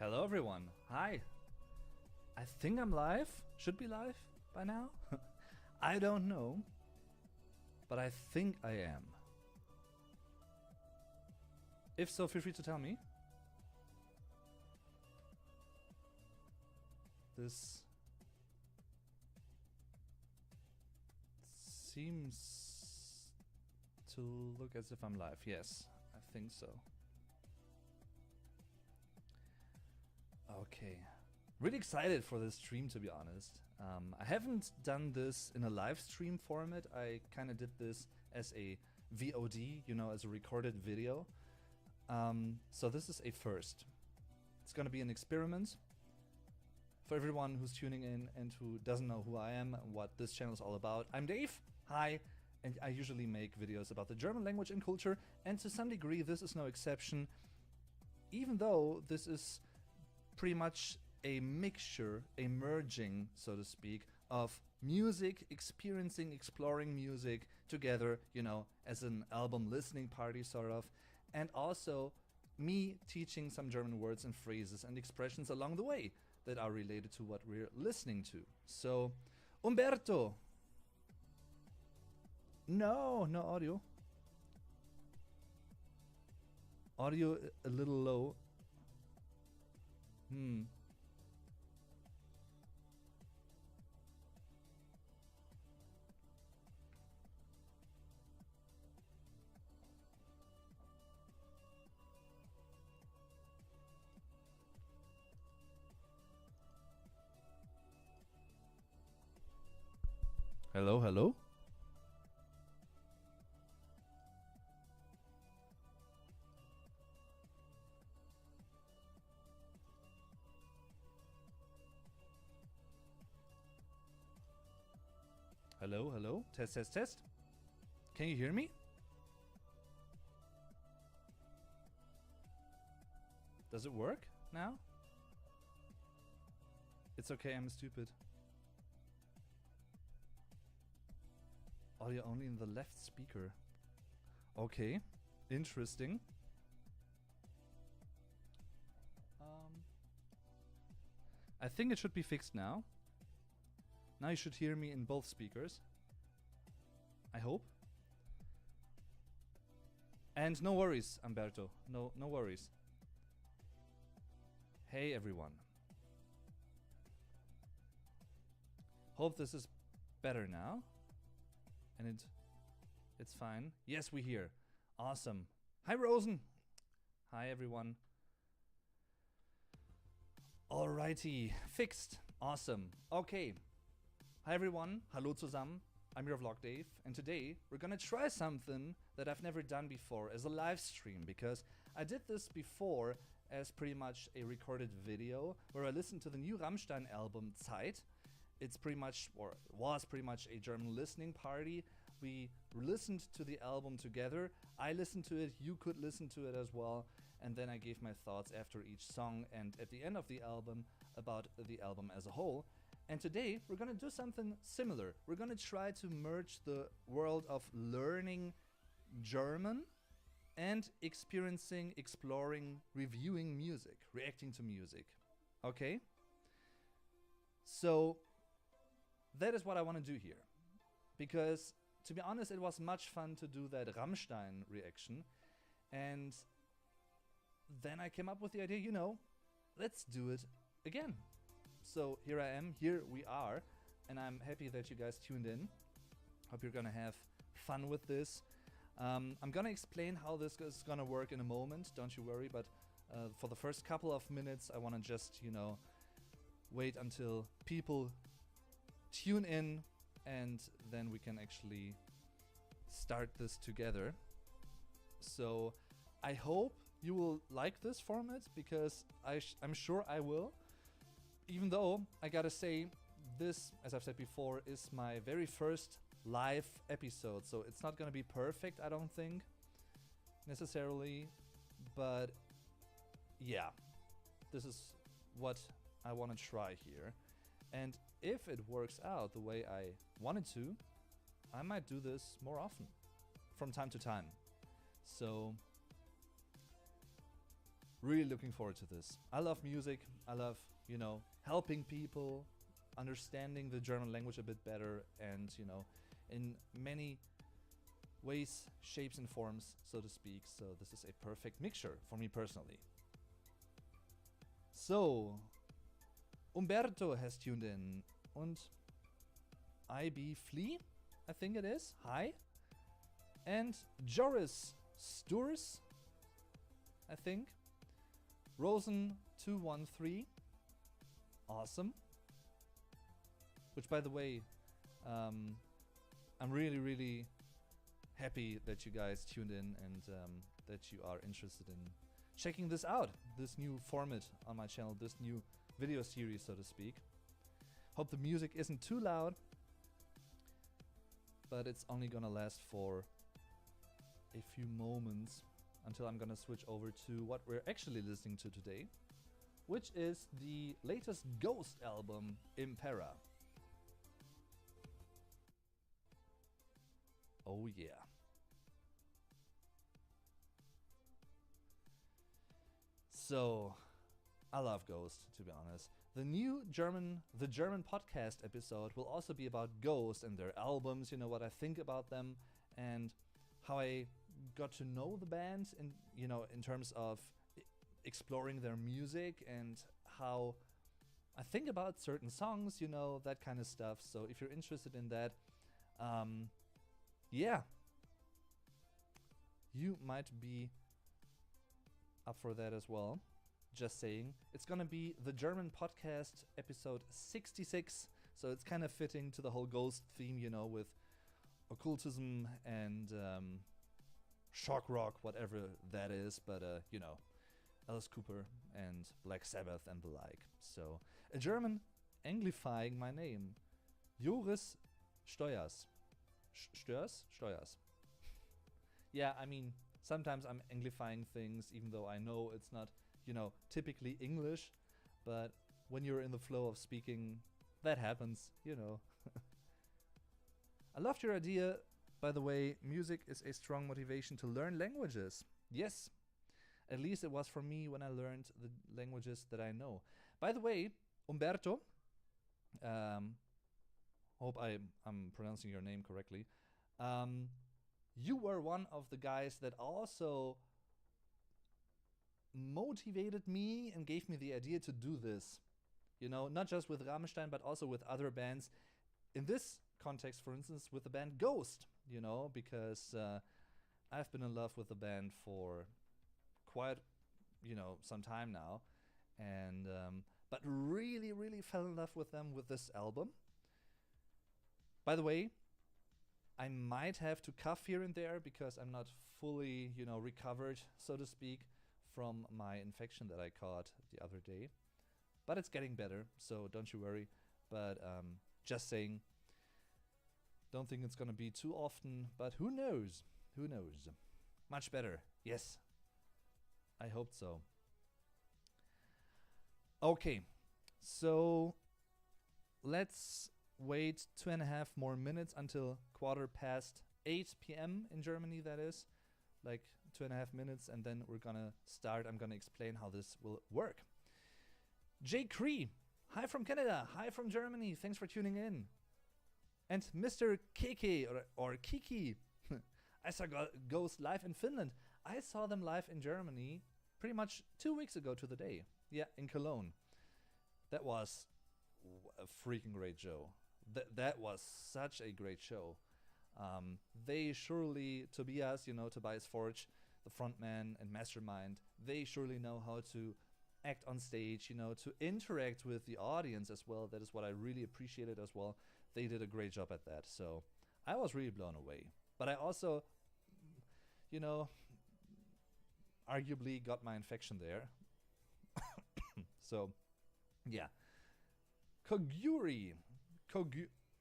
Hello everyone. Hi. I think I'm live. Should be live by now. I don't know. But I think I am. If so, feel free to tell me. This seems to look as if I'm live. Yes, I think so. Okay. Really excited for this stream, to be honest. I haven't done this in a live stream format. I kind of did this as a VOD, you know, as a recorded video. So this is a first. It's going to be an experiment. For everyone who's tuning in and who doesn't know who I am and what this channel is all about, I'm Dave. Hi. And I usually make videos about the German language and culture. And to some degree, this is no exception. Even though this is pretty much a mixture, a merging, so to speak, of music, experiencing, exploring music together, you know, as an album listening party sort of, and also me teaching some German words and phrases and expressions along the way that are related to what we're listening to. So, Umberto! No audio. Audio a little low. Hello, hello? Hello, hello? Test, test, test. Can you hear me? Does it work now? It's okay, I'm stupid. Audio only in the left speaker. Okay, interesting. I think it should be fixed now. Now you should hear me in both speakers. I hope. And no worries, Umberto. No worries. Hey everyone. Hope this is better now. And it's fine. Yes, we hear. Awesome. Hi Rosen. Hi everyone. Alrighty, fixed. Awesome. Okay. Hi everyone, hallo zusammen, I'm your vlog Dave, and today we're gonna try something that I've never done before as a live stream, because I did this before as pretty much a recorded video where I listened to the new Rammstein album Zeit. It's pretty much, or was pretty much, a German listening party. We listened to the album together, I listened to it, you could listen to it as well, and then I gave my thoughts after each song and at the end of the album about the album as a whole. And today we're gonna do something similar. We're gonna try to merge the world of learning German and experiencing, exploring, reviewing music, reacting to music. Okay? So that is what I want to do here. Because to be honest, it was much fun to do that Rammstein reaction. And then I came up with the idea, you know, let's do it again. So here I am, here we are, and I'm happy that you guys tuned in. Hope you're gonna have fun with this. I'm gonna explain how this is gonna work in a moment, don't you worry, but for the first couple of minutes I wanna just, you know, wait until people tune in and then we can actually start this together. So I hope you will like this format, because I'm sure I will. Even though, I gotta say, this, as I've said before, is my very first live episode, so it's not gonna be perfect, I don't think, necessarily, but yeah, this is what I wanna try here. And if it works out the way I wanted to, I might do this more often, from time to time. So really looking forward to this. I love music. I love, helping people, understanding the German language a bit better, and, in many ways, shapes, and forms, so to speak. So this is a perfect mixture for me personally. So, Umberto has tuned in, and IB Flea, I think it is. Hi. And Joris Sturs, I think. Rosen213. Awesome. Which, by the way, I'm really, really happy that you guys tuned in and that you are interested in checking this out. This new format on my channel, this new video series, so to speak. Hope the music isn't too loud, but it's only gonna last for a few moments until I'm gonna switch over to what we're actually listening to today, which is the latest Ghost album, Impera. Oh yeah. So, I love Ghost, to be honest. The German podcast episode will also be about Ghost and their albums, what I think about them and how I got to know the band in terms of exploring their music and how I think about certain songs, that kind of stuff. So if you're interested in that, yeah, you might be up for that as well. Just saying. It's gonna be the German podcast episode 66, so it's kind of fitting to the whole Ghost theme, with occultism and shock rock, whatever that is, but Alice Cooper and Black Sabbath and the like. So a German anglifying my name, Joris Steuers. Steuers. Yeah, I mean, sometimes I'm anglifying things, even though I know it's not, typically English, but when you're in the flow of speaking, that happens, I loved your idea, by the way. Music is a strong motivation to learn languages. Yes, at least it was for me when I learned the languages that I know. By the way, Umberto, hope I'm pronouncing your name correctly. You were one of the guys that also motivated me and gave me the idea to do this. Not just with Rammstein, but also with other bands. In this context, for instance, with the band Ghost, because I've been in love with the band for quite, some time now. And, but really, really fell in love with them with this album. By the way, I might have to cough here and there because I'm not fully, recovered, so to speak, from my infection that I caught the other day. But it's getting better, so don't you worry. But just saying, don't think it's gonna be too often, but who knows? Who knows? Much better. Yes. I hope so. Okay, so let's wait 2.5 more minutes until 8:15 p.m. in Germany, that is. Like 2.5 minutes, and then we're gonna start. I'm gonna explain how this will work. Jay Cree, hi from Canada, hi from Germany, thanks for tuning in. And Mr. Keke or Kiki, I saw Ghost live in Finland. I saw them live in Germany pretty much 2 weeks ago to the day. Yeah, in Cologne. That was a freaking great show. That was such a great show. They surely, Tobias, Tobias Forge, the frontman and mastermind, they surely know how to act on stage, to interact with the audience as well. That is what I really appreciated as well. They did a great job at that. So I was really blown away. But I also, arguably got my infection there. So, yeah. Koguri.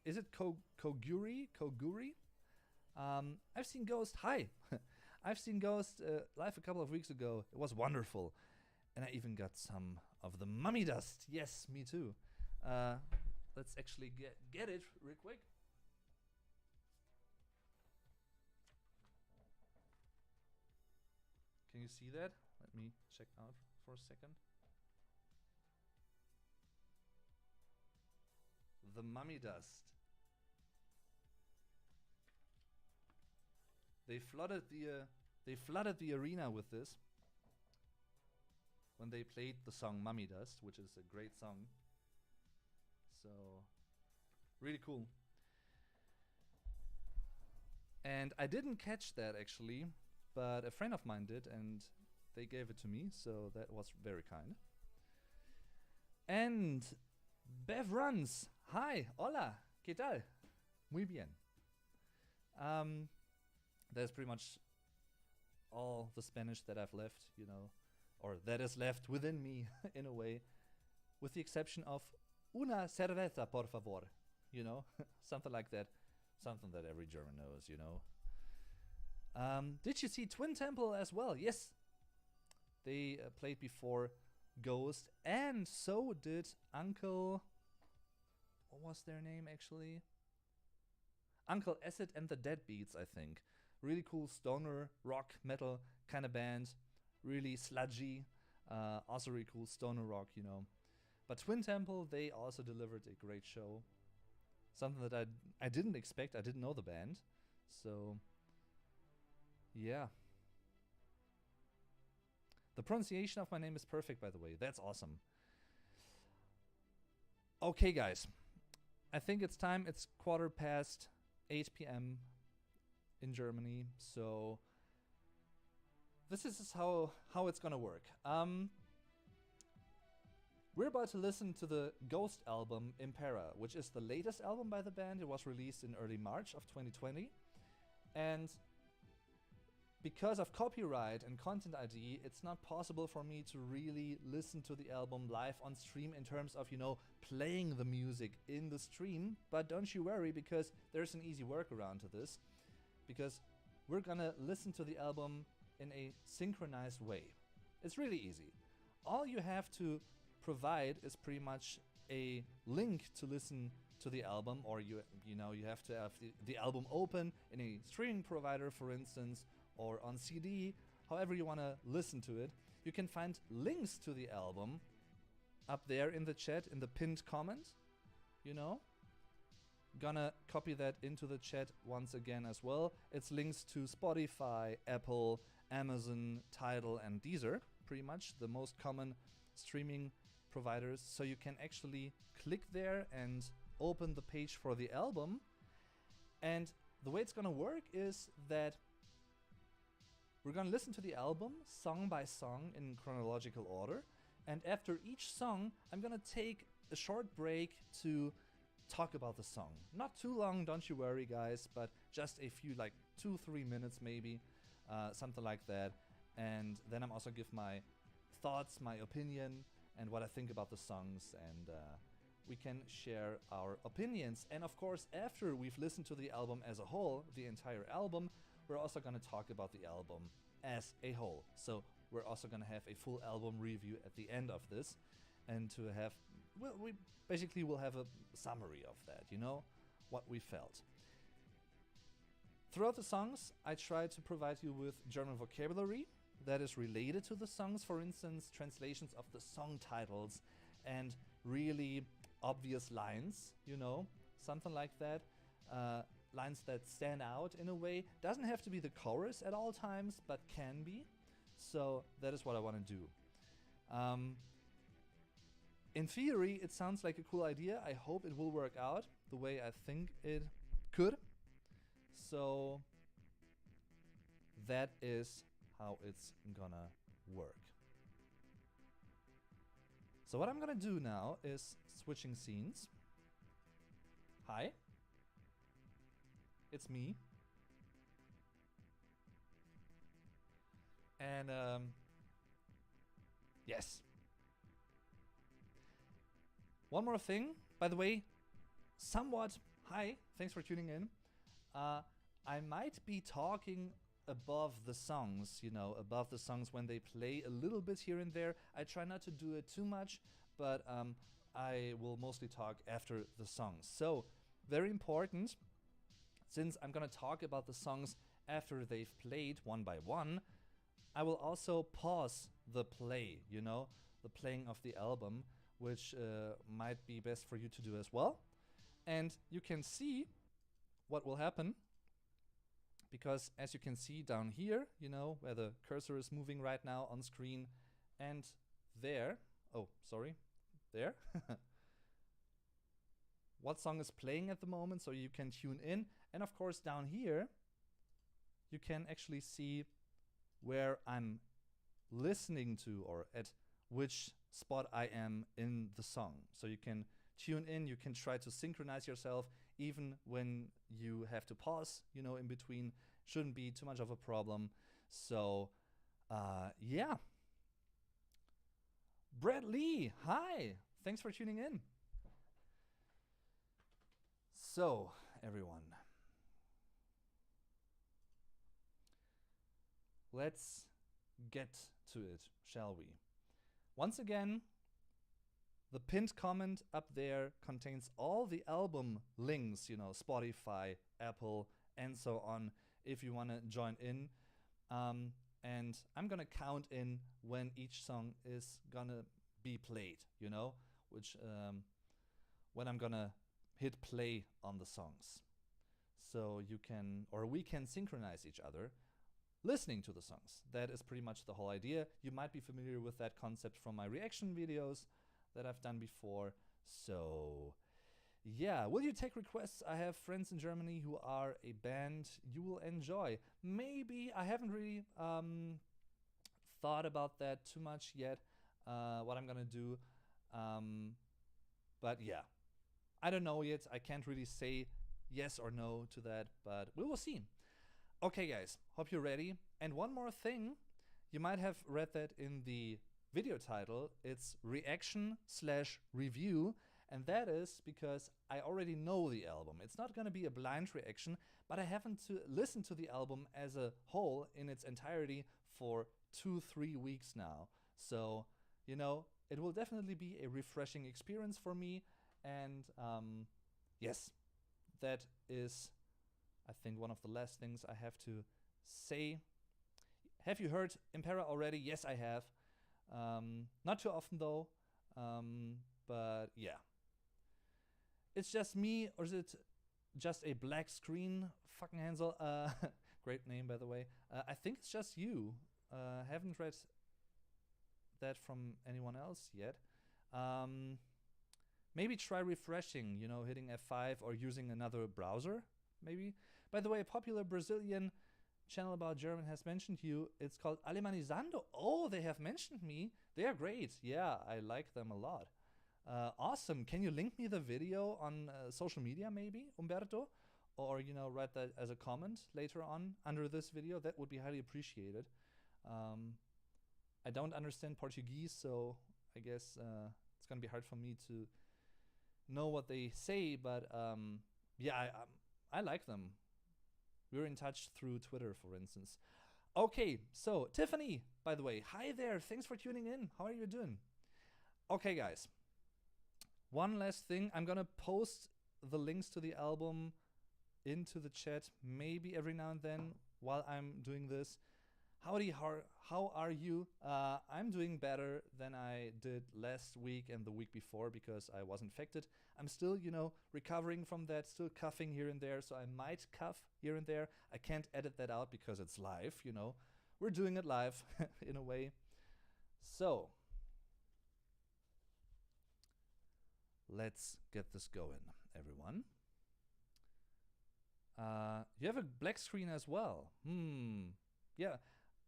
Is it Koguri? Koguri? I've seen Ghost. Hi. I've seen Ghost live a couple of weeks ago. It was wonderful. And I even got some of the mummy dust. Yes, me too. Let's actually get it real quick. Can you see that? Let me check out for a second. The Mummy Dust. They flooded the arena with this when they played the song Mummy Dust, which is a great song. So, really cool. And I didn't catch that actually, but a friend of mine did, and they gave it to me, so that was very kind. And Bev Runs. Hi, hola, ¿qué tal? Muy bien. That's pretty much all the Spanish that I've left, you know, or that is left within me in a way, with the exception of una cerveza, por favor, you know, something like that, something that every German knows, you know. Did you see Twin Temple as well? Yes, they played before Ghost, and so did Uncle. What was their name actually? Uncle Acid and the Deadbeats, I think. Really cool stoner rock metal kind of band, really sludgy, also really cool stoner rock, you know. But Twin Temple, they also delivered a great show. Something that I didn't expect. I didn't know the band, so yeah. The pronunciation of my name is perfect, by the way. That's awesome. Okay, guys. I think it's time. It's 8:15 p.m. in Germany, so this is how it's gonna work. We're about to listen to the Ghost album Impera, which is the latest album by the band. It was released in early March of 2020, and because of copyright and content ID, it's not possible for me to really listen to the album live on stream in terms of, you know, playing the music in the stream. But don't you worry, because there's an easy workaround to this. Because we're gonna listen to the album in a synchronized way. It's really easy. All you have to provide is pretty much a link to listen to the album, or you have to have the album open in a streaming provider, for instance, or on CD, however you want to listen to it. You can find links to the album up there in the chat, in the pinned comment, you know. Gonna copy that into the chat once again as well. It's links to Spotify, Apple, Amazon, Tidal, and Deezer, pretty much the most common streaming providers. So you can actually click there and open the page for the album. And the way it's gonna work is that we're gonna listen to the album song by song in chronological order. And after each song, I'm gonna take a short break to talk about the song. Not too long, don't you worry, guys, but just a few, like 2-3 minutes maybe, something like that. And then I'm also give my thoughts, my opinion, and what I think about the songs, and we can share our opinions. And of course, after we've listened to the album as a whole, the entire album, we're also going to talk about the album as a whole. So we're also going to have a full album review at the end of this, and to have, well, we basically will have a summary of that, you know, what we felt. Throughout the songs, I try to provide you with German vocabulary that is related to the songs, for instance, translations of the song titles and really obvious lines, you know, something like that. Lines that stand out in a way. Doesn't have to be the chorus at all times, but can be. So that is what I want to do. In theory, it sounds like a cool idea. I hope it will work out the way I think it could. So that is how it's gonna work. So what I'm gonna do now is switching scenes. Hi. It's me. And yes. One more thing, by the way, somewhat, hi, thanks for tuning in. I might be talking above the songs, you know, above the songs when they play a little bit here and there. I try not to do it too much, but I will mostly talk after the songs. So, very important, since I'm gonna talk about the songs after they've played one by one, I will also pause the play, you know, the playing of the album, which might be best for you to do as well. And you can see what will happen, because as you can see down here, you know, where the cursor is moving right now on screen, and there, oh, sorry, there, what song is playing at the moment, so you can tune in. And of course, down here, you can actually see where I'm listening to, or at which spot I am in the song. So you can tune in, you can try to synchronize yourself even when you have to pause, you know, in between. Shouldn't be too much of a problem. So, yeah. Brad Lee, hi. Thanks for tuning in. So, everyone, let's get to it, shall we? Once again, the pinned comment up there contains all the album links, you know, Spotify, Apple, and so on, if you want to join in. And I'm going to count in when each song is going to be played, you know, which when I'm going to hit play on the songs. So you can, or we can synchronize each other listening to the songs. That is pretty much the whole idea. You might be familiar with that concept from my reaction videos that I've done before. So yeah, will you take requests? I have friends in Germany who are a band you will enjoy. Maybe I haven't really thought about that too much yet, what I'm gonna do. But yeah, I don't know yet. I can't really say yes or no to that, but we will see. Okay, guys, hope you're ready. And one more thing, you might have read that in the video title. It's reaction/review, and that is because I already know the album. It's not going to be a blind reaction, but I haven't listened to the album as a whole in its entirety for 2-3 weeks now. So, you know, it will definitely be a refreshing experience for me. And yes, that is, I think, one of the last things I have to say. Have you heard Impera already? Yes, I have. Not too often though, but yeah. It's just me, or is it just a black screen? Fucking Hansel. Great name, by the way. I think it's just you. Haven't read that from anyone else yet. Maybe try refreshing, you know, hitting F5 or using another browser, maybe. By the way, a popular Brazilian channel about German has mentioned you. It's called Alemanizando. Oh, they have mentioned me. They are great. Yeah, I like them a lot. Awesome. Can you link me the video on social media, maybe, Umberto? Or, you know, write that as a comment later on under this video. That would be highly appreciated. I don't understand Portuguese, so I guess it's going to be hard for me to know what they say. But yeah, I like them. We're in touch through Twitter, for instance. Okay, so Tiffany, by the way, hi there. Thanks for tuning in. How are you doing? Okay, guys. One last thing. I'm going to post the links to the album into the chat, maybe every now and then while I'm doing this. Howdy, how are you? I'm doing better than I did last week and the week before because I was infected. I'm still, you know, recovering from that, still coughing here and there, so I might cough here and there. I can't edit that out because it's live, you know. We're doing it live in a way. So, let's get this going, everyone. You have a black screen as well. Yeah.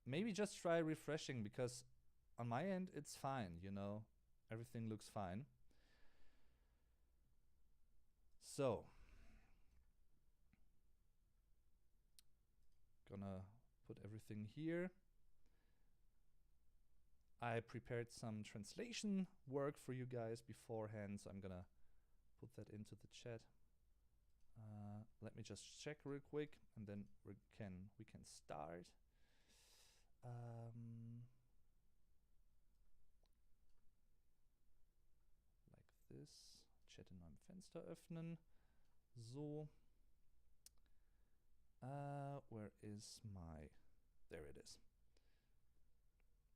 Maybe just try refreshing, because on my end it's fine, you know, everything looks fine. So, gonna put everything here. I prepared some translation work for you guys beforehand, so I'm gonna put that into the chat. Let me just check real quick, and then we can start. Like this. Chat in neuem Fenster öffnen. So. Where is my... There it is.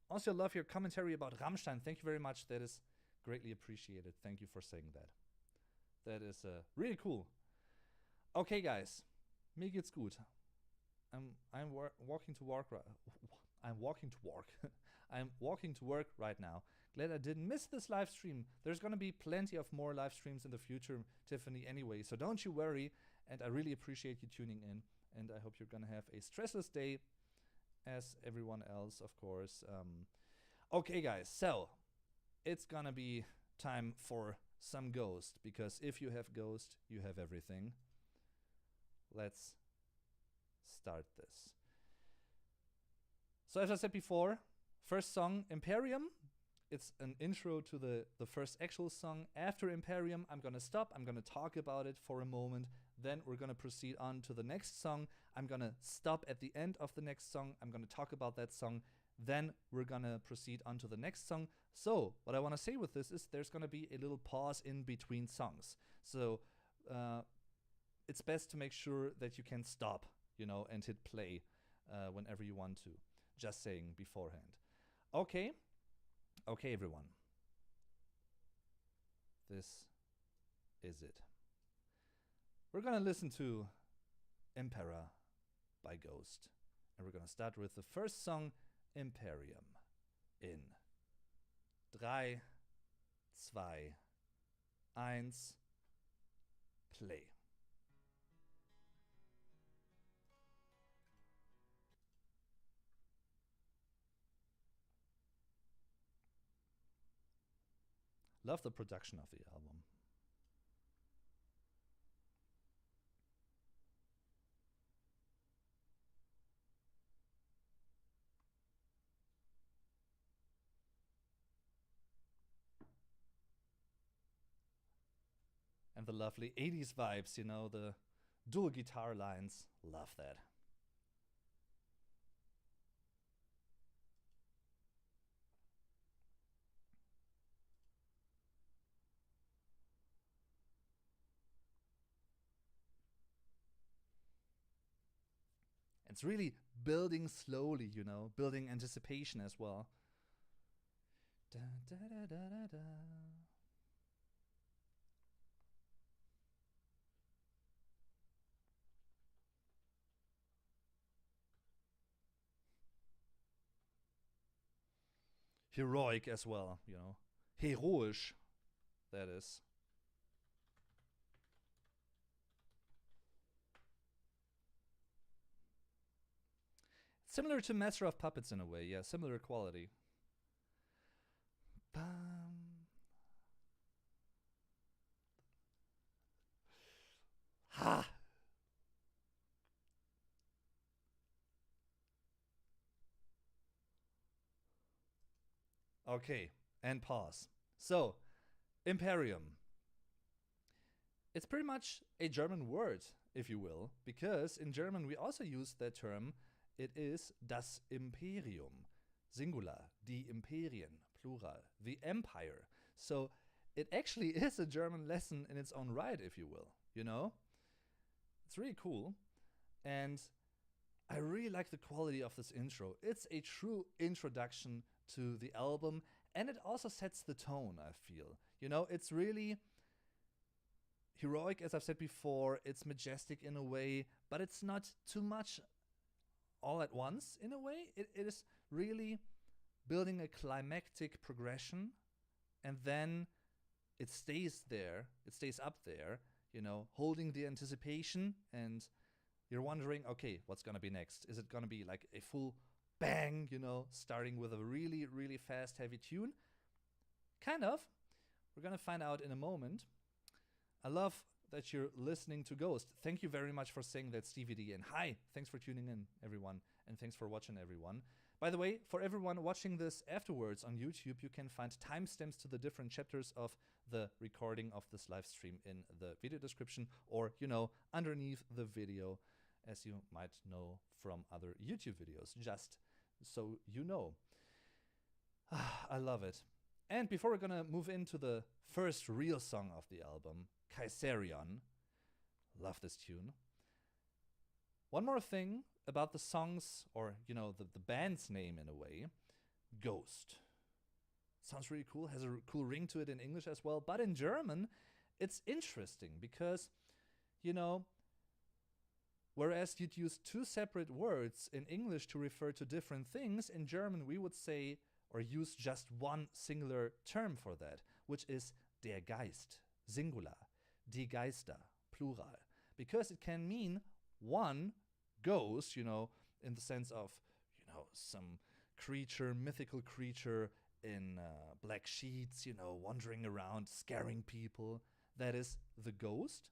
Also, love your commentary about Rammstein. Thank you very much. That is greatly appreciated. Thank you for saying that. That is really cool. Okay, guys, mir geht's gut. I'm walking to work. I'm walking to work. I'm walking to work right now. Glad I didn't miss this live stream. There's gonna be plenty of more live streams in the future, Tiffany. Anyway, so don't you worry. And I really appreciate you tuning in. And I hope you're gonna have a stressless day, as everyone else, of course. Okay, guys. So it's gonna be time for some Ghost, because if you have Ghost, you have everything. Let's start this. So as I said before, first song, Imperium. It's an intro to the first actual song. After Imperium, I'm gonna stop. I'm gonna talk about it for a moment. Then we're gonna proceed on to the next song. I'm gonna stop at the end of the next song. I'm gonna talk about that song. Then we're gonna proceed on to the next song. So what I wanna say with this is there's gonna be a little pause in between songs. So it's best to make sure that you can stop, and hit play whenever you want to. Just saying beforehand. Okay, everyone. This is it. We're gonna listen to Emperor by Ghost. And we're gonna start with the first song, Imperium. In 3, 2, 1, play. Love the production of the album. And the lovely 80s vibes, the dual guitar lines. Love that. It's really building slowly, building anticipation as well. Da, da, da, da, da, da. Heroic as well, Heroisch, that is. Similar to Master of Puppets in a way, yeah, similar quality. Ha! Okay, and pause. So, Imperium. It's pretty much a German word, if you will, because in German we also use that term. It is das Imperium, singular, die Imperien, plural, the empire. So it actually is a German lesson in its own right, if you will, It's really cool. And I really like the quality of this intro. It's a true introduction to the album, and it also sets the tone, I feel. It's really heroic, as I've said before. It's majestic in a way, but it's not too much all at once in a way. It is really building a climactic progression, and then it stays there. It stays up there, holding the anticipation, and you're wondering, okay, what's gonna be next? Is it gonna be like a full bang, starting with a really, really fast, heavy tune? Kind of. We're gonna find out in a moment. I love that you're listening to Ghost. Thank you very much for saying that, Stevie D. And hi, thanks for tuning in, everyone. And thanks for watching, everyone. By the way, for everyone watching this afterwards on YouTube, you can find timestamps to the different chapters of the recording of this live stream in the video description, or, underneath the video, as you might know from other YouTube videos, just so you know. I love it. And before we're gonna move into the first real song of the album, Kaisarion, love this tune. One more thing about the songs, or the band's name in a way. ghost. Sounds really cool, has a cool ring to it in English as well. But in German, it's interesting because, you know, whereas you'd use two separate words in English to refer to different things, in German we would say or use just one singular term for that, which is der Geist, singular, die Geister, plural. Because it can mean one ghost, you know, in the sense of, you know, some creature, mythical creature in black sheets, you know, wandering around, scaring people. That is the ghost.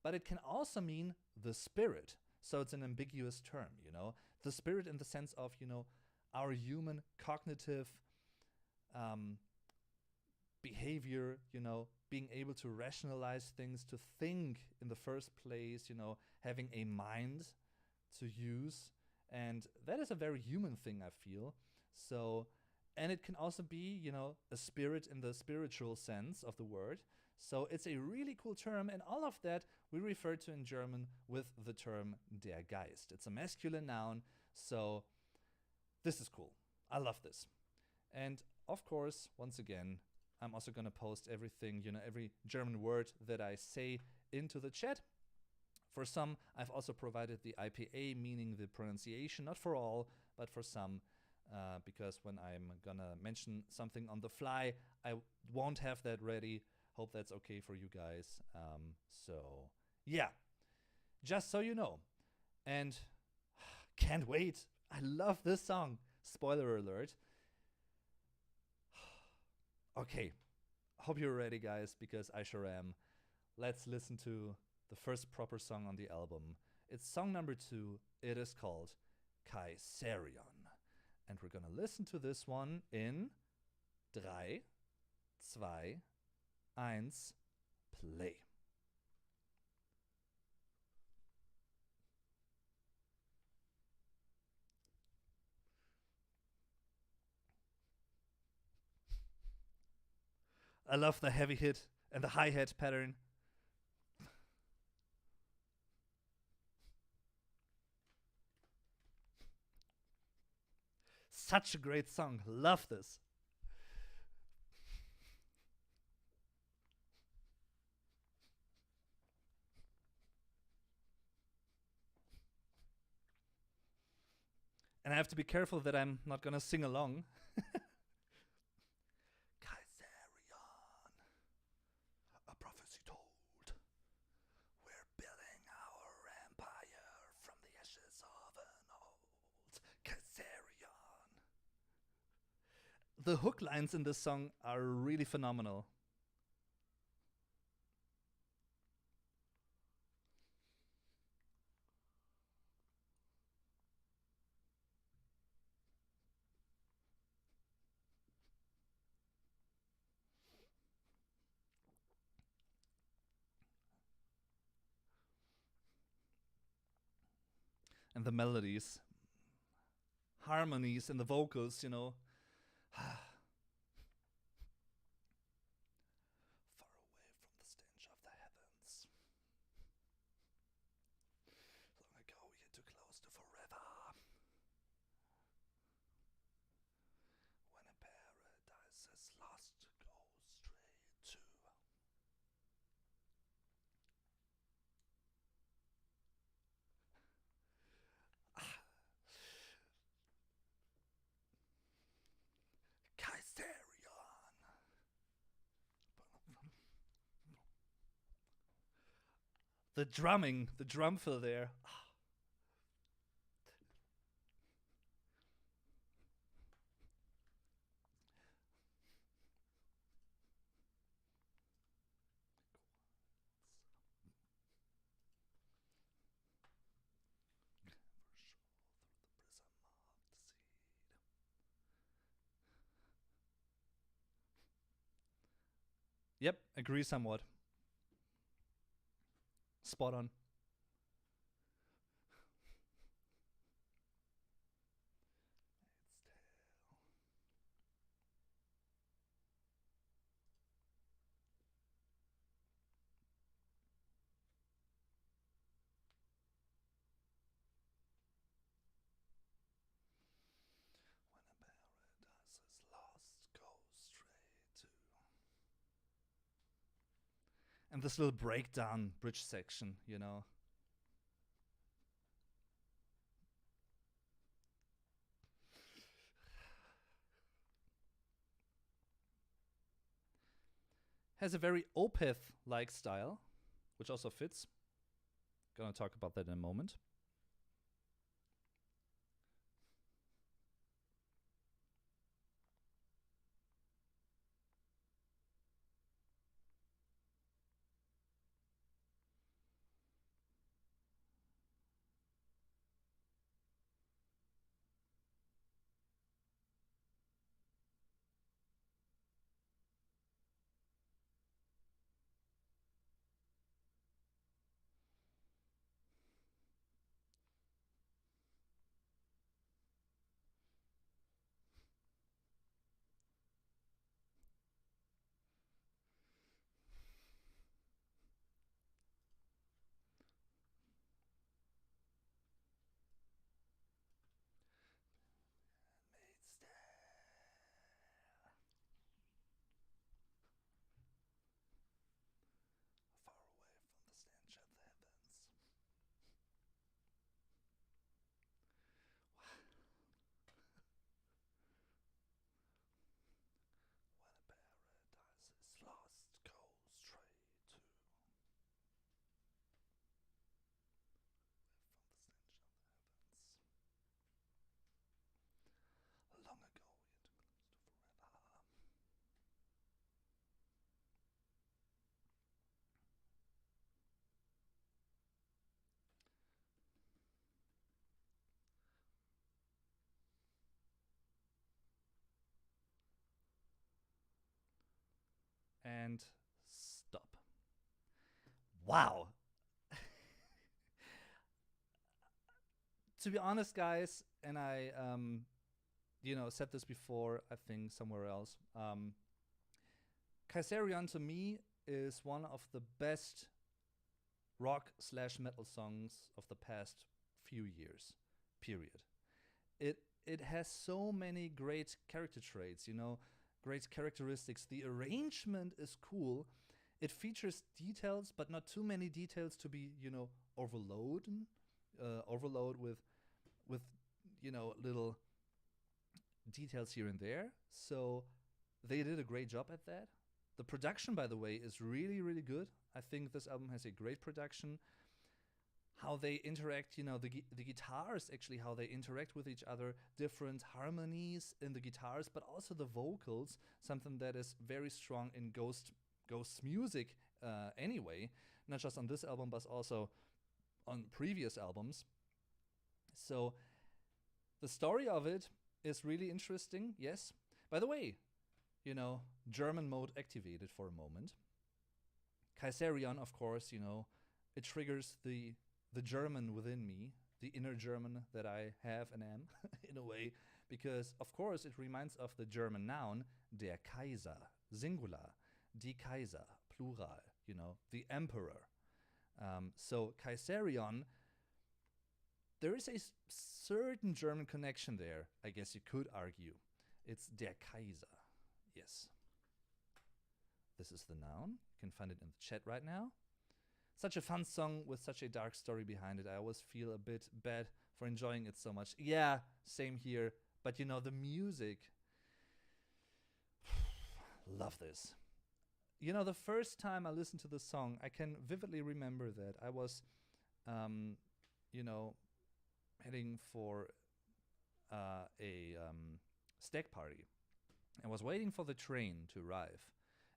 But it can also mean the spirit. So it's an ambiguous term, you know. The spirit in the sense of, you know, our human cognitive behavior, you know, being able to rationalize things, to think in the first place, you know, having a mind to use. And that is a very human thing, I feel. So, and it can also be, you know, a spirit in the spiritual sense of the word. So it's a really cool term, and all of that we refer to in German with the term der Geist. It's a masculine noun, so this is cool. I love this. And of course, once again, I'm also going to post everything, you know, every German word that I say into the chat. For some, I've also provided the IPA, meaning the pronunciation, not for all, but for some, because when I'm going to mention something on the fly, I won't have that ready. Hope that's okay for you guys. So, yeah, just so you know. And can't wait. I love this song. Spoiler alert. Okay, hope you're ready, guys, because I sure am. Let's listen to the first proper song on the album. It's song number 2. It is called Kaiserion. And we're gonna listen to this one in 3, 2, 1, play. I love the heavy hit and the hi-hat pattern. Such a great song. Love this. And I have to be careful that I'm not gonna sing along. Kaiserion, a prophecy told. We're building our empire from the ashes of an old Kaiserion. The hook lines in this song are really phenomenal. And the melodies, harmonies, and the vocals, you know. Far away from the stench of the heavens. Long ago, yet too close to forever. When a paradise is lost, go straight to. Kaiserion. The drumming, the drum fill there. Yep, agree somewhat. Spot on. When a paradise And this little breakdown bridge section, you know. Has a very Opeth-like style, which also fits. Gonna talk about that in a moment. Far away from the stench of the heavens. When a paradise is lost, go straight to from the stench of the heavens. Long ago, yet close to forever. And stop. Wow. To be honest, guys, and I, said this before, I think somewhere else. Kaiserion to me is one of the best rock/metal songs of the past few years. Period. It has so many great character traits, great characteristics. The arrangement is cool. It features details, but not too many details to be, overload with little details here and there. So they did a great job at that. The production, by the way, is really, really good. I think this album has a great production. How they interact, the guitars actually, how they interact with each other, different harmonies in the guitars, but also the vocals, something that is very strong in Ghost's music anyway, not just on this album, but also on previous albums. So the story of it is really interesting, yes. By the way, German mode activated for a moment. Kaiserion, of course, it triggers the German within me, the inner German that I have and am, in a way, because, of course, it reminds of the German noun, der Kaiser, singular, die Kaiser, plural, the emperor. So Kaiserion, there is a certain German connection there, I guess you could argue. It's der Kaiser, yes. This is the noun. You can find it in the chat right now. Such a fun song with such a dark story behind it. I always feel a bit bad for enjoying it so much. Yeah, same here. But the music. Love this. The first time I listened to the song, I can vividly remember that I was, heading for a stag party. I was waiting for the train to arrive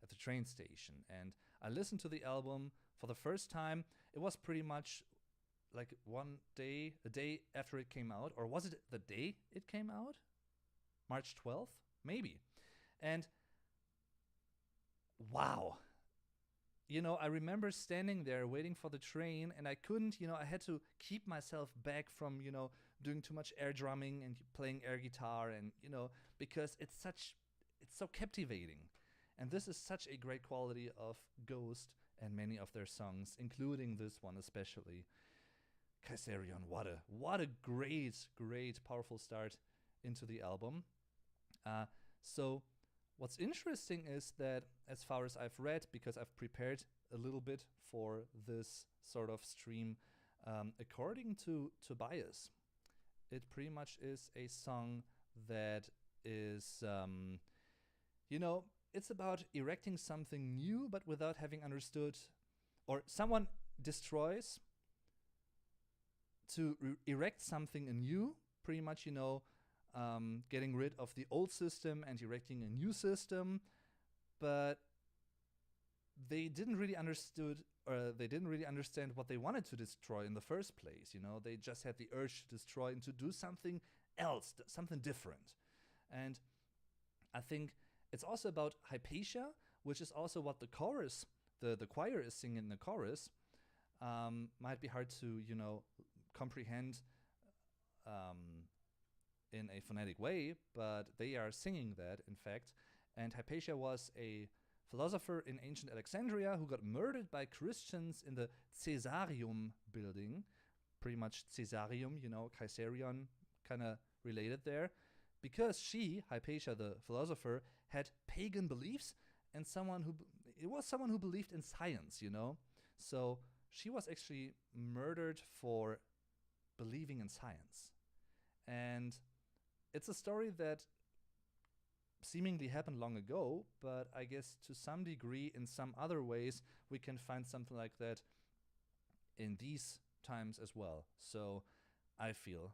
at the train station, and I listened to the album for the first time. It was pretty much like a day after it came out, or was it the day it came out? March 12th? Maybe. And wow. I remember standing there waiting for the train, and I couldn't, I had to keep myself back from, doing too much air drumming and playing air guitar, and, because it's so captivating. And this is such a great quality of Ghost and many of their songs, including this one especially. Kaiserion, what a great, great, powerful start into the album. So What's interesting is that, as far as I've read, because I've prepared a little bit for this sort of stream, according to Tobias, it pretty much is a song that is, it's about erecting something new, but without having understood, or someone destroys to erect something anew, pretty much, getting rid of the old system and erecting a new system, but they didn't really understand what they wanted to destroy in the first place. They just had the urge to destroy and to do something else, something different. And I think it's also about Hypatia, which is also what the chorus, the choir is singing in the chorus. Might be hard to, comprehend in a phonetic way, but they are singing that, in fact. And Hypatia was a philosopher in ancient Alexandria who got murdered by Christians in the Caesarium building. Pretty much Caesarium, Caesarion, kind of related there. Because she, Hypatia the philosopher, had pagan beliefs and someone who believed in science, So she was actually murdered for believing in science. And it's a story that seemingly happened long ago, but I guess to some degree, in some other ways, we can find something like that in these times as well. So I feel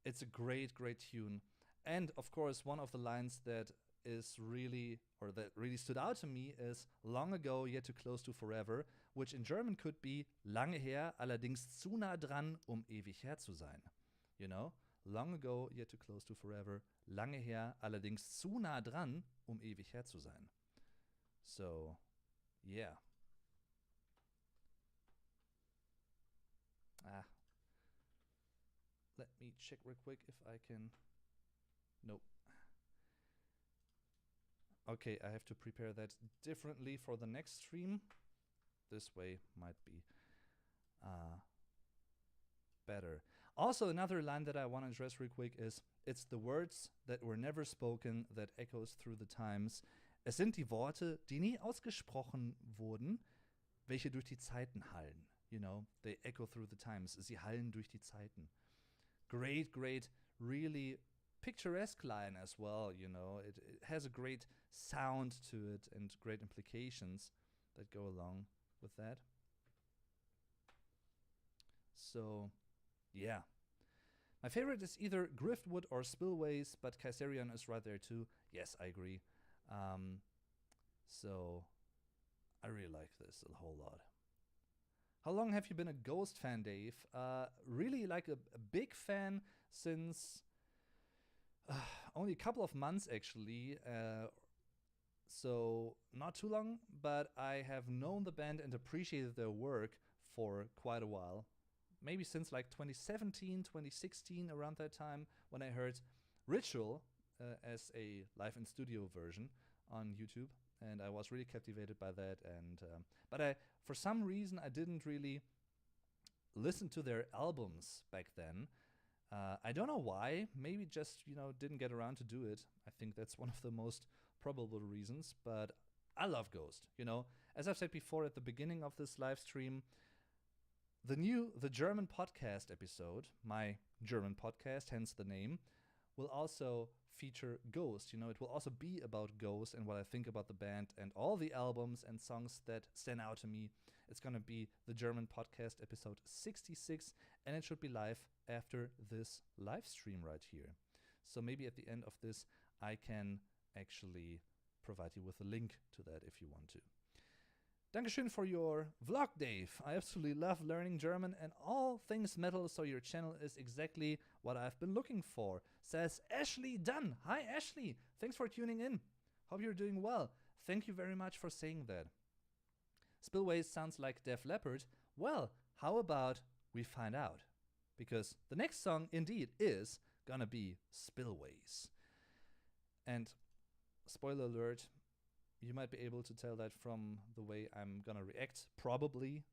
it's a great, great tune. And of course, one of the lines that really stood out to me is "Long ago, yet too close to forever," which in German could be "Lange her, allerdings zu nah dran, ewig her zu sein." Long ago, yet too close to forever. Lange her, allerdings zu nah dran, ewig her zu sein. So, yeah. Let me check real quick if I can. Nope. Okay, I have to prepare that differently for the next stream. This way might be better. Also, another line that I want to address real quick is, it's the words that were never spoken that echoes through the times. Es sind die Worte, die nie ausgesprochen wurden, welche durch die Zeiten hallen. They echo through the times. Sie hallen durch die Zeiten. Great, great, really picturesque line as well, It has a great sound to it and great implications that go along with that. So, yeah. My favorite is either Griftwood or Spillways, but Caesarion is right there too. Yes, I agree. So, I really like this a whole lot. How long have you been a Ghost fan, Dave? Really like a big fan since only a couple of months, actually. So not too long, but I have known the band and appreciated their work for quite a while. Maybe since like 2017, 2016, around that time, when I heard Ritual as a live in studio version on YouTube. And I was really captivated by that. And but for some reason, I didn't really listen to their albums back then. I don't know why. Maybe just didn't get around to do it. I think that's one of the most probable reasons. But I love Ghost. As I've said before at the beginning of this live stream, the German podcast episode, my German podcast, hence the name, will also feature Ghost. It will also be about Ghost and what I think about the band and all the albums and songs that stand out to me. It's going to be the German podcast episode 66, and it should be live after this live stream right here. So maybe at the end of this, I can actually provide you with a link to that if you want to. Dankeschön for your vlog, Dave. I absolutely love learning German and all things metal, so your channel is exactly what I've been looking for, says Ashley Dunn. Hi, Ashley. Thanks for tuning in. Hope you're doing well. Thank you very much for saying that. Spillways sounds like Def Leppard. Well, how about we find out? Because the next song, indeed, is gonna be Spillways. And spoiler alert, you might be able to tell that from the way I'm gonna react, probably,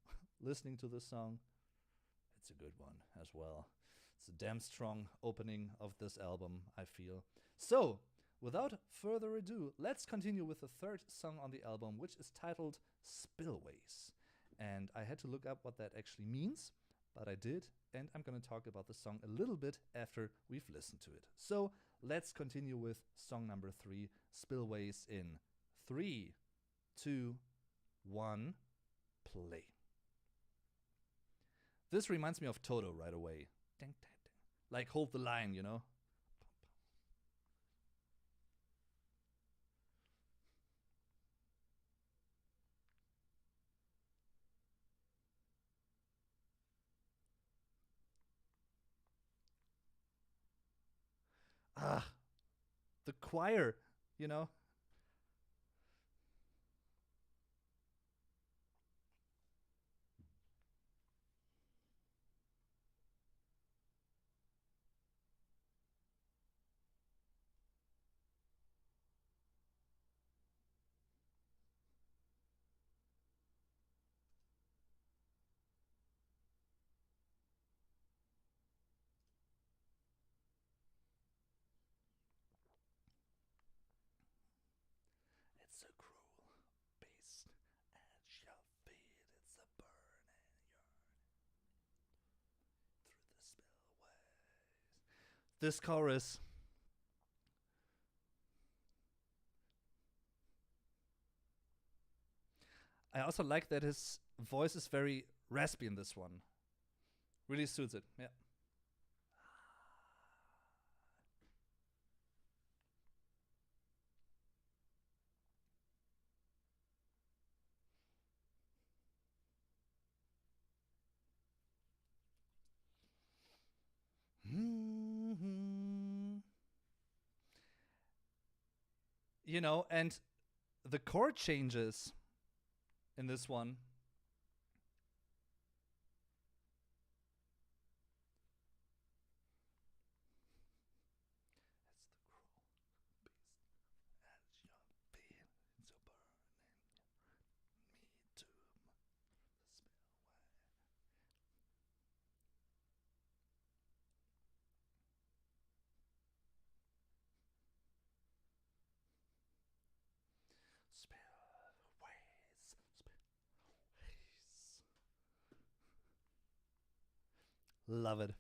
listening to this song. It's a good one as well. It's a damn strong opening of this album, I feel. So, without further ado, let's continue with the third song on the album, which is titled Spillways. And I had to look up what that actually means, but I did, and I'm going to talk about the song a little bit after we've listened to it. So let's continue with song number 3, Spillways, in 3, 2, 1, play. This reminds me of Toto right away. Ding, ding, ding. Like Hold the Line, you know? Ah, the choir, you know? It's a cruel beast at your feet. It's a burning yearning through the spillways. This chorus. I also like that his voice is very raspy in this one. Really suits it, yeah. You know, and the chord changes in this one. Love it.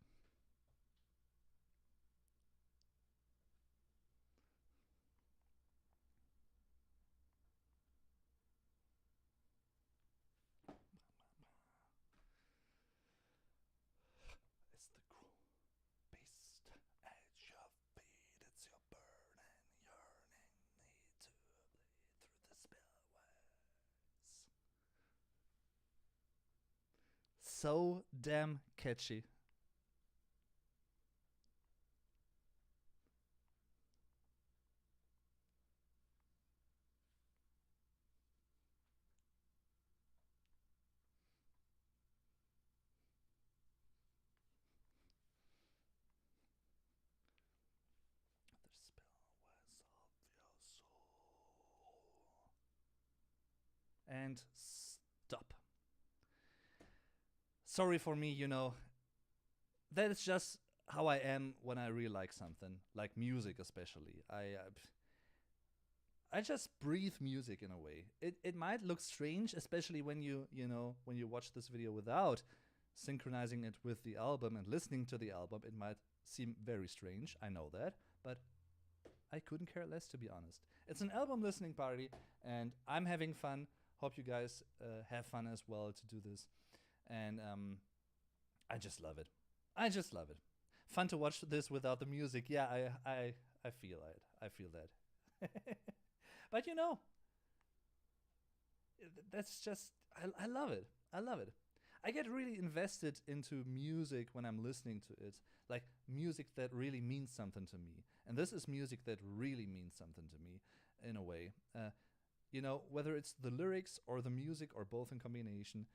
It's the cruel beast at your feet. It's your burning yearning, need to bleed through the spillways. So damn catchy. And stop. Sorry for me, you know. That is just how I am when I really like something, like music especially. I just breathe music in a way. It might look strange, especially when when you watch this video without synchronizing it with the album and listening to the album. It might seem very strange. I know that, but I couldn't care less, to be honest. It's an album listening party, and I'm having fun. Hope you guys have fun as well to do this. And I just love it. I just love it. Fun to watch this without the music. Yeah, I feel it. I feel that. But you know, that's just I love it. I love it. I get really invested into music when I'm listening to it, like music that really means something to me. And this is music that really means something to me, in a way. You know, whether it's the lyrics or the music or both in combination.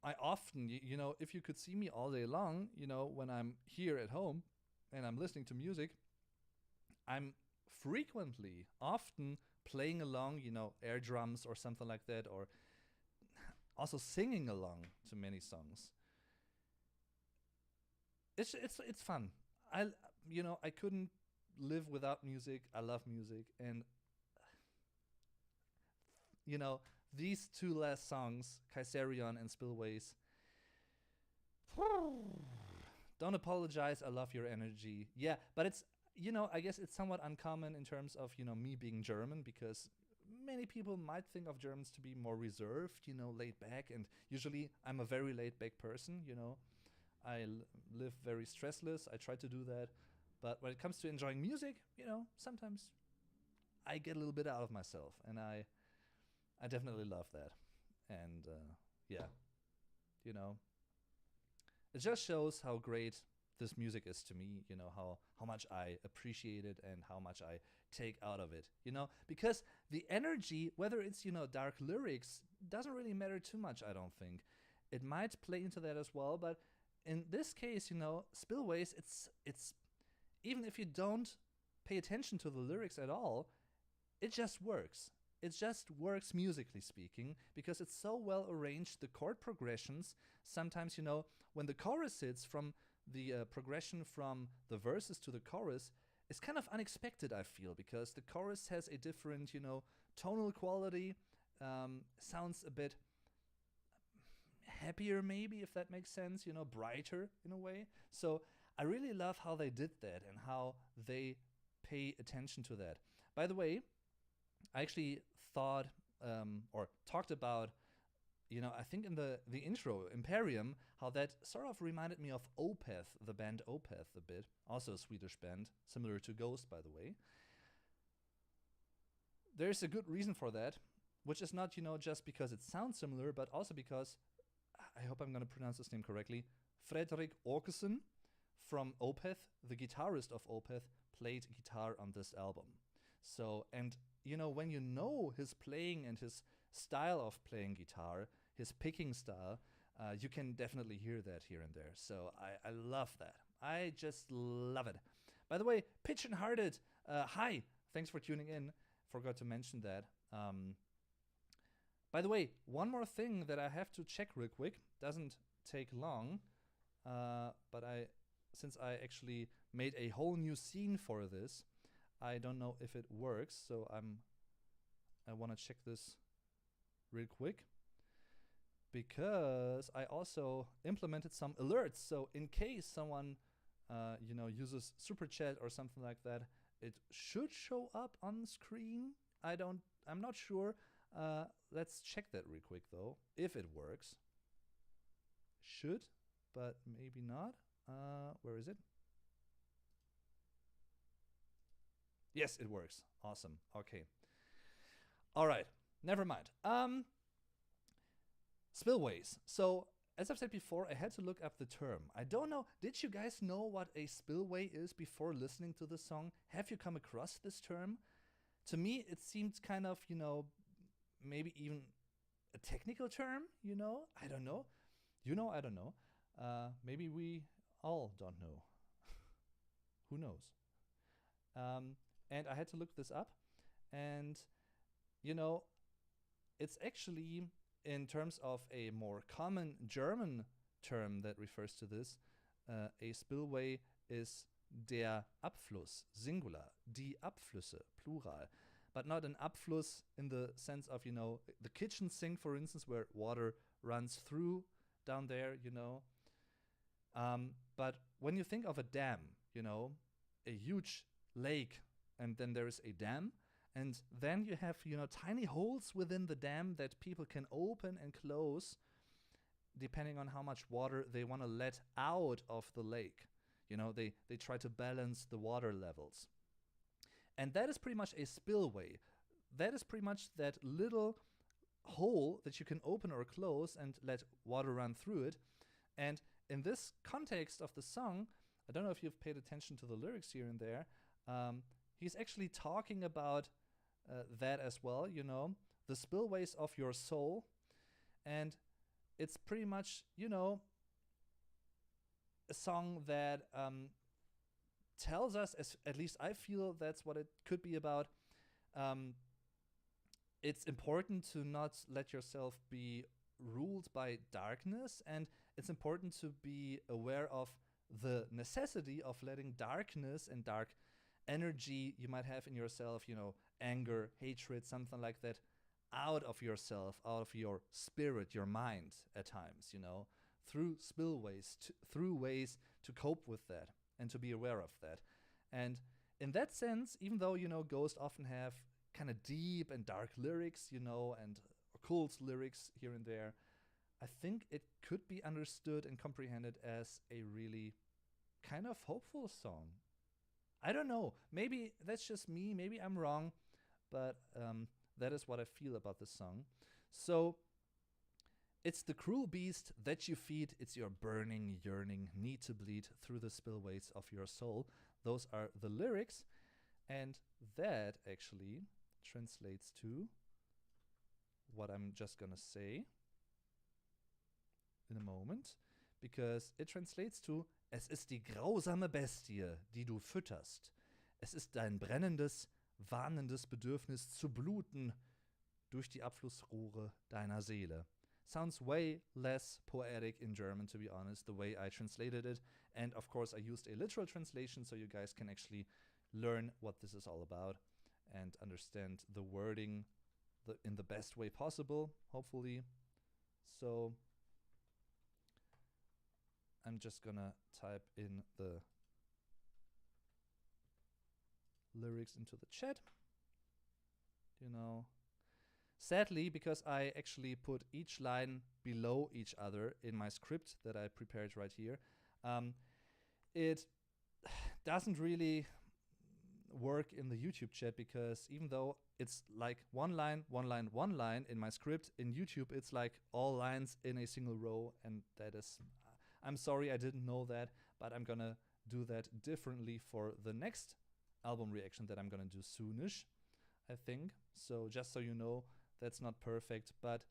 I often, you know, if you could see me all day long, you know, when I'm here at home and I'm listening to music, I'm frequently, often playing along, you know, air drums or something like that, or also singing along to many songs. It's fun. I you know I couldn't live without music. I love music, and you know, these two last songs, Kaiserion and Spillways. Don't apologize. I love your energy. Yeah, but it's, I guess it's somewhat uncommon in terms of, me being German, because many people might think of Germans to be more reserved, laid back. And usually I'm a very laid back person. I live very stressless. I try to do that. But when it comes to enjoying music, sometimes I get a little bit out of myself. And I definitely love that. And yeah, you know, it just shows how great this music is to me, how much I appreciate it and how much I take out of it, because the energy, whether it's, dark lyrics, doesn't really matter too much, I don't think. It might play into that as well, but in this case, Spillways, it's even if you don't pay attention to the lyrics at all, it just works. It just works musically speaking, because it's so well arranged. The chord progressions, sometimes, when the chorus hits, from the progression from the verses to the chorus is kind of unexpected, I feel, because the chorus has a different, tonal quality, sounds a bit happier, maybe, if that makes sense, brighter in a way. So I really love how they did that and how they pay attention to that. By the way, I actually thought or talked about, I think in the intro, Imperium, how that sort of reminded me of Opeth, the band Opeth a bit. Also a Swedish band, similar to Ghost, by the way. There's a good reason for that, which is not, just because it sounds similar, but also because, I hope I'm going to pronounce his name correctly, Fredrik Åkesson from Opeth, the guitarist of Opeth, played guitar on this album. So, and when you know his playing and his style of playing guitar, his picking style, you can definitely hear that here and there. So I love that. I just love it. By the way, Pitch and Hearted, hi, thanks for tuning in. Forgot to mention that. By the way, one more thing that I have to check real quick. Doesn't take long, but since I actually made a whole new scene for this, I don't know if it works, so I want to check this real quick, because I also implemented some alerts. So in case someone uses Super Chat or something like that, it should show up on screen. I'm not sure. Let's check that real quick though, if it works. Should, but maybe not. Where is it? Yes, it works. Awesome. Okay. All right. Never mind. Spillways. So, as I've said before, I had to look up the term. I don't know. Did you guys know what a spillway is before listening to the song? Have you come across this term? To me, it seemed kind of, maybe even a technical term, I don't know. I don't know. Maybe we all don't know. Who knows? And I had to look this up. And, it's actually, in terms of a more common German term that refers to this, a spillway is der Abfluss, singular, die Abflüsse, plural. But not an Abfluss in the sense of, the kitchen sink, for instance, where water runs through down there, But when you think of a dam, a huge lake, and then there is a dam, and then you have, tiny holes within the dam that people can open and close depending on how much water they want to let out of the lake. They try to balance the water levels. And that is pretty much a spillway. That is pretty much that little hole that you can open or close and let water run through it. And in this context of the song, I don't know if you've paid attention to the lyrics here and there, he's actually talking about that as well, the spillways of your soul. And it's pretty much, a song that tells us, at least I feel that's what it could be about. It's important to not let yourself be ruled by darkness, and it's important to be aware of the necessity of letting darkness and dark energy you might have in yourself, anger, hatred, something like that, out of yourself, out of your spirit, your mind at times, through spillways, through ways to cope with that and to be aware of that. And in that sense, even though, Ghost often have kind of deep and dark lyrics, and occult lyrics here and there, I think it could be understood and comprehended as a really kind of hopeful song. I don't know. Maybe that's just me. Maybe I'm wrong. But that is what I feel about this song. So, it's the cruel beast that you feed. It's your burning, yearning need to bleed through the spillways of your soul. Those are the lyrics. And that actually translates to what I'm just gonna say in a moment. Because it translates to: Es ist die grausame Bestie, die du fütterst. Es ist dein brennendes, warnendes Bedürfnis zu bluten durch die Abflussrohre deiner Seele. Sounds way less poetic in German, to be honest, the way I translated it. And of course, I used a literal translation so you guys can actually learn what this is all about and understand the wording in the best way possible, hopefully. So I'm just gonna type in the lyrics into the chat. Sadly, because I actually put each line below each other in my script that I prepared right here, it doesn't really work in the YouTube chat, because even though it's like one line, one line, one line in my script, in YouTube it's like all lines in a single row, and that is, I'm sorry I didn't know that, but I'm gonna do that differently for the next album reaction that I'm gonna do soonish, I think. So just so you know, that's not perfect, but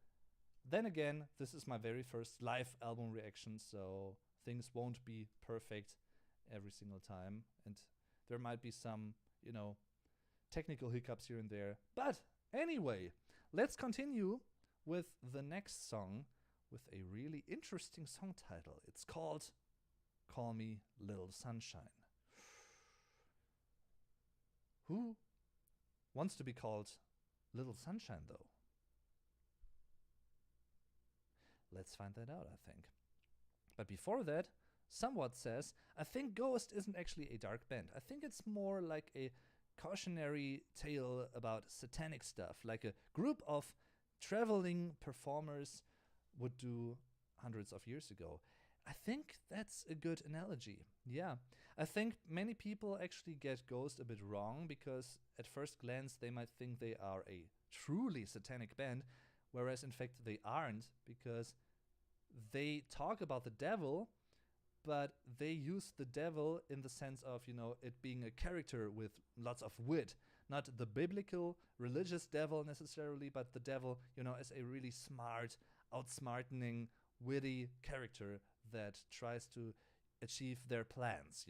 then again, this is my very first live album reaction, so things won't be perfect every single time, and there might be some, technical hiccups here and there. But anyway, let's continue with the next song with a really interesting song title. It's called Call Me Little Sunshine. Who wants to be called Little Sunshine, though? Let's find that out, I think. But before that, Somewhat says, I think Ghost isn't actually a dark band. I think it's more like a cautionary tale about satanic stuff, like a group of traveling performers would do hundreds of years ago. I think that's a good analogy. Yeah. I think many people actually get Ghost a bit wrong, because at first glance they might think they are a truly satanic band, whereas in fact they aren't, because they talk about the devil, but they use the devil in the sense of, it being a character with lots of wit. Not the biblical, religious devil necessarily, but the devil, as a really smart, outsmartening, witty character that tries to achieve their plans,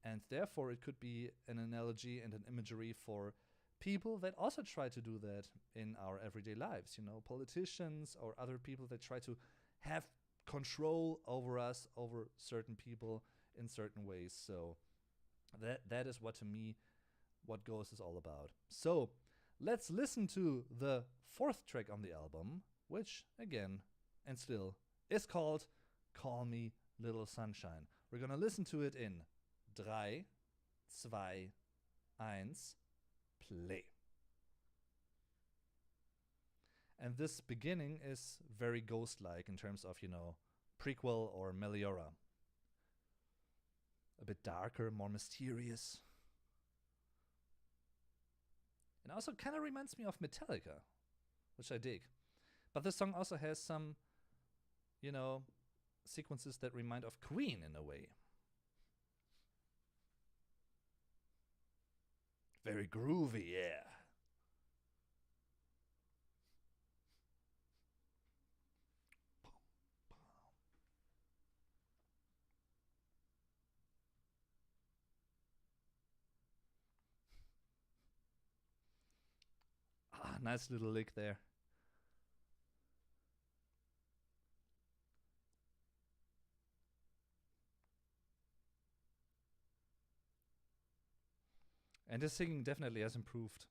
And therefore it could be an analogy and an imagery for people that also try to do that in our everyday lives, politicians or other people that try to have control over us, over certain people in certain ways. So that is what, to me, what Ghost is all about. So let's listen to the fourth track on the album, which again and still is called Call Me Little Sunshine. We're gonna listen to it in 3, 2, 1, play. And this beginning is very Ghost-like in terms of, prequel or Meliora. A bit darker, more mysterious. And also kind of reminds me of Metallica, which I dig. But this song also has some, sequences that remind of Queen in a way. Very groovy, yeah. Nice little lick there. And his singing definitely has improved.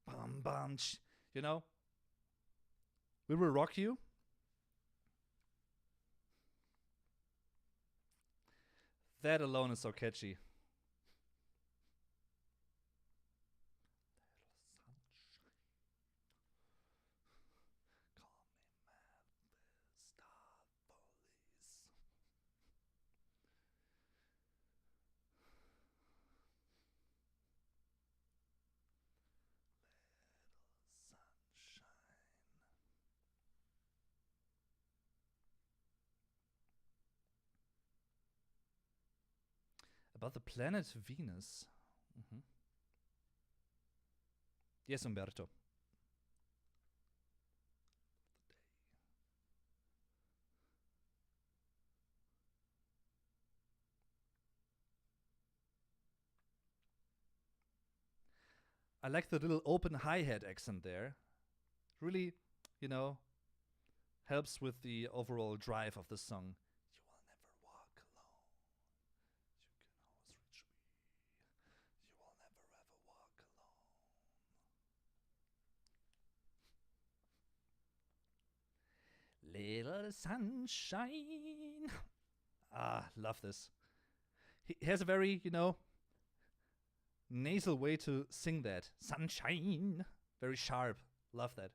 Bum bum, you know, We Will Rock You. That alone is so catchy. About the planet Venus. Mm-hmm. Yes, Umberto. I like the little open hi-hat accent there. Really, you know, helps with the overall drive of the song. You will never walk alone. You can always reach me. You will never ever walk alone. Little sunshine. Ah, love this. He has a very, nasal way to sing that. Sunshine. Very sharp. Love that.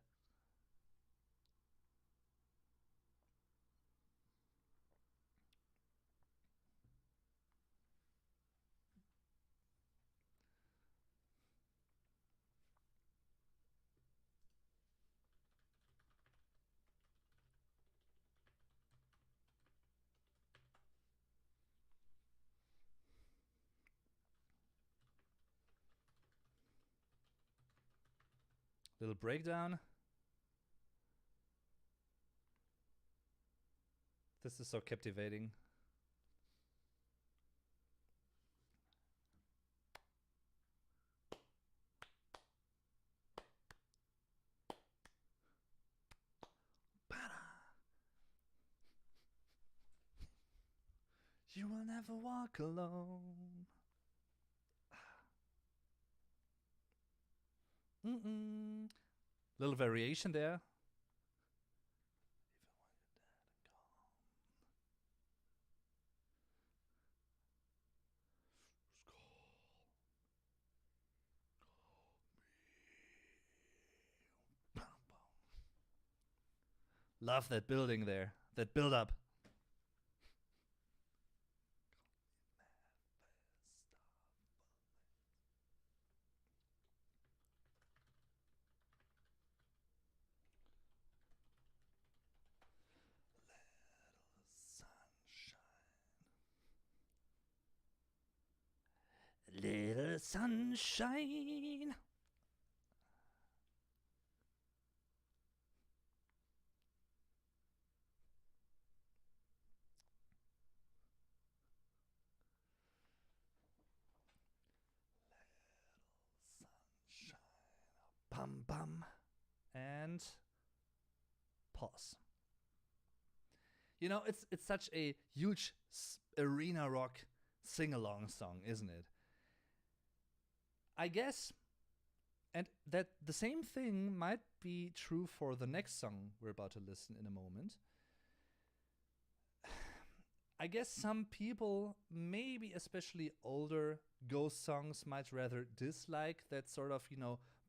Little breakdown. This is so captivating. You will never walk alone. Mm-mm. Little variation there. Love that building there. That build up. Little sunshine. Bum bum. And pause. It's such a huge arena rock sing-along song, isn't it? I guess, and that the same thing might be true for the next song we're about to listen in a moment. I guess some people, maybe especially older Ghost songs, might rather dislike that sort of,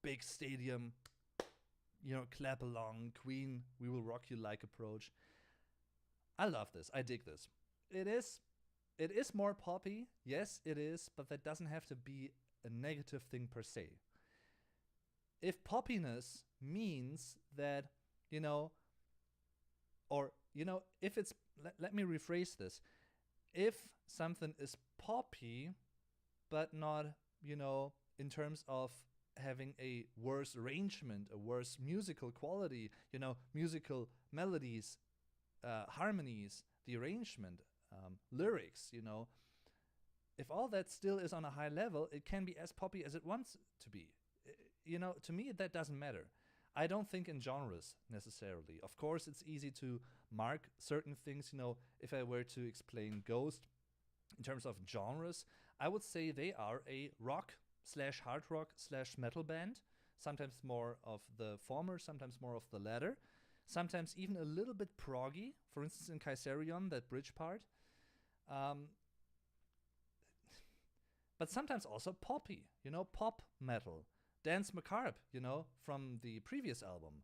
big stadium, clap along, Queen, We Will Rock You like approach. I love this. I dig this. It is more poppy. Yes, it is, but that doesn't have to be a negative thing per se. If poppiness means that, if it's, let me rephrase this. If something is poppy, but not, in terms of having a worse arrangement, a worse musical quality, musical melodies, harmonies, the arrangement, lyrics, if all that still is on a high level, it can be as poppy as it wants to be. To me, that doesn't matter. I don't think in genres necessarily. Of course, it's easy to mark certain things. You know, if I were to explain Ghost in terms of genres, I would say they are a rock slash hard rock slash metal band. Sometimes more of the former, sometimes more of the latter. Sometimes even a little bit proggy. For instance, in Kaiserion, that bridge part. Um, but sometimes also poppy, you know, pop metal. Dance Macabre, you know, from the previous album.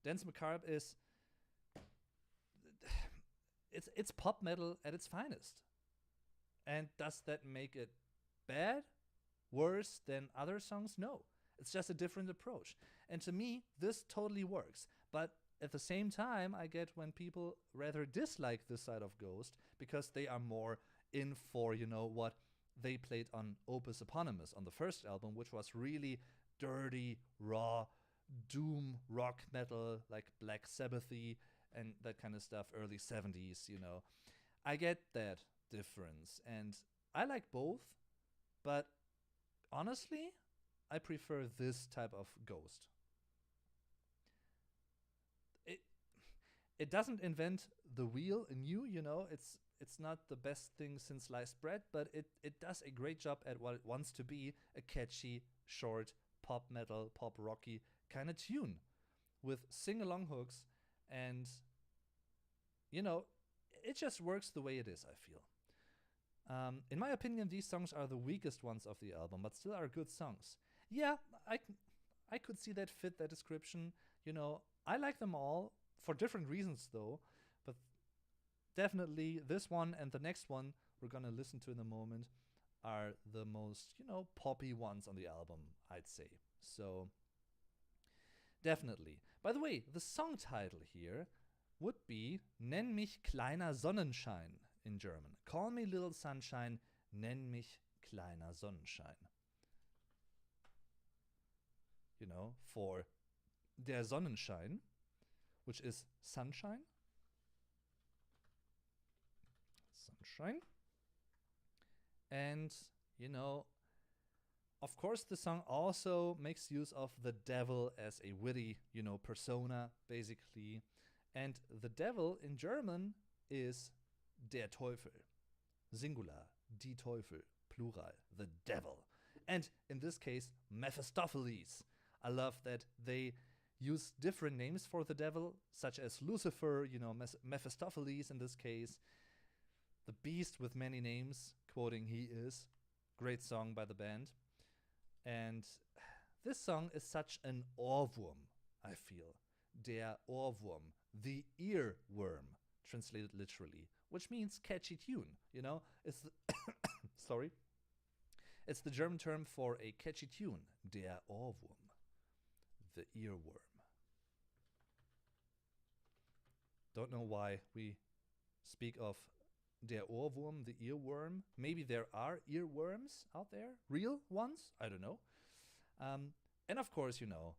Dance Macabre is it's pop metal at its finest. And does that make it bad? Worse than other songs? No. It's just a different approach. And to me, this totally works. But at the same time, I get when people rather dislike this side of Ghost because they are more in for, you know, what they played on Opus Eponymous on the first album, which was really dirty, raw, doom rock metal, like Black Sabbathy and that kind of stuff, early 70s, you know. I get that difference. And I like both, but honestly, I prefer this type of Ghost. It doesn't invent the wheel anew, you know. It's not the best thing since sliced bread, but it does a great job at what it wants to be, a catchy, short, pop metal, pop rocky kind of tune with sing-along hooks, and you know, it just works the way it is, I feel. In my opinion, these songs are the weakest ones of the album, but still are good songs. Yeah, I could see that fit that description. You know, I like them all for different reasons, though. But definitely this one and the next one we're gonna listen to in a moment are the most, you know, poppy ones on the album, I'd say. So definitely. By the way, the song title here would be Nenn mich kleiner Sonnenschein in German. Call me little sunshine, nenn mich kleiner Sonnenschein. You know, for der Sonnenschein, which is sunshine. Sunshine. And, you know, of course, the song also makes use of the devil as a witty, you know, persona, basically. And the devil in German is der Teufel. Singular, die Teufel, plural, the devil. And in this case, Mephistopheles. I love that they use different names for the devil, such as Lucifer, you know, Mephistopheles in this case. The beast with many names, quoting he is. Great song by the band. And this song is such an Ohrwurm, I feel. Der Ohrwurm, the earworm, translated literally, which means catchy tune, you know? It's the sorry. It's the German term for a catchy tune, der Ohrwurm, the earworm. Don't know why we speak of der Ohrwurm, the earworm. Maybe there are earworms out there, real ones, I don't know. And of course, you know,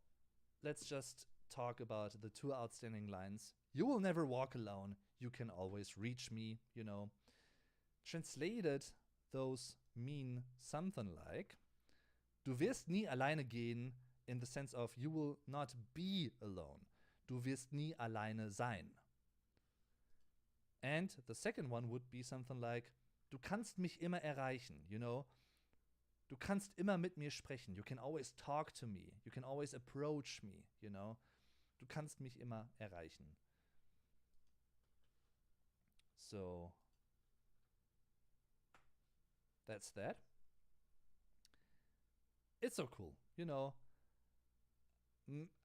let's just talk about the two outstanding lines. You will never walk alone, you can always reach me, you know. Translated, those mean something like, du wirst nie alleine gehen, in the sense of you will not be alone. Du wirst nie alleine sein. And the second one would be something like, du kannst mich immer erreichen, you know. Du kannst immer mit mir sprechen. You can always talk to me. You can always approach me, you know. Du kannst mich immer erreichen. So, that's that. It's so cool, you know.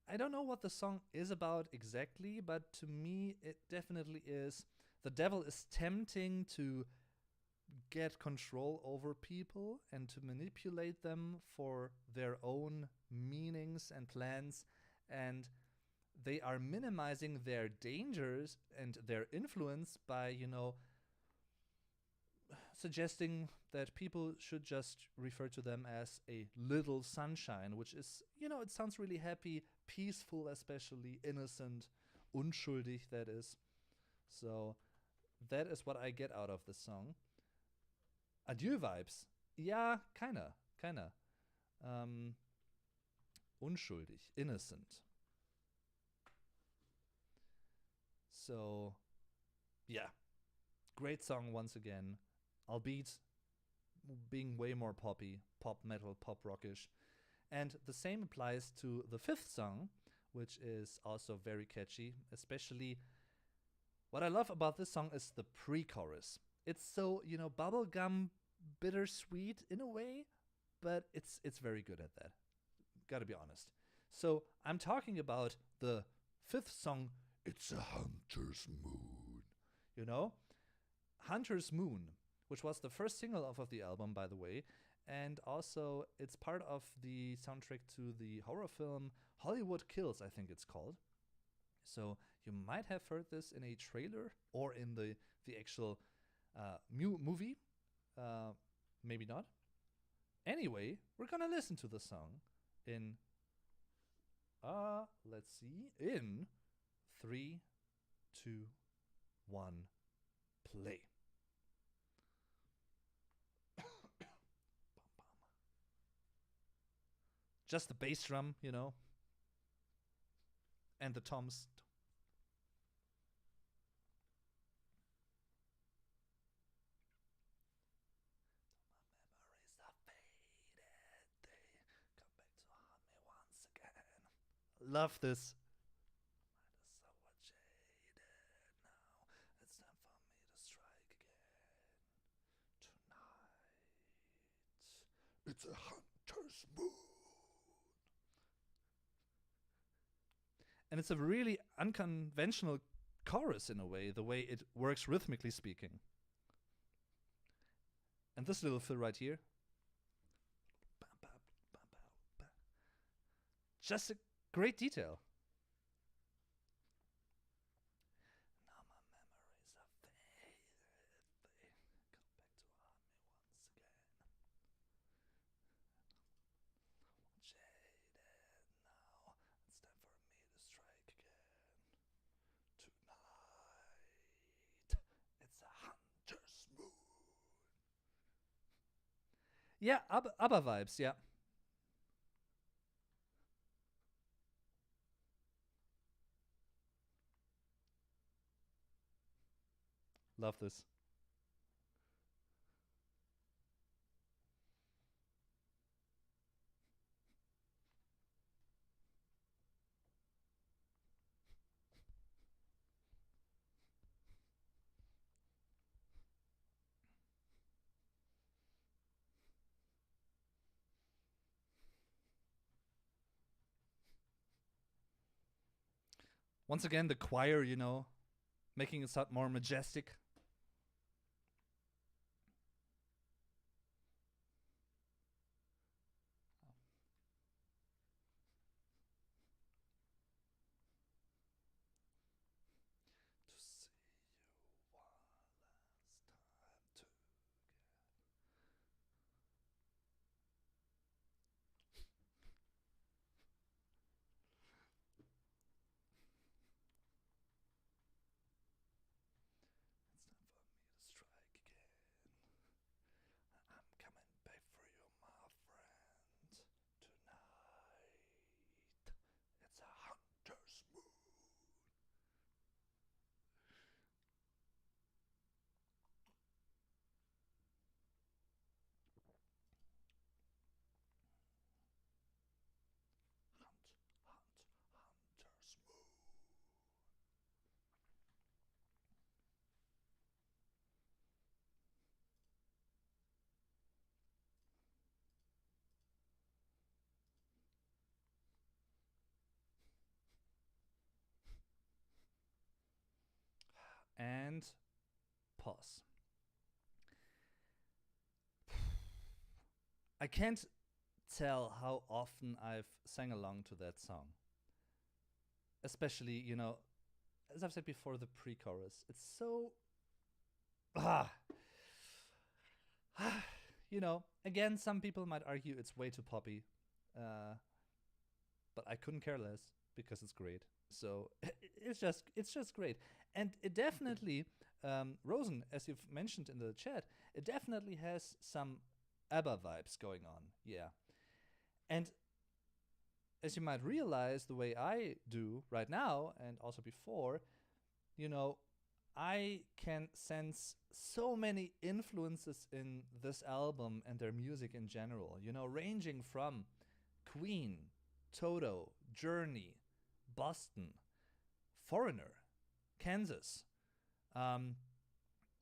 I don't know what the song is about exactly, but to me it definitely is. The devil is tempting to get control over people and to manipulate them for their own meanings and plans, and they are minimizing their dangers and their influence by, you know, suggesting that people should just refer to them as a little sunshine, which is, you know, it sounds really happy, peaceful, especially innocent, unschuldig, that is. So that is what I get out of the song. Adieu vibes. Ja, kinda. Unschuldig, innocent. So, yeah, great song once again, albeit being way more poppy, pop metal, pop rockish. And the same applies to the fifth song, which is also very catchy. Especially, what I love about this song is the pre chorus. It's so, bubblegum bittersweet in a way, but it's very good at that. Gotta be honest. So I'm talking about the fifth song, It's a Hunter's Moon. You know? Hunter's Moon, which was the first single off of the album, by the way. And also, it's part of the soundtrack to the horror film Hollywood Kills, I think it's called. So you might have heard this in a trailer or in the actual movie. Maybe not. Anyway, we're gonna listen to the song in, let's see, in 3, 2, 1, play. Just the bass drum, and the toms. Love this. It's time for me to strike again. Tonight, it's a hunter's moon. And it's a really unconventional chorus in a way, the way it works rhythmically speaking. And this little fill right here. Just a great detail. Now my memories are faded. They come back to haunt me once again. Jaded now. It's time for me to strike again. Tonight, it's a hunter's moon. Yeah, ABBA vibes, yeah. Love this. Once again, the choir, making it sound more majestic. And pause. I can't tell how often I've sang along to that song. Especially, as I've said before, the pre chorus. It's so. Again, some people might argue it's way too poppy. But I couldn't care less because it's great. So it's just great. And it definitely, Rosen, as you've mentioned in the chat, it definitely has some ABBA vibes going on. Yeah. And as you might realize, the way I do right now and also before, you know, I can sense so many influences in this album and their music in general, you know, ranging from Queen, Toto, Journey, Boston, Foreigner, Kansas, um,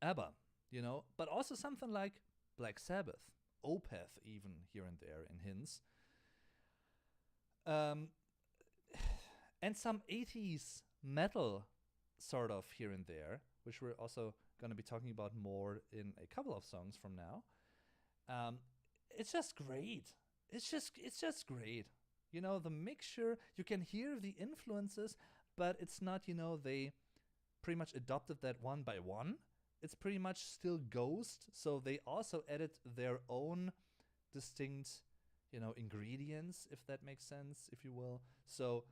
ABBA, you know, but also something like Black Sabbath, Opeth, even here and there in hints. Um, and some 80s metal sort of here and there, which we're also going to be talking about more in a couple of songs from now. It's just great. It's just great. You know, the mixture, you can hear the influences, but it's not, you know, they pretty much adopted that one by one. It's pretty much still Ghost, so they also added their own distinct, you know, ingredients, if that makes sense, if you will. So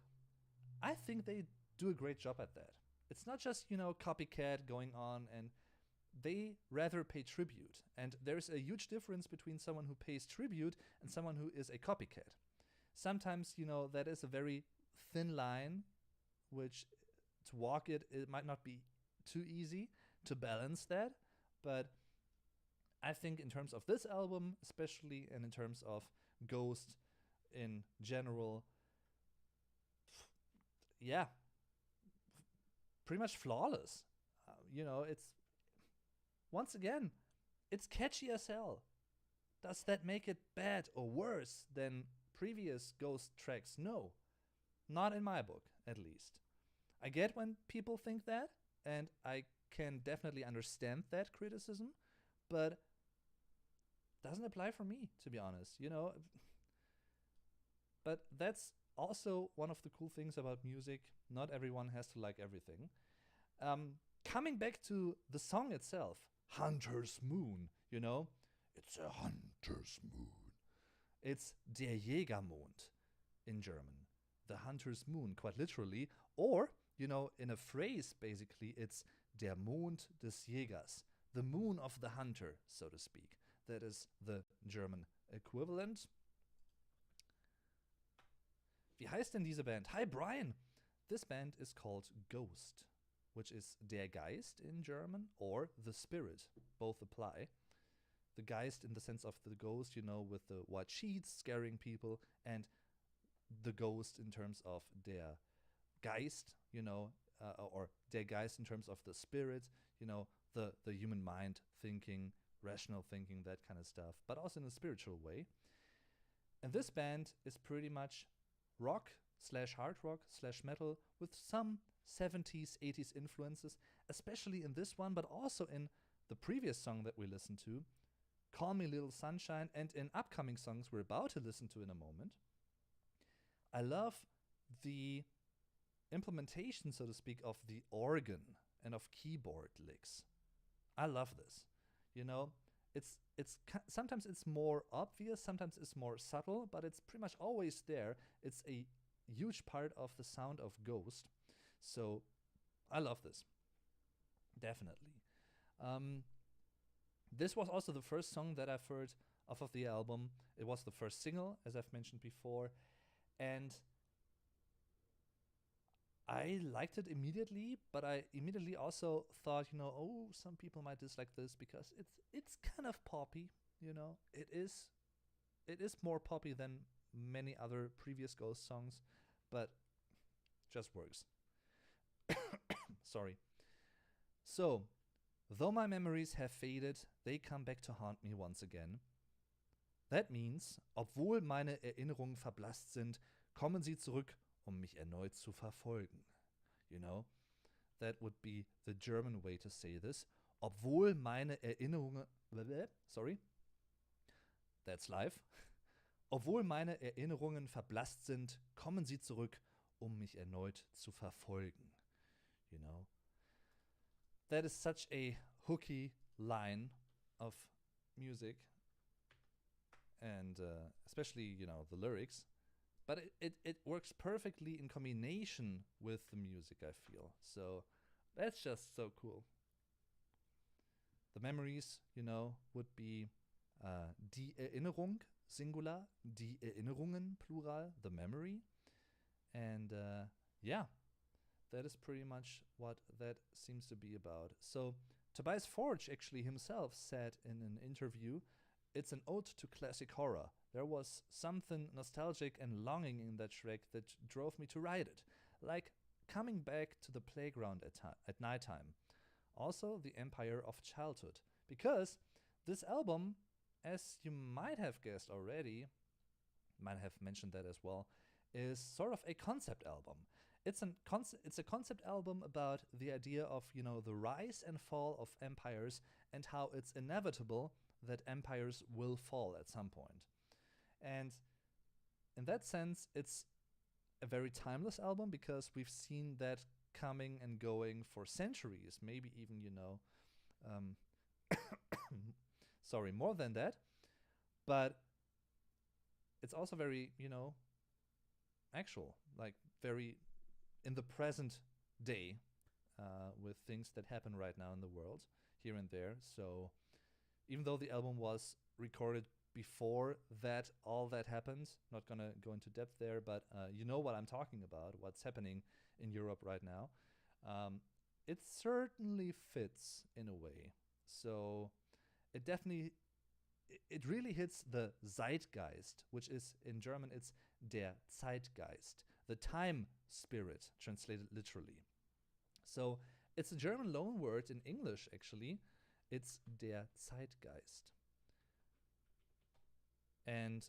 I think they do a great job at that. It's not just, you know, copycat going on, and they rather pay tribute. And there's a huge difference between someone who pays tribute and someone who is a copycat. Sometimes, you know, that is a very thin line, which to walk it might not be too easy to balance that. But I think in terms of this album, especially, and in terms of Ghost in general, yeah, pretty much flawless. You know, it's, once again, it's catchy as hell. Does that make it bad or worse than previous Ghost tracks? No. Not in my book, at least. I get when people think that, and I can definitely understand that criticism, but doesn't apply for me, to be honest, you know. But that's also one of the cool things about music. Not everyone has to like everything. Coming back to the song itself, Hunter's Moon, you know, it's a hunter's moon. It's der Jägermond in German, the hunter's moon, quite literally. Or, you know, in a phrase, basically, it's der Mond des Jägers, the moon of the hunter, so to speak. That is the German equivalent. Wie heißt denn diese Band? Hi, Brian! This band is called Ghost, which is der Geist in German, or the spirit. Both apply. The Geist in the sense of the ghost, you know, with the white sheets scaring people, and the ghost in terms of der Geist, you know, or der Geist in terms of the spirit, you know, the human mind thinking, rational thinking, that kind of stuff, but also in a spiritual way. And this band is pretty much rock / hard rock / metal with some 70s, 80s influences, especially in this one, but also in the previous song that we listened to, Call Me Little Sunshine, and in upcoming songs we're about to listen to in a moment. I love the implementation, so to speak, of the organ and of keyboard licks. I love this. You know, it's sometimes it's more obvious, sometimes it's more subtle, but it's pretty much always there. It's a huge part of the sound of Ghost. So I love this. Definitely. This was also the first song that I've heard off of the album. It was the first single, as I've mentioned before. And I liked it immediately, but I immediately also thought, you know, oh, some people might dislike this because it's kind of poppy, you know. It is more poppy than many other previous Ghost songs, but just works. Sorry. So, though my memories have faded, they come back to haunt me once again. That means, obwohl meine Erinnerungen verblasst sind, kommen sie zurück, mich erneut zu verfolgen. You know, that would be the German way to say this. Obwohl meine Erinnerungen... Sorry. That's live. Obwohl meine Erinnerungen verblasst sind, kommen sie zurück, mich erneut zu verfolgen. You know, that is such a hooky line of music, and especially, you know, the lyrics. But it works perfectly in combination with the music, I feel. So that's just so cool. The memories, you know, would be die Erinnerung, singular, die Erinnerungen, plural, the memory. And yeah, that is pretty much what that seems to be about. So Tobias Forge actually himself said in an interview, it's an ode to classic horror. There was something nostalgic and longing in that track that drove me to write it, like coming back to the playground at nighttime. Also, the empire of childhood. Because this album, as you might have guessed already, might have mentioned that as well, is sort of a concept album. It's a concept album about the idea of, you know, the rise and fall of empires and how it's inevitable that empires will fall at some point. And in that sense, it's a very timeless album because we've seen that coming and going for centuries, maybe even, um, sorry, more than that. But it's also very, actual, like very in the present day, with things that happen right now in the world here and there. So even though the album was recorded before that all that happened, not gonna go into depth there, but you know what I'm talking about, what's happening in Europe right now. It certainly fits in a way. So it definitely, it really hits the Zeitgeist, which is in German, it's der Zeitgeist, the time spirit, translated literally. So it's a German loanword in English, actually. It's der Zeitgeist. And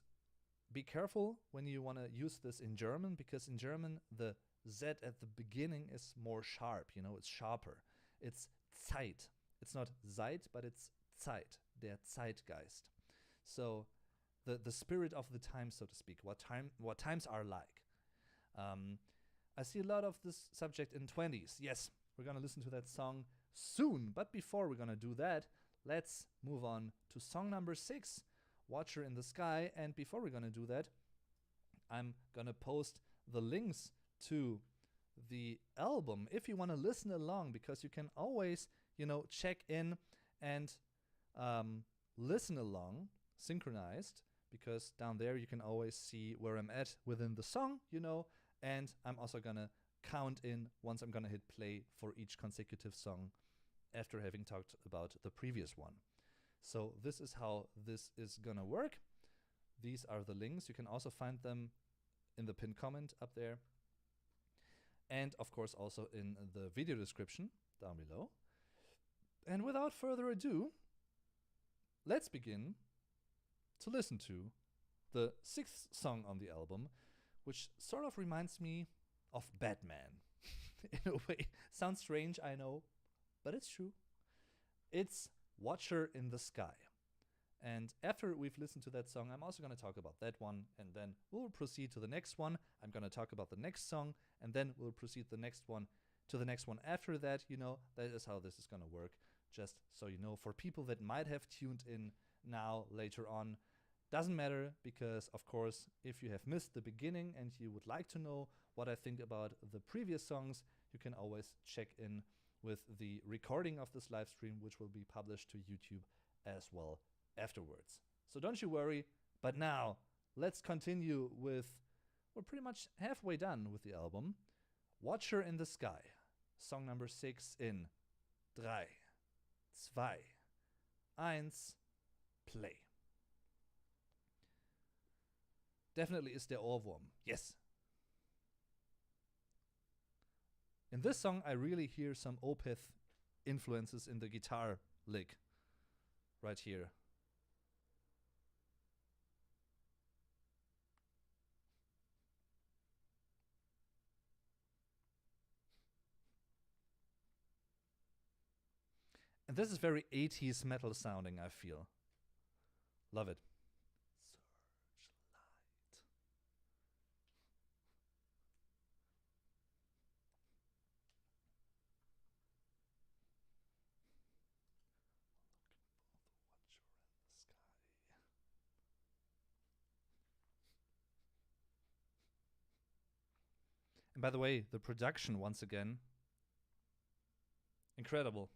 be careful when you want to use this in German, because in German, the Z at the beginning is more sharp, it's sharper. It's Zeit. It's not Zeit, but it's Zeit, der Zeitgeist. So the spirit of the time, so to speak, what times are like. I see a lot of this subject in 20s. Yes, we're going to listen to that song soon. But before we're going to do that, let's move on to song number 6, Watcher in the Sky. And before we're going to do that, I'm going to post the links to the album if you want to listen along, because you can always, check in and listen along synchronized, because down there you can always see where I'm at within the song, and I'm also gonna count in once I'm gonna hit play for each consecutive song after having talked about the previous one. So this is how this is gonna work. These are the links. You can also find them in the pinned comment up there, and of course also in the video description down below. And without further ado, let's begin to listen to the 6th song on the album, which sort of reminds me of Batman in a way. Sounds strange, I know, but it's true. It's Watcher in the Sky. And after we've listened to that song, I'm also going to talk about that one, and then we'll proceed to the next one. I'm going to talk about the next song, and then we'll proceed the next one to the next one after that. That is how this is going to work, just so you know. For people that might have tuned in now later on, doesn't matter, because of course, if you have missed the beginning and you would like to know what I think about the previous songs, you can always check in with the recording of this live stream, which will be published to YouTube as well afterwards. So don't you worry. But now let's continue with, we're pretty much halfway done with the album, Watcher in the Sky, song number 6 in 3, 2, 1, play. Definitely is der Ohrwurm. Yes. In this song, I really hear some Opeth influences in the guitar lick right here. And this is very 80s metal sounding, I feel. Love it. And by the way, the production, once again, incredible.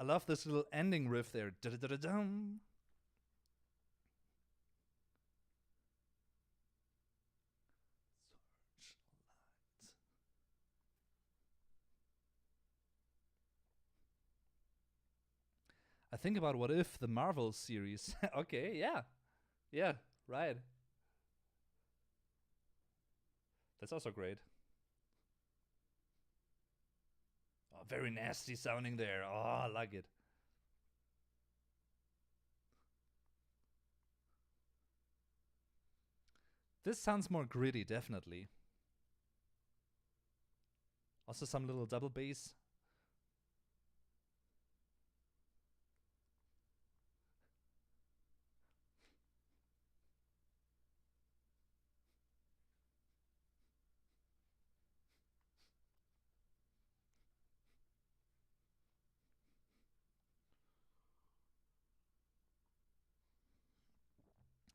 I love this little ending riff there. Da-da-da-da-dum. I think about what if the Marvel series. Okay, yeah. Yeah, right. That's also great. Oh, very nasty sounding there. Oh, I like it. This sounds more gritty, definitely. Also, some little double bass.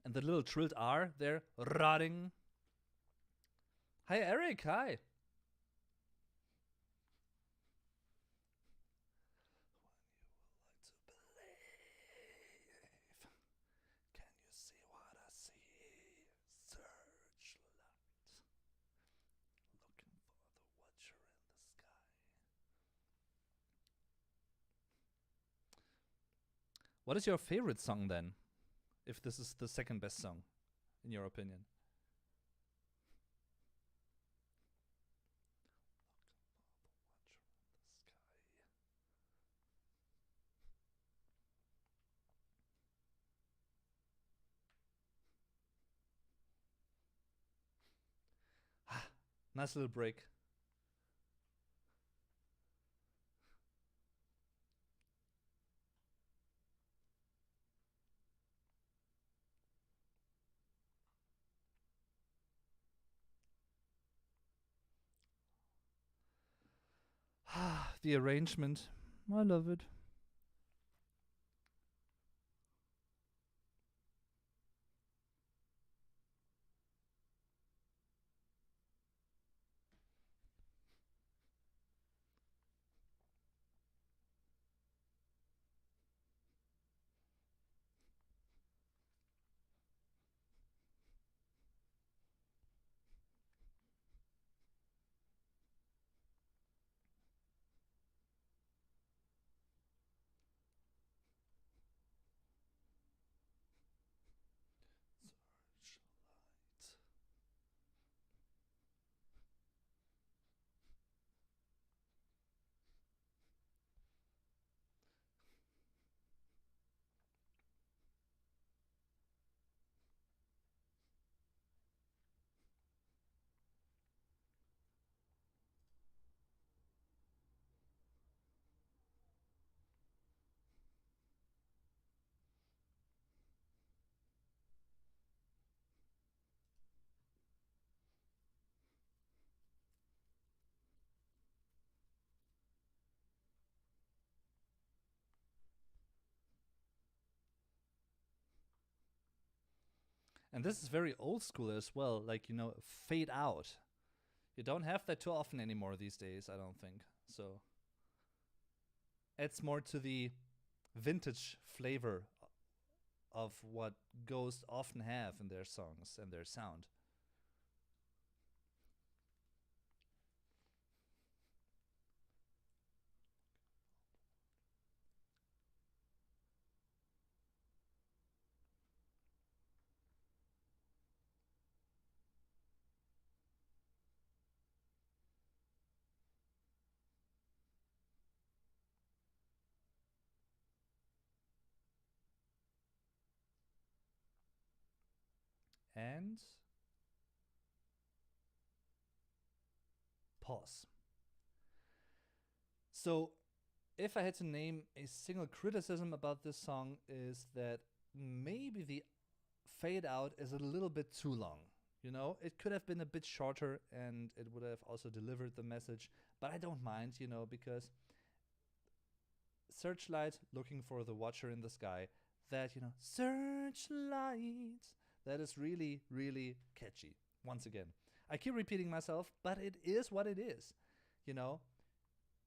And the little trilled R there. Rotting. Hi, Eric. Hi. Can you see what I see? Searchlight. Looking for the watcher in the sky. What is your favorite song then? If this is the second best song, in your opinion? Nice little break. The arrangement. I love it. And this is very old school as well. Like, fade out. You don't have that too often anymore these days, I don't think. So it's more to the vintage flavor of what Ghost often have in their songs and their sound. And pause. So, if I had to name a single criticism about this song, is that maybe the fade out is a little bit too long. It could have been a bit shorter and it would have also delivered the message. But I don't mind, because Searchlight, looking for the watcher in the sky, that, Searchlight, that is really, really catchy. Once again, I keep repeating myself, but it is what it is. You know,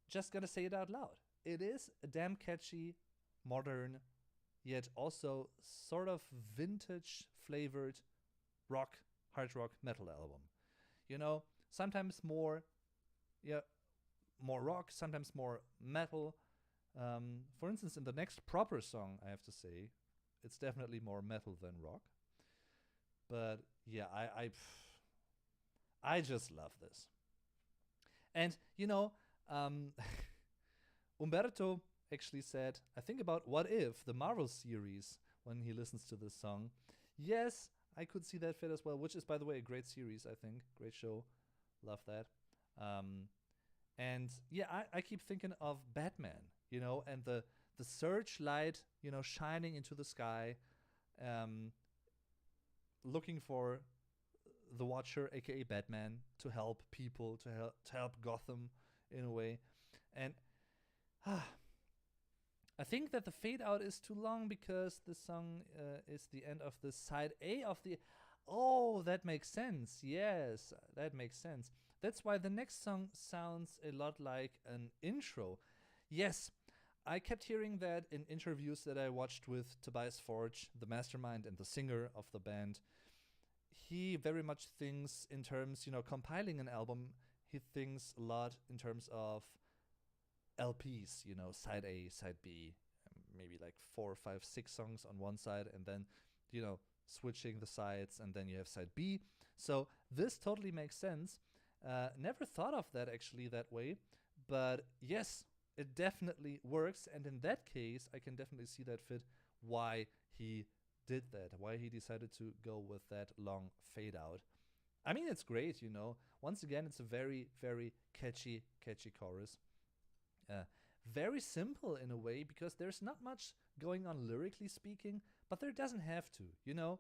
just gonna say it out loud. it is a damn catchy, modern, yet also sort of vintage flavored rock, hard rock metal album. You know, sometimes more, yeah, more rock, sometimes more metal. For instance, in the next proper song, I have to say, it's definitely more metal than rock. But yeah, I just love this. And you know, um, Umberto actually said, I think about What If, the Marvel series, when he listens to this song. Yes, I could see that fit as well, which is, by the way, a great series, I think. Great show. Love that. Um, and yeah, I keep thinking of Batman, you know, and the searchlight, you know, shining into the sky, um, looking for the Watcher, aka Batman, to help people, to help Gotham in a way. And I think that the fade out is too long because the song is the end of the side A of the. Oh, that makes sense. Yes, that makes sense. That's why the next song sounds a lot like an intro. Yes, I kept hearing that in interviews that I watched with Tobias Forge, the mastermind and the singer of the band. He very much thinks in terms, you know, compiling an album, he thinks a lot in terms of LPs, you know, side A, side B, maybe like 4, 5, 6 songs on one side, and then, you know, switching the sides, and then you have side B. So this totally makes sense. Never thought of that actually that way, but yes, it definitely works. And in that case, I can definitely see that fit why he did that, why he decided to go with that long fade out. I mean, it's great, you know. Once again, it's a very, very catchy chorus. Uh, very simple in a way because there's not much going on lyrically speaking, but there doesn't have to, you know,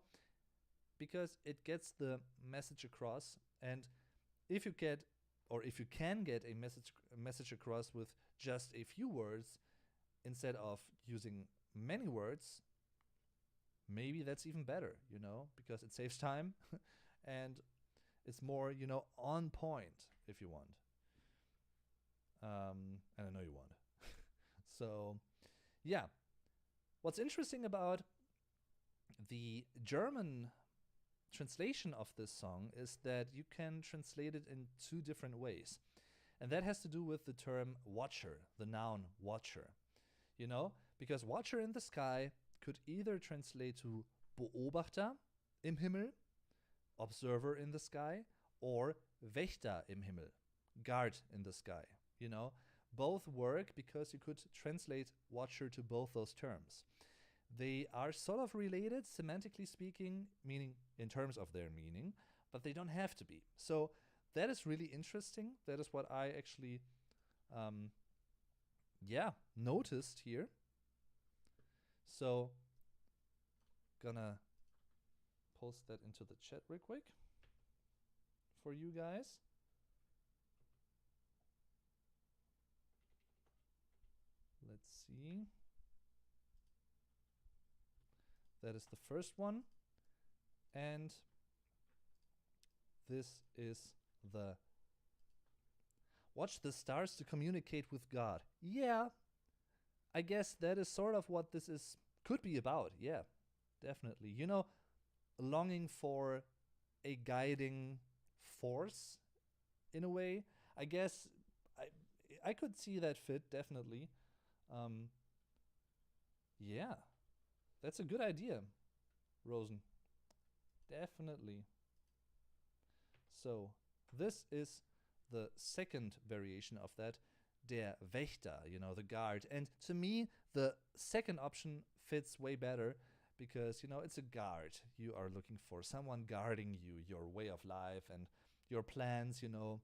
because it gets the message across. And if you get, or if you can get a message across with just a few words instead of using many words, maybe that's even better, you know, because it saves time and it's more, you know, on point if you want. And I know you want. So, yeah. What's interesting about the German translation of this song is that you can translate it in two different ways. And that has to do with the term watcher, the noun watcher. You know, because watcher in the sky could either translate to Beobachter im Himmel, observer in the sky, or Wächter im Himmel, guard in the sky. You know, both work because you could translate watcher to both those terms. They are sort of related, semantically speaking, meaning in terms of their meaning, but they don't have to be. So that is really interesting. That is what I actually, noticed here. So, gonna post that into the chat real quick for you guys. Let's see. That is the first one. And this is the watch the stars to communicate with God. Yeah, I guess that is sort of what this is could be about. Yeah, definitely. You know, longing for a guiding force in a way. I guess I could see that fit definitely. Um, yeah, that's a good idea, Rosen. Definitely. So this is the second variation of that, der Wächter, you know, the guard. And to me, the second option fits way better because, you know, it's a guard. You are looking for someone guarding you, your way of life and your plans, you know,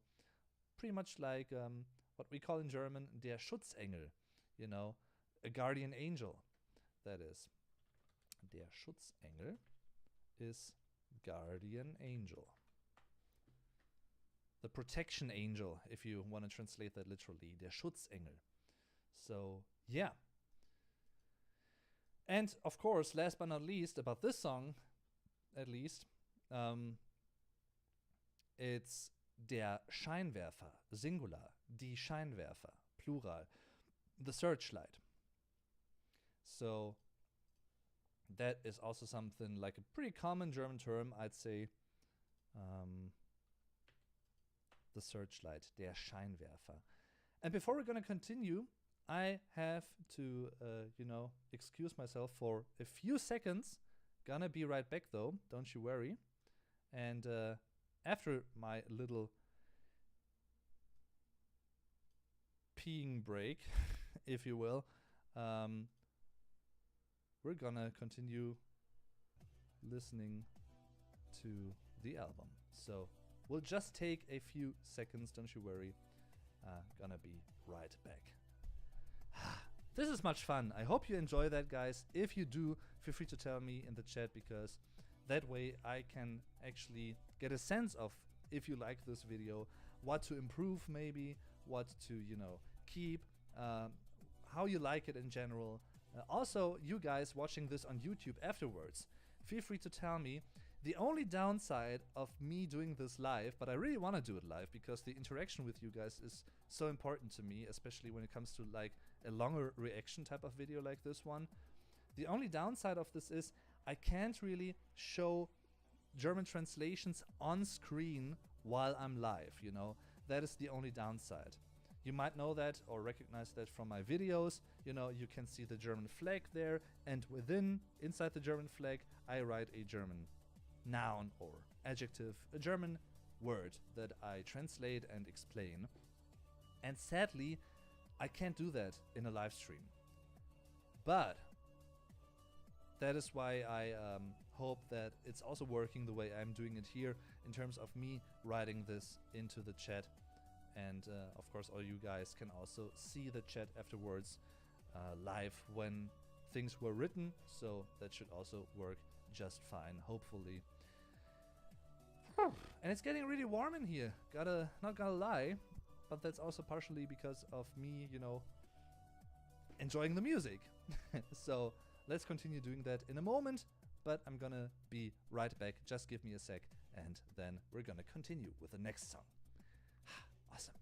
pretty much like what we call in German der Schutzengel, you know, a guardian angel, that is. Der Schutzengel is guardian angel. The protection angel, if you want to translate that literally, der Schutzengel. So, yeah. And of course, last but not least, about this song, at least, it's der Scheinwerfer, Singular, die Scheinwerfer, Plural. the searchlight. So that is also something like a pretty common German term, I'd say. The searchlight, der Scheinwerfer. And before we're going to continue, I have to, excuse myself for a few seconds. Gonna be right back though, don't you worry. And after my little peeing break, if you will, we're gonna continue listening to the album. So we'll just take a few seconds, don't you worry. Gonna be right back. This is much fun. I hope you enjoy that, guys. If you do, feel free to tell me in the chat, because that way I can actually get a sense of if you like this video, what to improve maybe, what to, keep, how you like it in general. Also, you guys watching this on YouTube afterwards, feel free to tell me. The only downside of me doing this live, but I really want to do it live because the interaction with you guys is so important to me, especially when it comes to like a longer reaction type of video like this one. The only downside of this is I can't really show German translations on screen while I'm live, That is the only downside. You might know that or recognize that from my videos. You can see the German flag there, and inside the German flag, I write a German noun or adjective, a German word that I translate and explain. And sadly, I can't do that in a live stream. But that is why I hope that it's also working the way I'm doing it here in terms of me writing this into the chat. And of course, all you guys can also see the chat afterwards live when things were written. So that should also work just fine, hopefully. And it's getting really warm in here. Not gonna lie, but that's also partially because of me, enjoying the music. So let's continue doing that in a moment, but I'm gonna be right back. Just give me a sec, and then we're gonna continue with the next song. Awesome.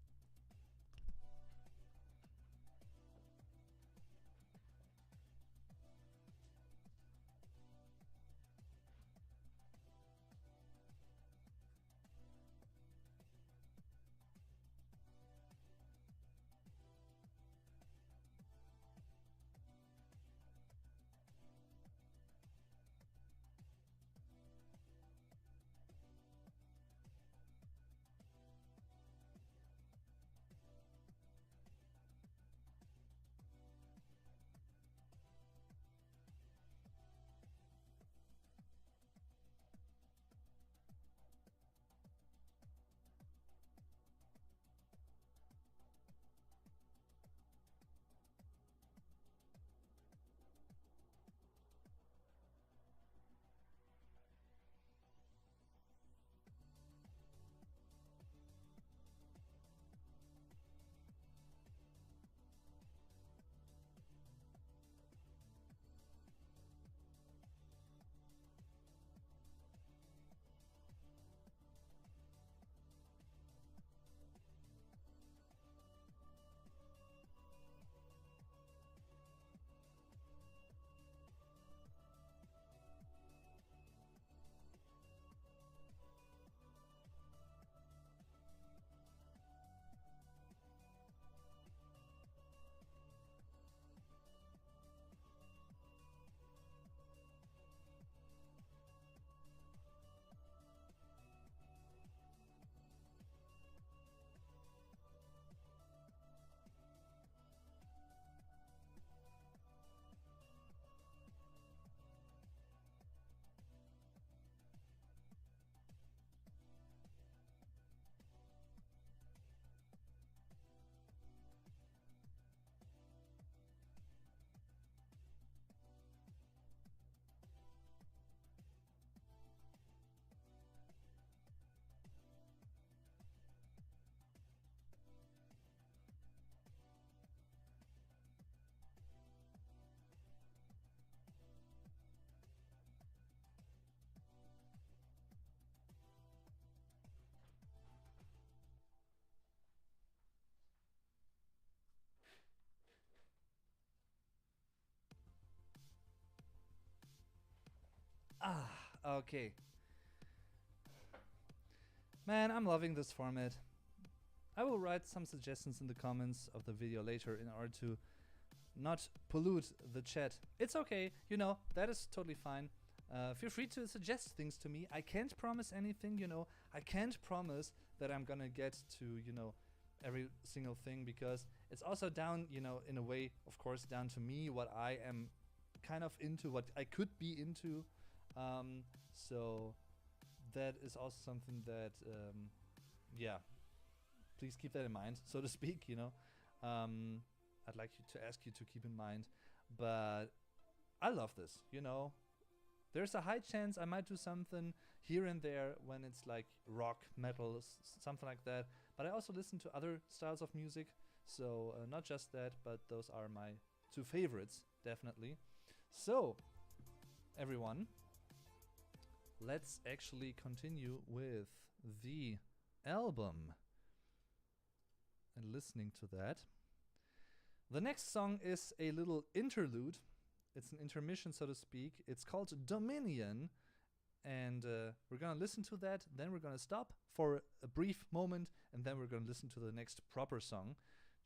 Okay. Man, I'm loving this format. I will write some suggestions in the comments of the video later in order to not pollute the chat. It's okay, you know, that is totally fine. Feel free to suggest things to me. I can't promise anything, you know. I can't promise that I'm gonna get to, you know, every single thing, because it's also down, you know, in a way, of course, down to me, what I am kind of into, what I could be into. So that is also something that, yeah, please keep that in mind, so to speak, you know. I'd like you to ask you to keep in mind, but I love this, you know. There's a high chance I might do something here and there when it's like rock, metal, something like that. But I also listen to other styles of music, so not just that, but those are my two favorites, definitely. So, everyone, let's actually continue with the album and listening to that. The next song is a little interlude. It's an intermission, so to speak. It's called Dominion, and we're gonna listen to that, then we're gonna stop for a brief moment, and then we're gonna listen to the next proper song,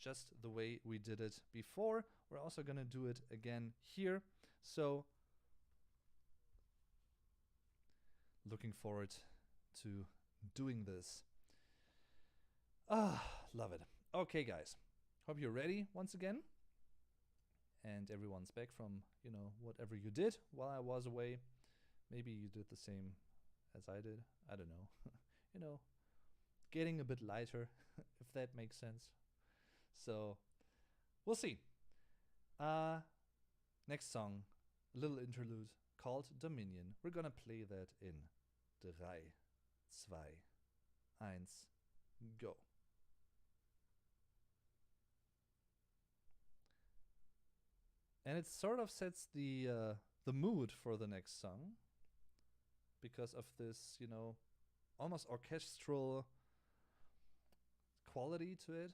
just the way we did it before. We're also gonna do it again here, so looking forward to doing this. Love it. Okay, guys, hope you're ready once again. And everyone's back from, you know, whatever you did while I was away. Maybe you did the same as I did. I don't know. You know, getting a bit lighter, if that makes sense. So, we'll see. Next song, a little interlude called Dominion. We're gonna play that in 3, 2, 1, go. And it sort of sets the mood for the next song, because of this, you know, almost orchestral quality to it.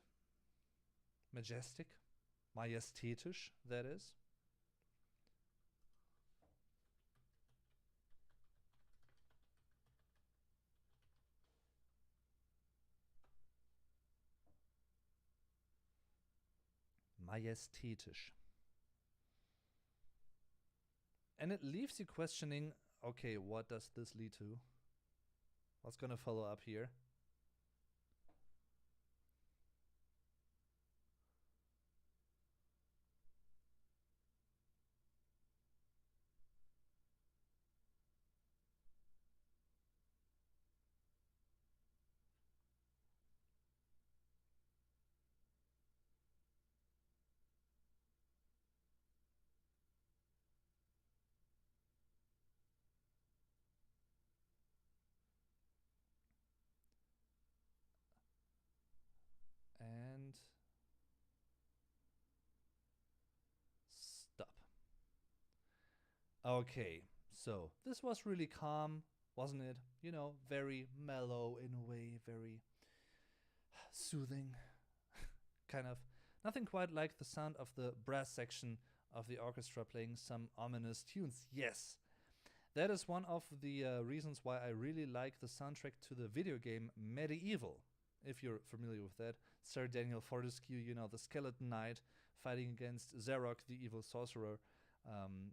Majestic, majestätisch, that is. Majestätisch. And it leaves you questioning, okay, what does this lead to? What's gonna follow up here? And stop. Okay, so this was really calm, wasn't it? You know, very mellow in a way, very soothing. Kind of nothing quite like the sound of the brass section of the orchestra playing some ominous tunes. Yes, that is one of the reasons why I really like the soundtrack to the video game Medieval. If you're familiar with that, Sir Daniel Fortescue, you know, the skeleton knight fighting against Zarok, the evil sorcerer,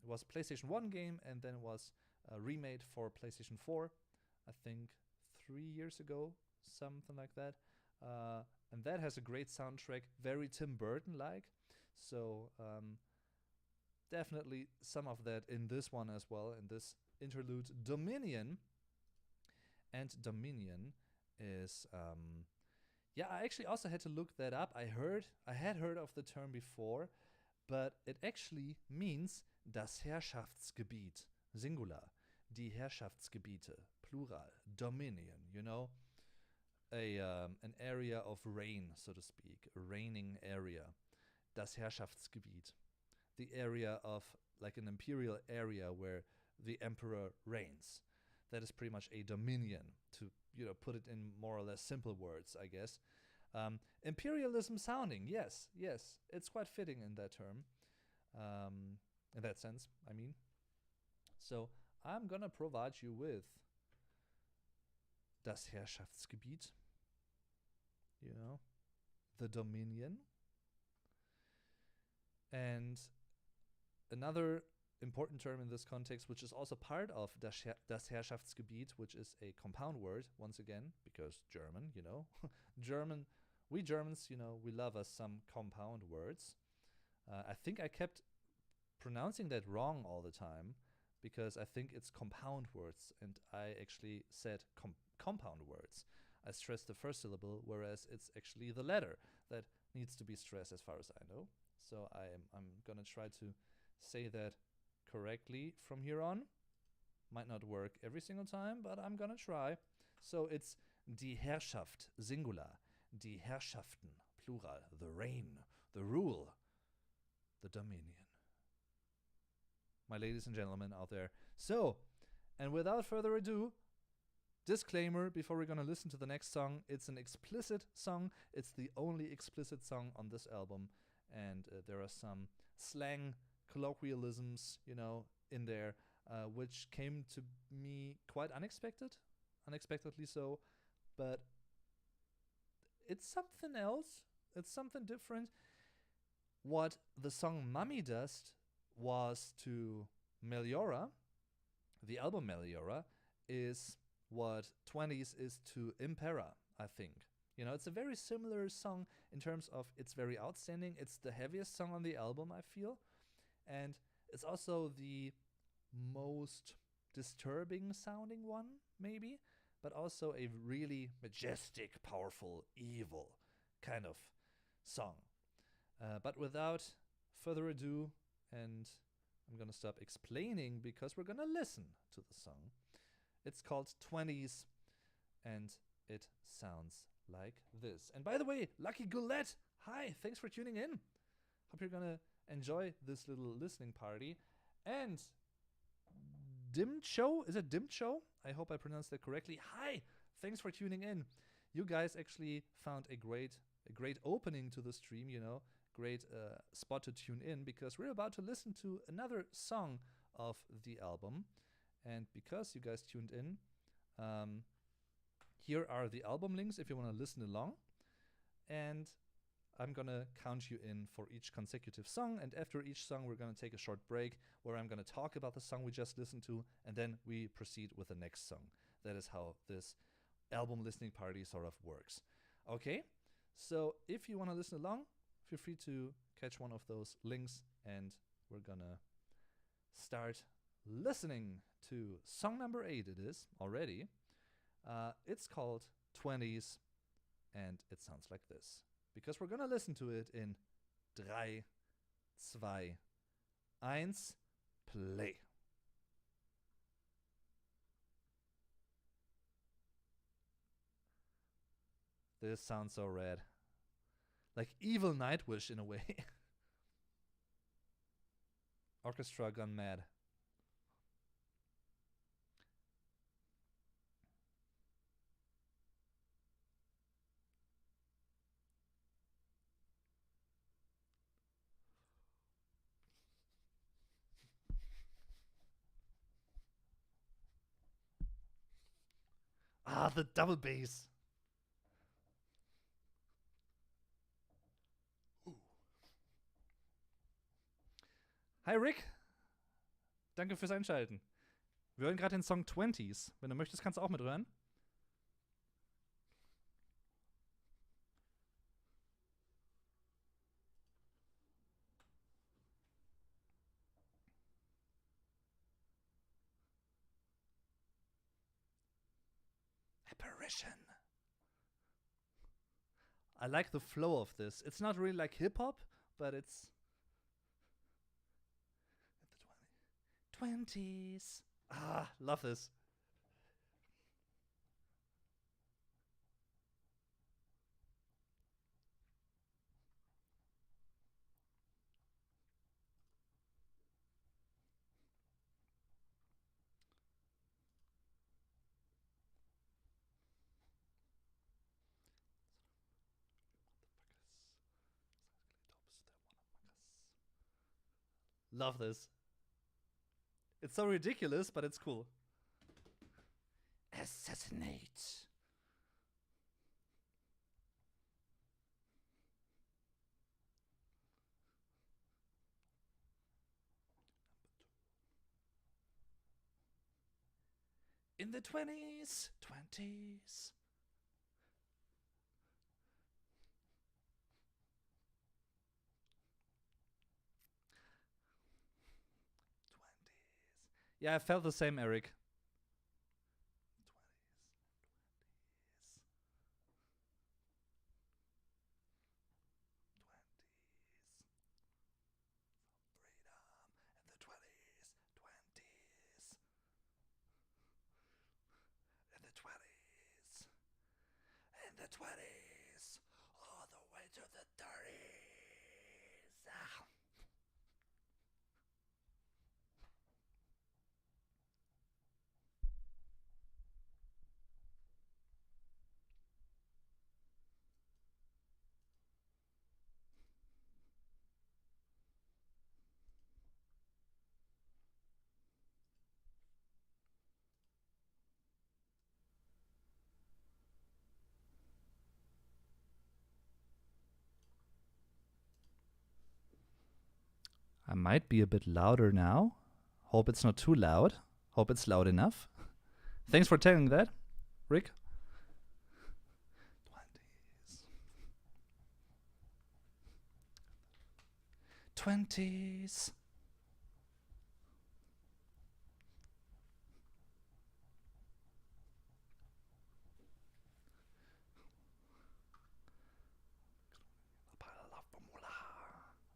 was a PlayStation 1 game, and then was remade for PlayStation 4, I think 3 years ago, something like that. And that has a great soundtrack, very Tim Burton-like. So definitely some of that in this one as well, in this interlude, Dominion. And Dominion is, yeah, I actually also had to look that up. I had heard of the term before, but it actually means das Herrschaftsgebiet, singular, die Herrschaftsgebiete, plural, Dominion, you know, an area of reign, so to speak, a reigning area, das Herrschaftsgebiet, the area of, like, an imperial area where the emperor reigns. That is pretty much a dominion, to, you know, put it in more or less simple words, I guess. Imperialism sounding, yes, it's quite fitting in that term, in that sense, I mean. So I'm gonna provide you with das Herrschaftsgebiet, you know, the dominion. And another important term in this context, which is also part of das Herrschaftsgebiet, which is a compound word, once again, because German, you know, we Germans, you know, we love us some compound words. I think I kept pronouncing that wrong all the time because I think it's compound words, and I actually said compound words. I stressed the first syllable, whereas it's actually the letter that needs to be stressed as far as I know. So I'm gonna try to say that correctly from here on. Might not work every single time, but I'm gonna try. So it's die Herrschaft, singular, die Herrschaften, plural, the reign, the rule, the dominion. My ladies and gentlemen out there. So, and without further ado, disclaimer before we're gonna listen to the next song, it's an explicit song. It's the only explicit song on this album, and there are some slang colloquialisms, you know, in there, which came to me quite unexpectedly so, but it's something else. It's something different. What the song Mummy Dust was to Meliora, the album Meliora, is what 20s is to Impera, I think. You know, it's a very similar song in terms of it's very outstanding. It's the heaviest song on the album, I feel. And it's also the most disturbing sounding one, maybe, but also a really majestic, powerful, evil kind of song. But without further ado, and I'm gonna stop explaining because we're gonna listen to the song. It's called 20s, and it sounds like this. And by the way, Lucky Goulet, hi, thanks for tuning in. Hope you're gonna enjoy this little listening party. And Dimmed Show, is it Dimmed Show? I hope I pronounced that correctly. Hi, thanks for tuning in. You guys actually found a great opening to the stream, you know, great spot to tune in, because we're about to listen to another song of the album. And because you guys tuned in, here are the album links if you want to listen along. And I'm gonna count you in for each consecutive song, and after each song we're gonna take a short break where I'm gonna talk about the song we just listened to, and then we proceed with the next song. That is how this album listening party sort of works. Okay, so if you want to listen along, feel free to catch one of those links, and we're gonna start listening to song number 8. It is already. It's called 20s, and it sounds like this. Because we're gonna listen to it in 3, 2, 1, play. This sounds so rad. Like evil Nightwish in a way. Orchestra gone mad. Ah, the double bass. Hi Rick. Danke fürs Einschalten. Wir hören gerade den Song 20s. Wenn du möchtest, kannst du auch mithören. Apparition. I like the flow of this. It's not really like hip-hop, but it's... At the 20s. Ah, love this. Love this. It's so ridiculous, but it's cool. Assassinate. In the 20s. Yeah, I felt the same, Eric. 20s. In the 20s. All the way to the 30s. Ah. I might be a bit louder now. Hope it's not too loud. Hope it's loud enough. Thanks for telling that, Rick. 20s.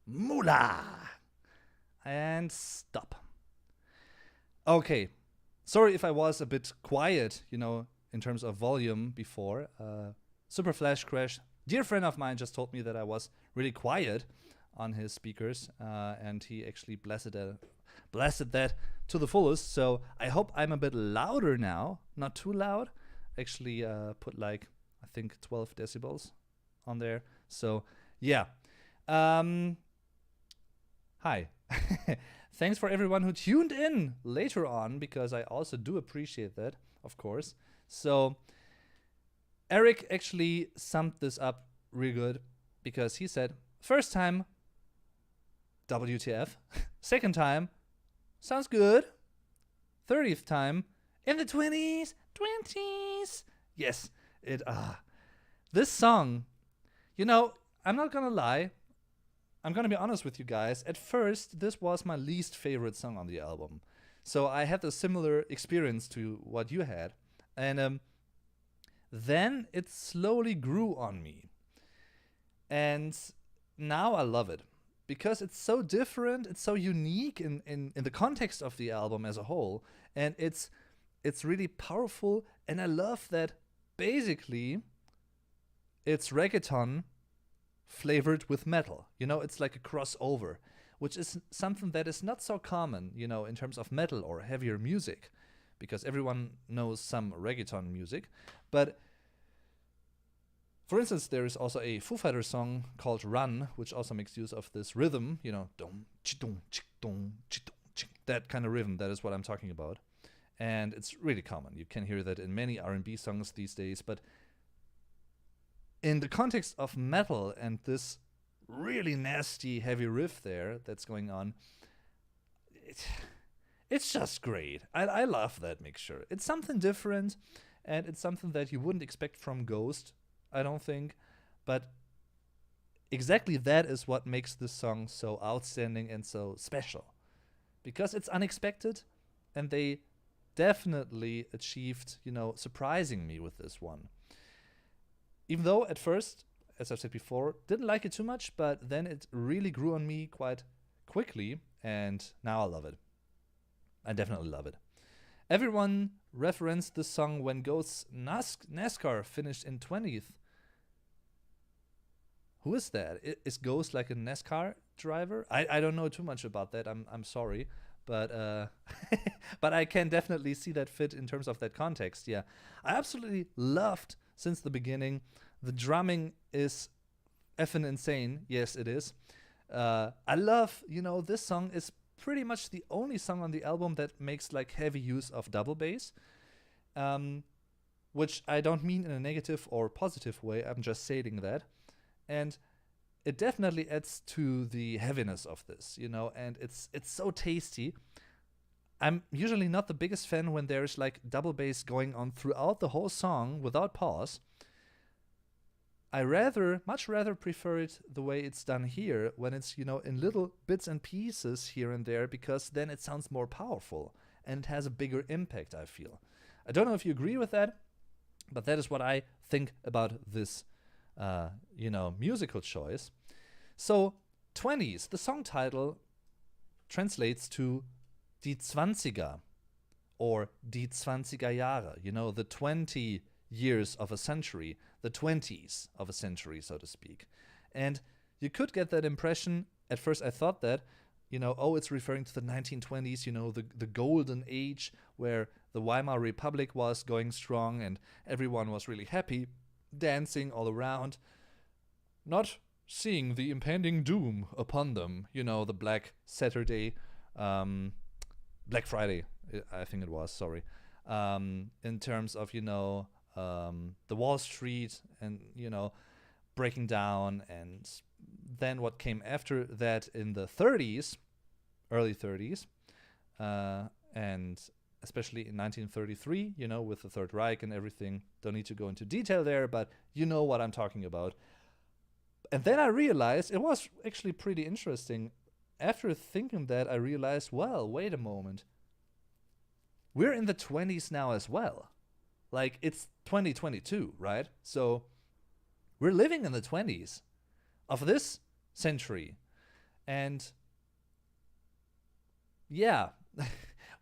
Moolah. And stop. Okay. Sorry if I was a bit quiet, in terms of volume before. Super Flash Crash, dear friend of mine, just told me that I was really quiet on his speakers, and he actually blasted that to the fullest. So I hope I'm a bit louder now, not too loud. Actually, put I think 12 decibels on there. So yeah. Hi. Thanks for everyone who tuned in later on, because I also do appreciate that, of course. So Eric actually summed this up real good, because he said, first time, WTF. Second time, sounds good. 30th time, in the 20s. Yes, this song, I'm not gonna lie. I'm gonna be honest with you guys. At first, this was my least favorite song on the album. So I had a similar experience to what you had. And then it slowly grew on me. And now I love it. Because it's so different, it's so unique in the context of the album as a whole. And it's really powerful. And I love that basically it's reggaeton flavored with metal. It's like a crossover, which is something that is not so common, in terms of metal or heavier music, because everyone knows some reggaeton music. But for instance, there is also a Foo Fighters song called Run, which also makes use of this rhythm, that kind of rhythm. That is what I'm talking about. And it's really common. You can hear that in many R&B songs these days. But in the context of metal and this really nasty heavy riff there that's going on, it's just great. I love that mixture. It's something different, and it's something that you wouldn't expect from Ghost, I don't think. But exactly that is what makes this song so outstanding and so special. Because it's unexpected, and they definitely achieved, surprising me with this one. Even though at first, as I've said before, didn't like it too much, but then it really grew on me quite quickly, and now I love it. I definitely love it. Everyone referenced this song when Ghost's NASCAR finished in 20th. Who is that? Is Ghost like a NASCAR driver? I don't know too much about that. I'm sorry, but but I can definitely see that fit in terms of that context. Yeah, I absolutely loved since the beginning. The drumming is effing insane. Yes, it is. I love, this song is pretty much the only song on the album that makes like heavy use of double bass, which I don't mean in a negative or positive way. I'm just saying that. And it definitely adds to the heaviness of this, and it's so tasty. I'm usually not the biggest fan when there's like double bass going on throughout the whole song without pause. I much rather prefer it the way it's done here, when it's, in little bits and pieces here and there, because then it sounds more powerful and it has a bigger impact, I feel. I don't know if you agree with that, but that is what I think about this, musical choice. So, 20s, the song title translates to Die Zwanziger, or Die Zwanziger Jahre, the 20 years of a century, the 20s of a century, so to speak. And you could get that impression. At first I thought that, it's referring to the 1920s, the golden age where the Weimar Republic was going strong and everyone was really happy, dancing all around, not seeing the impending doom upon them, the Black Saturday, Black Friday, I think it was, sorry, in terms of, the Wall Street and, breaking down. And then what came after that in the 30s, early 30s, and especially in 1933, with the Third Reich and everything. Don't need to go into detail there, but you know what I'm talking about. And then I realized it was actually pretty interesting. After thinking that, I realized, well, wait a moment. We're in the 20s now as well. Like, it's 2022, right? So we're living in the 20s of this century. And yeah,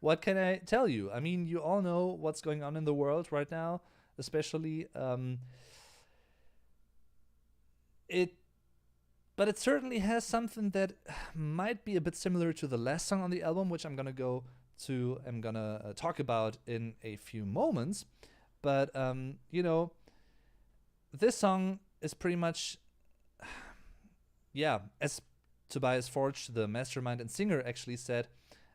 what can I tell you? I mean, you all know what's going on in the world right now, especially but it certainly has something that might be a bit similar to the last song on the album, which I'm gonna talk about in a few moments. But this song is pretty much, as Tobias Forge, the mastermind and singer, actually said,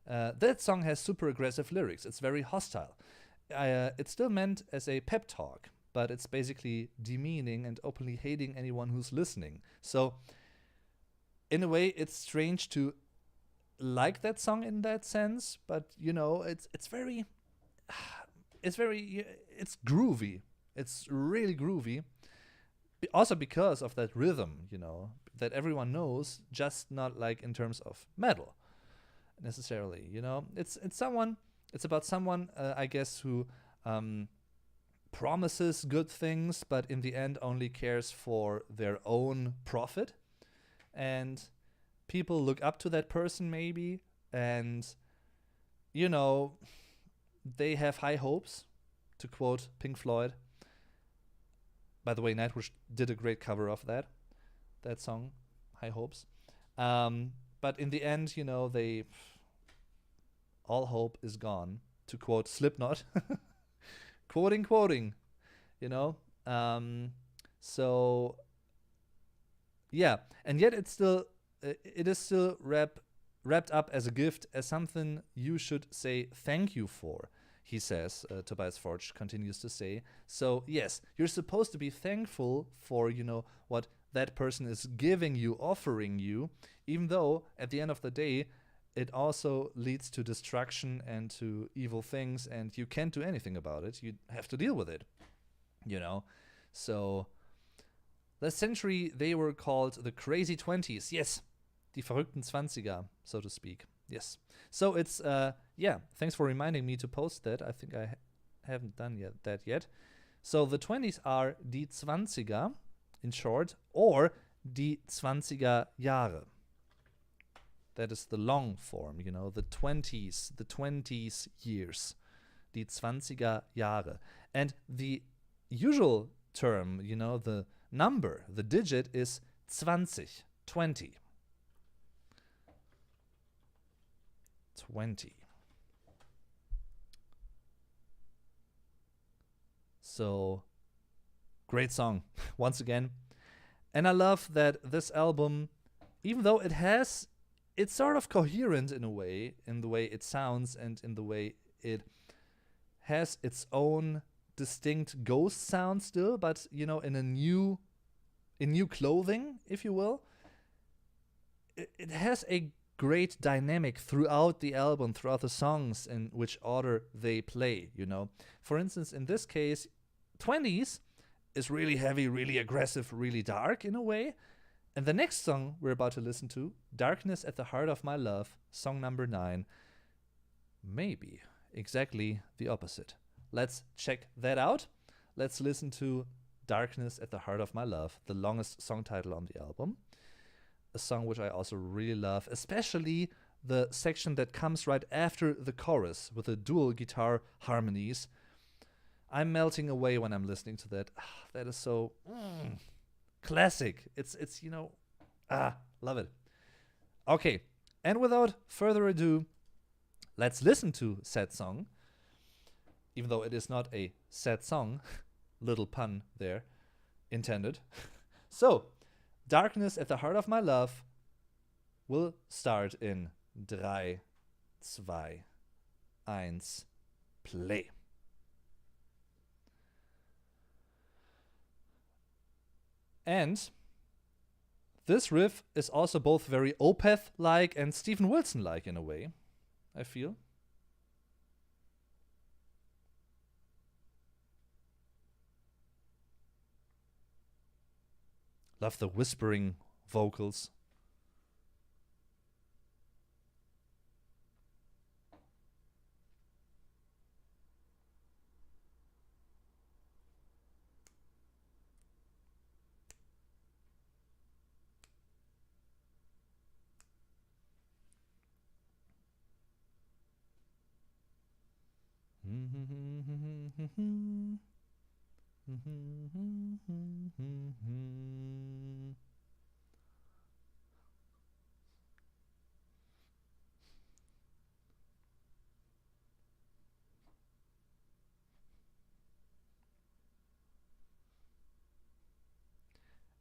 that song has super aggressive lyrics. It's very hostile. It's still meant as a pep talk, but it's basically demeaning and openly hating anyone who's listening. So, in a way, it's strange to like that song in that sense, but it's groovy. It's really groovy. Also because of that rhythm, that everyone knows, just not like in terms of metal necessarily. It's about someone, I guess, who promises good things, but in the end only cares for their own profit. And people look up to that person maybe, and they have high hopes, to quote Pink Floyd. By the way, Nightwish did a great cover of that song, High Hopes. But in the end, all hope is gone, to quote Slipknot. quoting, so yeah, and yet it is still wrapped up as a gift, as something you should say thank you for, he says. Tobias Forge continues to say. So yes, you're supposed to be thankful for, what that person is giving you, offering you, even though at the end of the day, it also leads to destruction and to evil things, and you can't do anything about it. You have to deal with it, So last century, they were called the Crazy 20s. Yes, die verrückten 20er, so to speak. Yes. So it's, thanks for reminding me to post that. I think I haven't done that yet. So the 20s are die 20er, in short, or die 20er Jahre. That is the long form, the 20s years. Die 20er Jahre. And the usual term, the number, the digit is 20. 20. So, great song, once again. And I love that this album, even though it has it's sort of coherent in a way, in the way it sounds and in the way it has its own distinct ghost sound still, but in new clothing, if you will. It has a great dynamic throughout the album, throughout the songs, in which order they play. For instance, in this case, 20s is really heavy, really aggressive, really dark in a way. And the next song we're about to listen to, Darkness at the Heart of My Love, song number 9, maybe exactly the opposite. Let's check that out. Let's listen to Darkness at the Heart of My Love, the longest song title on the album. A song which I also really love, especially the section that comes right after the chorus with the dual guitar harmonies. I'm melting away when I'm listening to that. That is so classic. It's love it. Okay, and without further ado, let's listen to said song. Even though it is not a sad song, little pun there intended. So, Darkness at the Heart of My Love will start in 3, 2, 1, play. And this riff is also both very Opeth-like and Steven Wilson-like in a way, I feel. Love the whispering vocals.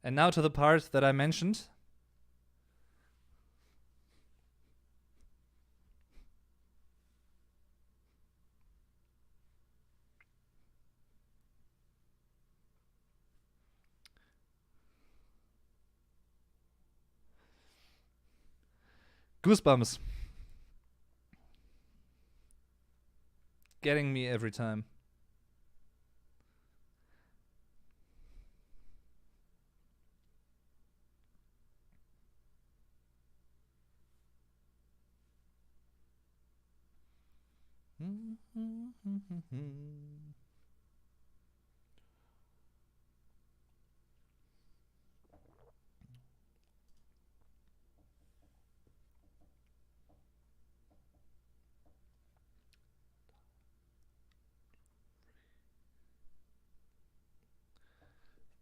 And now to the part that I mentioned. Goosebumps. Getting me every time.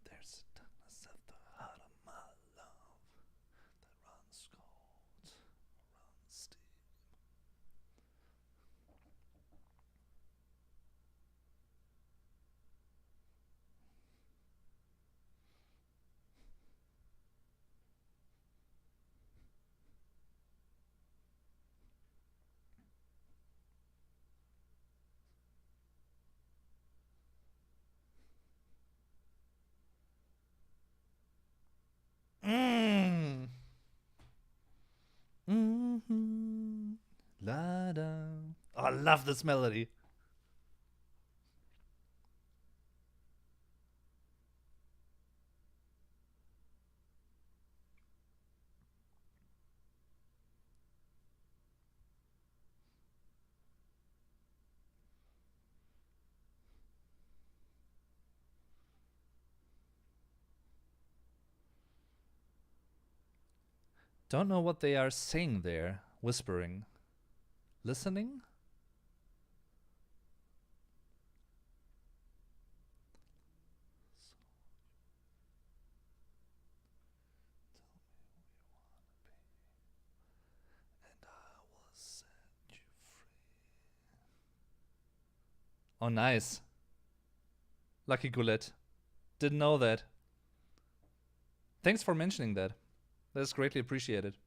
There's a darkness at the heart of my love that runs cold, runs deep. La da. Oh, I love this melody. Don't know what they are saying there, whispering. Listening? Oh, nice. Lucky Goulet. Didn't know that. Thanks for mentioning that. That is greatly appreciated.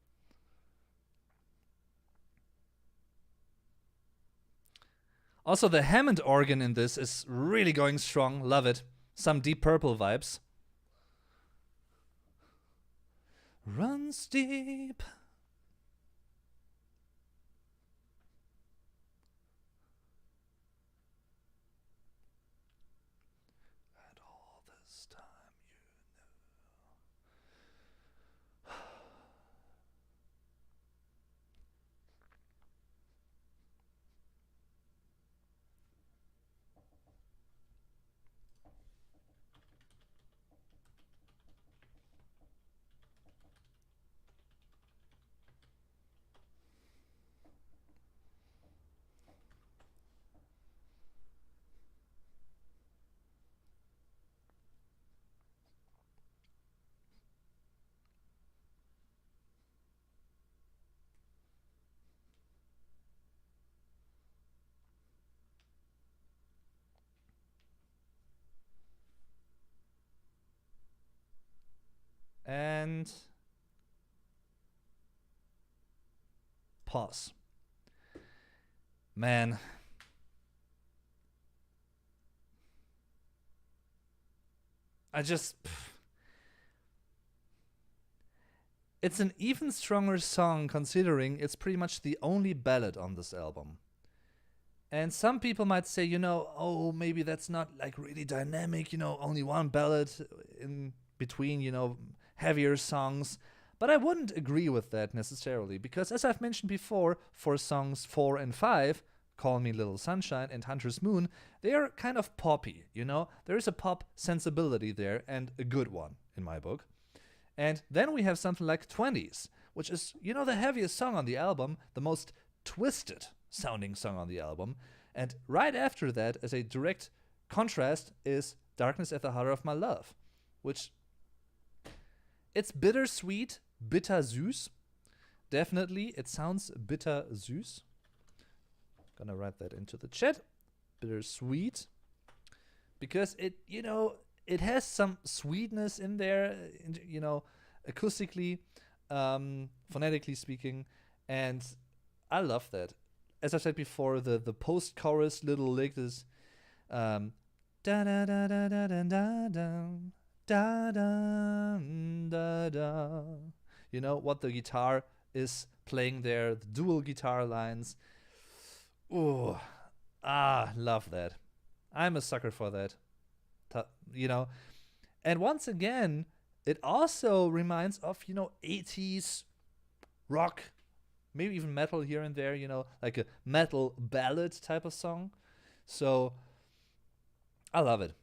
Also, the Hammond organ in this is really going strong. Love it. Some Deep Purple vibes. Runs deep. And all this time and pause. Man. It's an even stronger song considering it's pretty much the only ballad on this album. And some people might say, oh, maybe that's not like really dynamic, only one ballad in between, heavier songs. But I wouldn't agree with that necessarily, because as I've mentioned before, for songs 4 and 5, Call Me Little Sunshine and Hunter's Moon, they are kind of poppy, There is a pop sensibility there, and a good one, in my book. And then we have something like 20s, which is, the heaviest song on the album, the most twisted sounding song on the album. And right after that, as a direct contrast, is Darkness at the Heart of My Love, which it's bittersweet, bittersüß. Definitely, it sounds bittersüß. Gonna write that into the chat. Bittersweet. Because it has some sweetness in there, acoustically, phonetically speaking, and I love that. As I said before, the post-chorus little lick is da da da da da da da da da da. What the guitar is playing there, the dual guitar lines. Ooh, love that. I'm a sucker for that. And once again, it also reminds of 80s rock, maybe even metal here and there, like a metal ballad type of song. So I love it.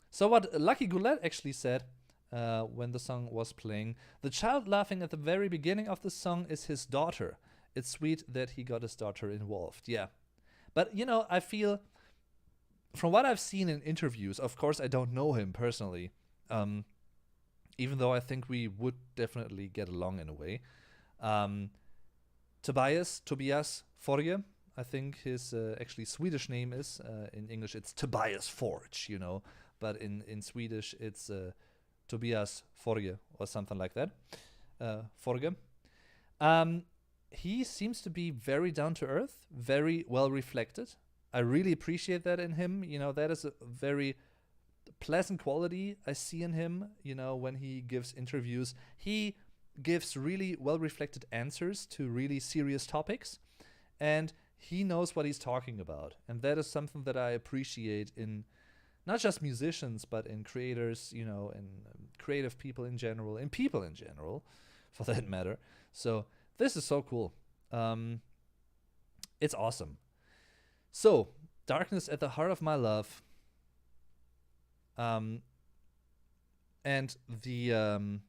So what Lucky Goulette actually said when the song was playing, the child laughing at the very beginning of the song is his daughter. It's sweet that he got his daughter involved. Yeah. But I feel, from what I've seen in interviews, of course I don't know him personally, even though I think we would definitely get along in a way. Tobias Forge, I think his actually Swedish name is. In English it's Tobias Forge, but in Swedish it's Tobias Forge or something like that. Forge. He seems to be very down to earth, very well reflected. I really appreciate that in him. That is a very pleasant quality I see in him, when he gives interviews. He gives really well reflected answers to really serious topics, and he knows what he's talking about. And that is something that I appreciate in not just musicians, but in creators, and creative people in general, and people in general, for that matter. So this is so cool. It's awesome. So, Darkness at the Heart of My Love. And the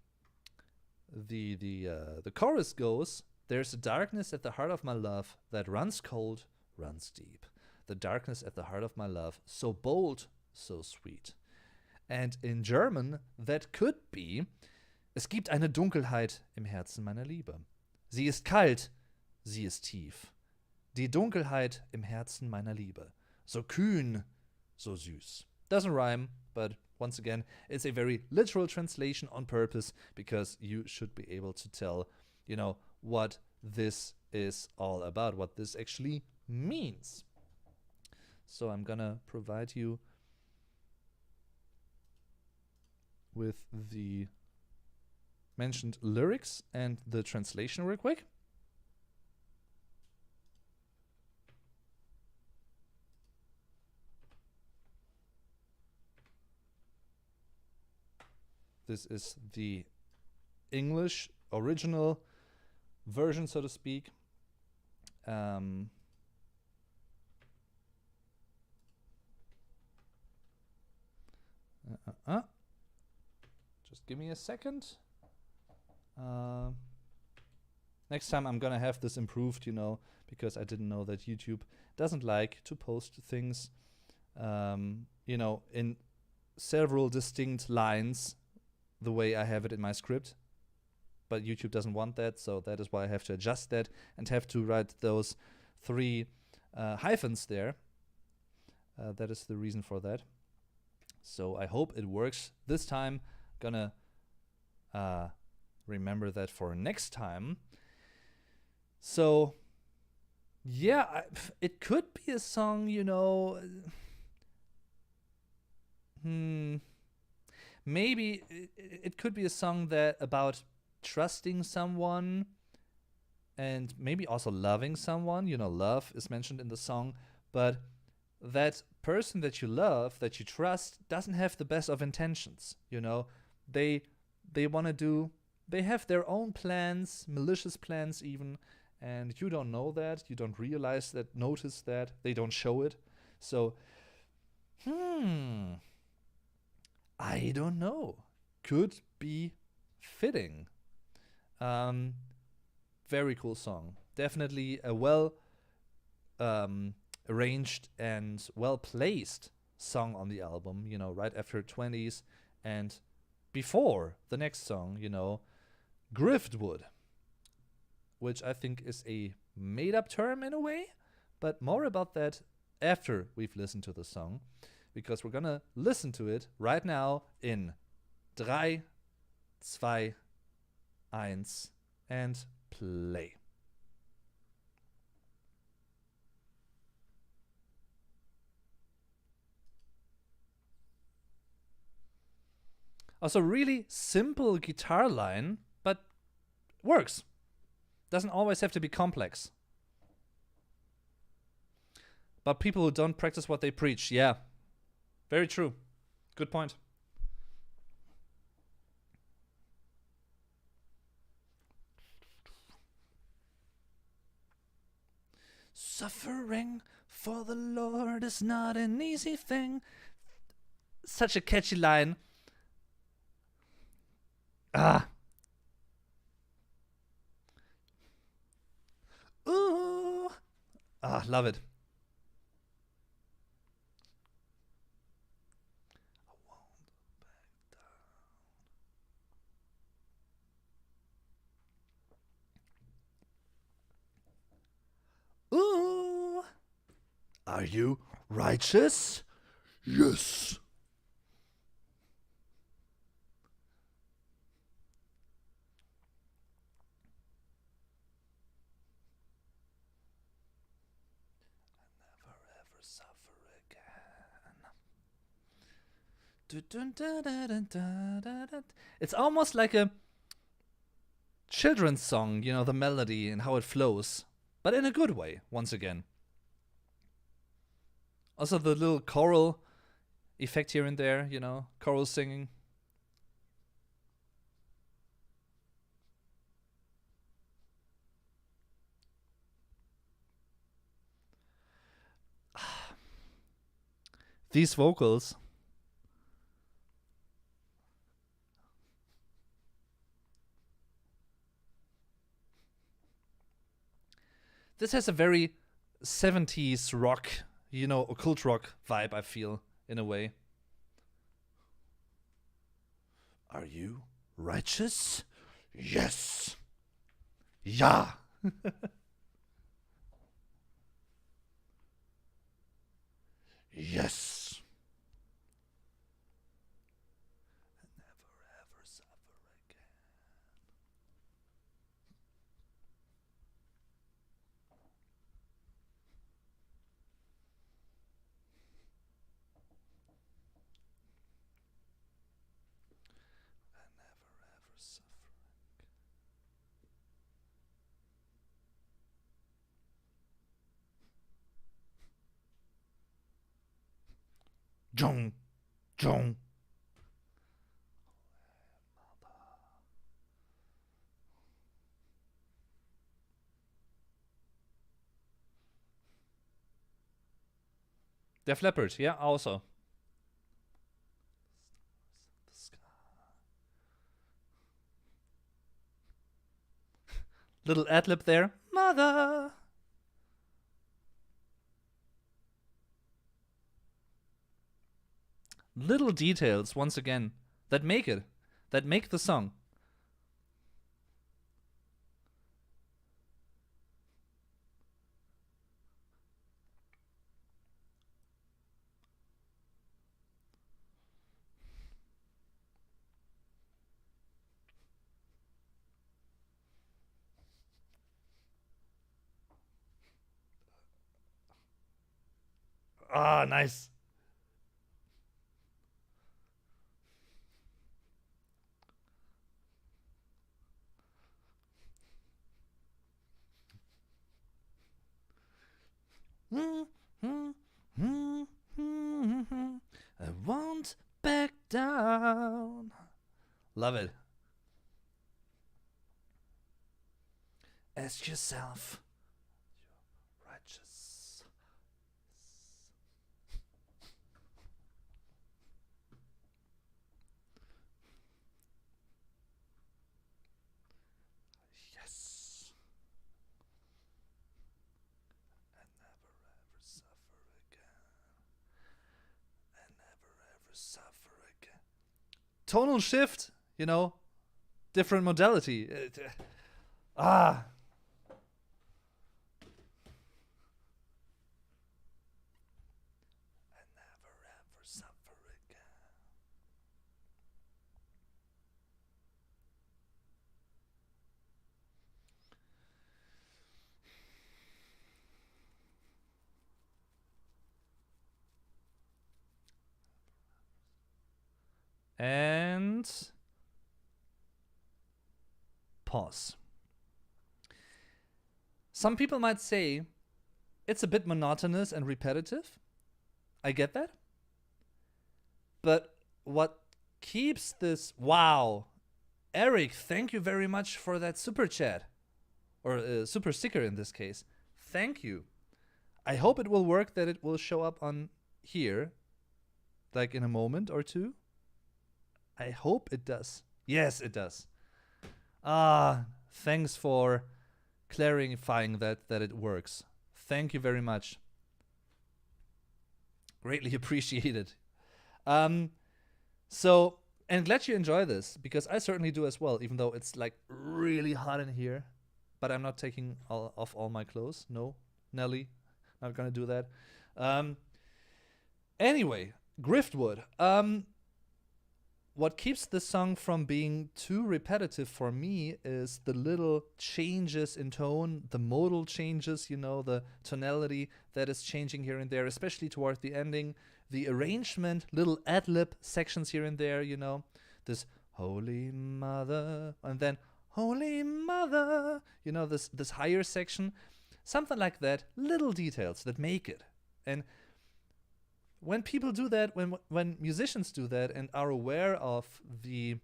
chorus goes, there's a darkness at the heart of my love that runs cold, runs deep. The darkness at the heart of my love, so bold, so sweet. And in German, that could be, es gibt eine Dunkelheit im Herzen meiner Liebe. Sie ist kalt, sie ist tief. Die Dunkelheit im Herzen meiner Liebe. So kühn, so süß. Doesn't rhyme, but once again, it's a very literal translation on purpose, because you should be able to tell, what this is all about, what this actually means. So I'm gonna provide you with the mentioned lyrics and the translation real quick. This is the English original version, so to speak. Just give me a second. Next time I'm gonna have this improved, because I didn't know that YouTube doesn't like to post things, in several distinct lines the way I have it in my script. But YouTube doesn't want that, so that is why I have to adjust that and have to write those 3 hyphens there. That is the reason for that. So I hope it works this time. Gonna remember that for next time. So yeah, it could be a song, maybe it could be a song that about trusting someone and maybe also loving someone. Love is mentioned in the song, but that person that you love, that you trust, doesn't have the best of intentions. They have their own plans, malicious plans even, and you don't know that, you don't realize that, notice that, they don't show it. So I don't know, could be fitting. Very cool song, definitely a well arranged and well placed song on the album, right after 20s and before the next song, Griftwood, which I think is a made up term in a way, but more about that after we've listened to the song, because we're gonna listen to it right now in 3, 2, 1 and play. Also, really simple guitar line, but works. Doesn't always have to be complex. But people who don't practice what they preach, yeah. Very true. Good point. Suffering for the Lord is not an easy thing. Such a catchy line. Ooh. Love it. Ooh. Are you righteous? Yes. It's almost like a children's song, the melody and how it flows, but in a good way, once again. Also the little choral effect here and there, choral singing. These vocals. This has a very 70s rock, occult rock vibe, I feel, in a way. Are you righteous? Yes. Yeah. Yes. Never ever suffer again. Jong, jong. Def Leppard, yeah, also. Little ad-lib there. Mother. Little details, once again, that make it. That make the song. Ah, nice. I won't back down. Love it. Ask yourself, you're righteous. Yes. And never ever suffer again. And never ever suffer again. Tonal shift, you know, different modality. Ah. And never ever suffer again. And pause. Some people might say it's a bit monotonous and repetitive. I get that. But what keeps this... Wow. Eric, thank you very much for that super chat. Or super sticker in this case. Thank you. I hope it will work, that it will show up on here. Like in a moment or two. I hope it does. Yes, it does. Thanks for clarifying that it works. Thank you very much. Greatly appreciated. So, and glad you enjoy this, because I certainly do as well, even though it's like really hot in here. But I'm not taking off all my clothes. No, Nelly, not gonna do that. Anyway, Griftwood. What keeps this song from being too repetitive for me is the little changes in tone, the modal changes, you know, the tonality that is changing here and there, especially toward the ending. The arrangement, little ad-lib sections here and there, you know. This Holy Mother, and then Holy Mother, you know, this higher section. Something like that, little details that make it. And when people do that, when musicians do that and are aware of the,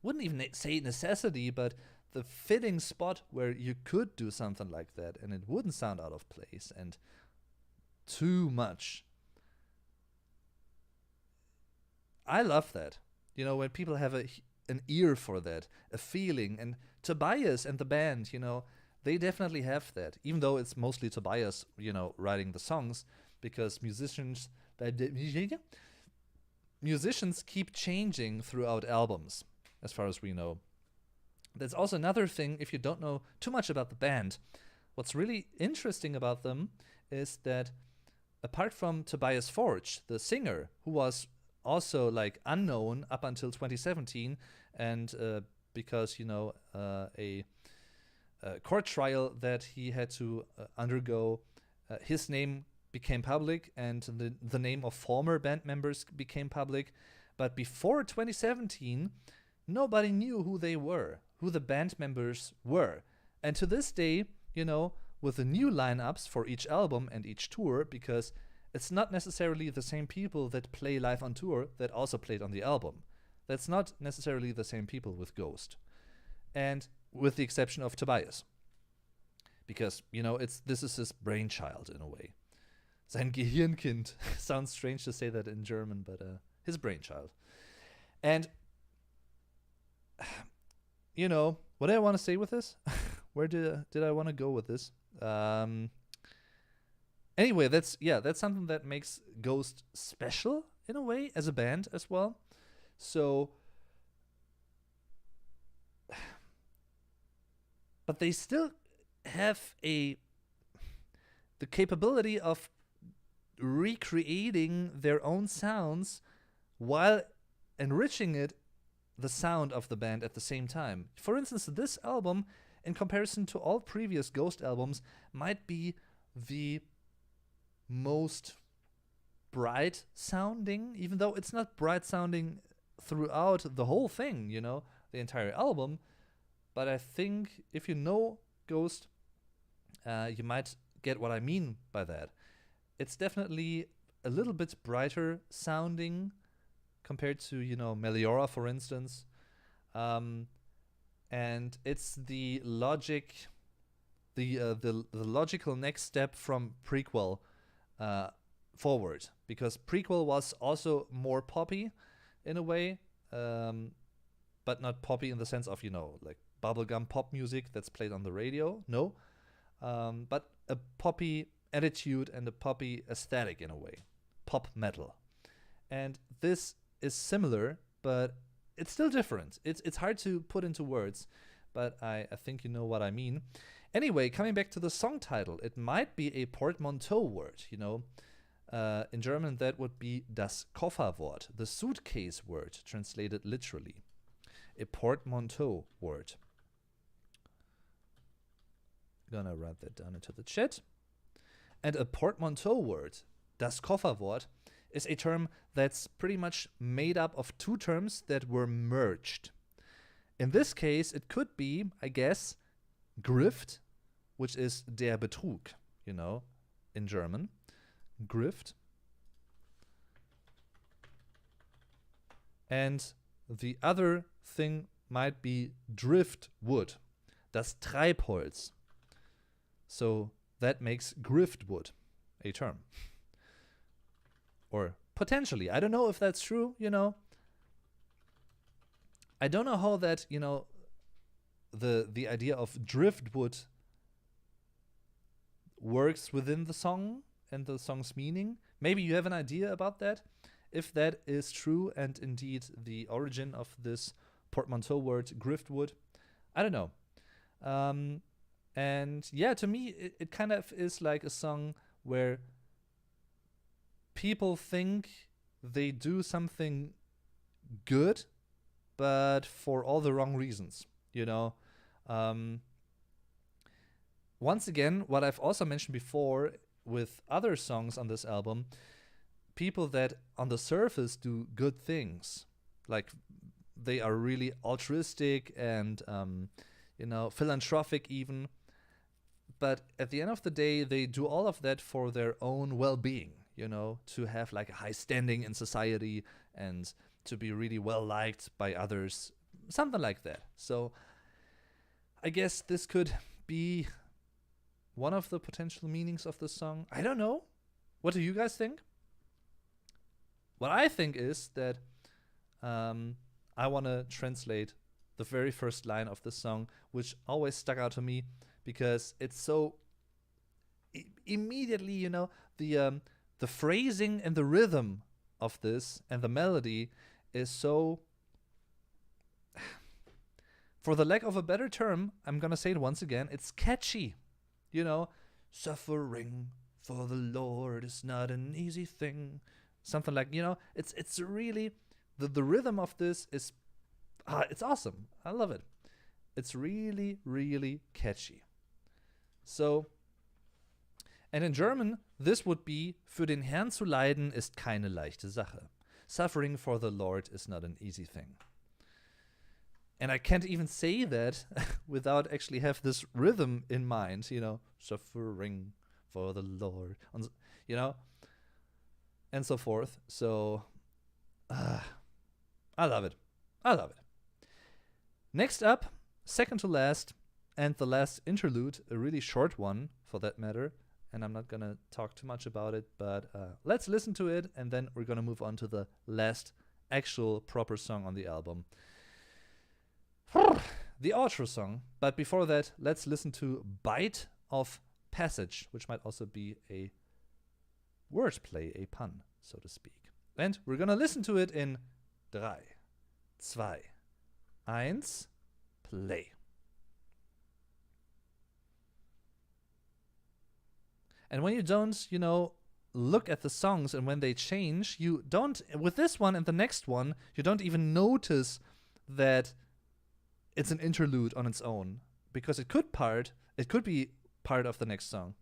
wouldn't even say necessity, but the fitting spot where you could do something like that and it wouldn't sound out of place and too much. I love that. You know, when people have an ear for that, a feeling. And Tobias and the band, you know, they definitely have that. Even though it's mostly Tobias, you know, writing the songs, because musicians keep changing throughout albums, as far as we know. There's also another thing, if you don't know too much about the band, what's really interesting about them is that apart from Tobias Forge, the singer, who was also like unknown up until 2017, and because, you know, a court trial that he had to undergo, his name became public, and the name of former band members became public. But before 2017, nobody knew who they were, who the band members were. And to this day, you know, with the new lineups for each album and each tour, because it's not necessarily the same people that play live on tour that also played on the album. That's not necessarily the same people with Ghost. And with the exception of Tobias. Because, this is his brainchild in a way. Sein Gehirnkind. Sounds strange to say that in German, but his brainchild. And, what do I want to say with this? Where did I want to go with this? Anyway, that's something that makes Ghost special in a way as a band as well. So, but they still have the capability of recreating their own sounds while enriching the sound of the band at the same time. For instance, this album, in comparison to all previous Ghost albums, might be the most bright sounding, even though it's not bright sounding throughout the whole thing, the entire album. But I think if you know Ghost, you might get what I mean by that. It's definitely a little bit brighter sounding compared to, Meliora, for instance. And it's the logical next step from Prequel forward, because Prequel was also more poppy in a way, but not poppy in the sense of, like bubblegum pop music that's played on the radio. No. But a poppy attitude and a poppy aesthetic in a way. Pop metal. And this is similar, but it's still different. It's hard to put into words, but I think you know what I mean. Anyway, coming back to the song title, it might be a portmanteau word, in German, that would be das Kofferwort, the suitcase word, translated literally. A portmanteau word. Gonna write that down into the chat. And a portmanteau word, das Kofferwort, is a term that's pretty much made up of two terms that were merged. In this case, it could be, I guess, Grift, which is der Betrug, in German. Grift. And the other thing might be Driftwood, das Treibholz. So that makes Griftwood a term. Or potentially. I don't know if that's true, I don't know how that, the idea of driftwood works within the song and the song's meaning. Maybe you have an idea about that. If that is true and indeed the origin of this portmanteau word, griftwood, I don't know. And yeah, to me, it kind of is like a song where people think they do something good, but for all the wrong reasons, Once again, what I've also mentioned before with other songs on this album, people that on the surface do good things, like they are really altruistic and, philanthropic even. But at the end of the day, they do all of that for their own well-being, to have like a high standing in society and to be really well liked by others, something like that. So I guess this could be one of the potential meanings of the song. I don't know. What do you guys think? What I think is that I want to translate the very first line of the song, which always stuck out to me because it's so immediately, the phrasing and the rhythm of this and the melody is so, for the lack of a better term, I'm gonna say it once again, it's catchy. Suffering for the Lord is not an easy thing. Something like, it's really, the rhythm of this is, it's awesome. I love it. It's really, really catchy. So, and in German, this would be, für den Herrn zu leiden ist keine leichte Sache. Suffering for the Lord is not an easy thing. And I can't even say that without actually have this rhythm in mind, suffering for the Lord. and so forth. So, I love it. I love it. Next up, second to last, and the last interlude, a really short one for that matter, and I'm not gonna talk too much about it, but let's listen to it, and then we're gonna move on to the last actual proper song on the album. The outro song, but before that, let's listen to Bite of Passage, which might also be a wordplay, a pun, so to speak. And we're gonna listen to it in 3, 2, 1, play. And when you don't, look at the songs and when they change, you don't, with this one and the next one, you don't even notice that it's an interlude on its own, because it could be part of the next song.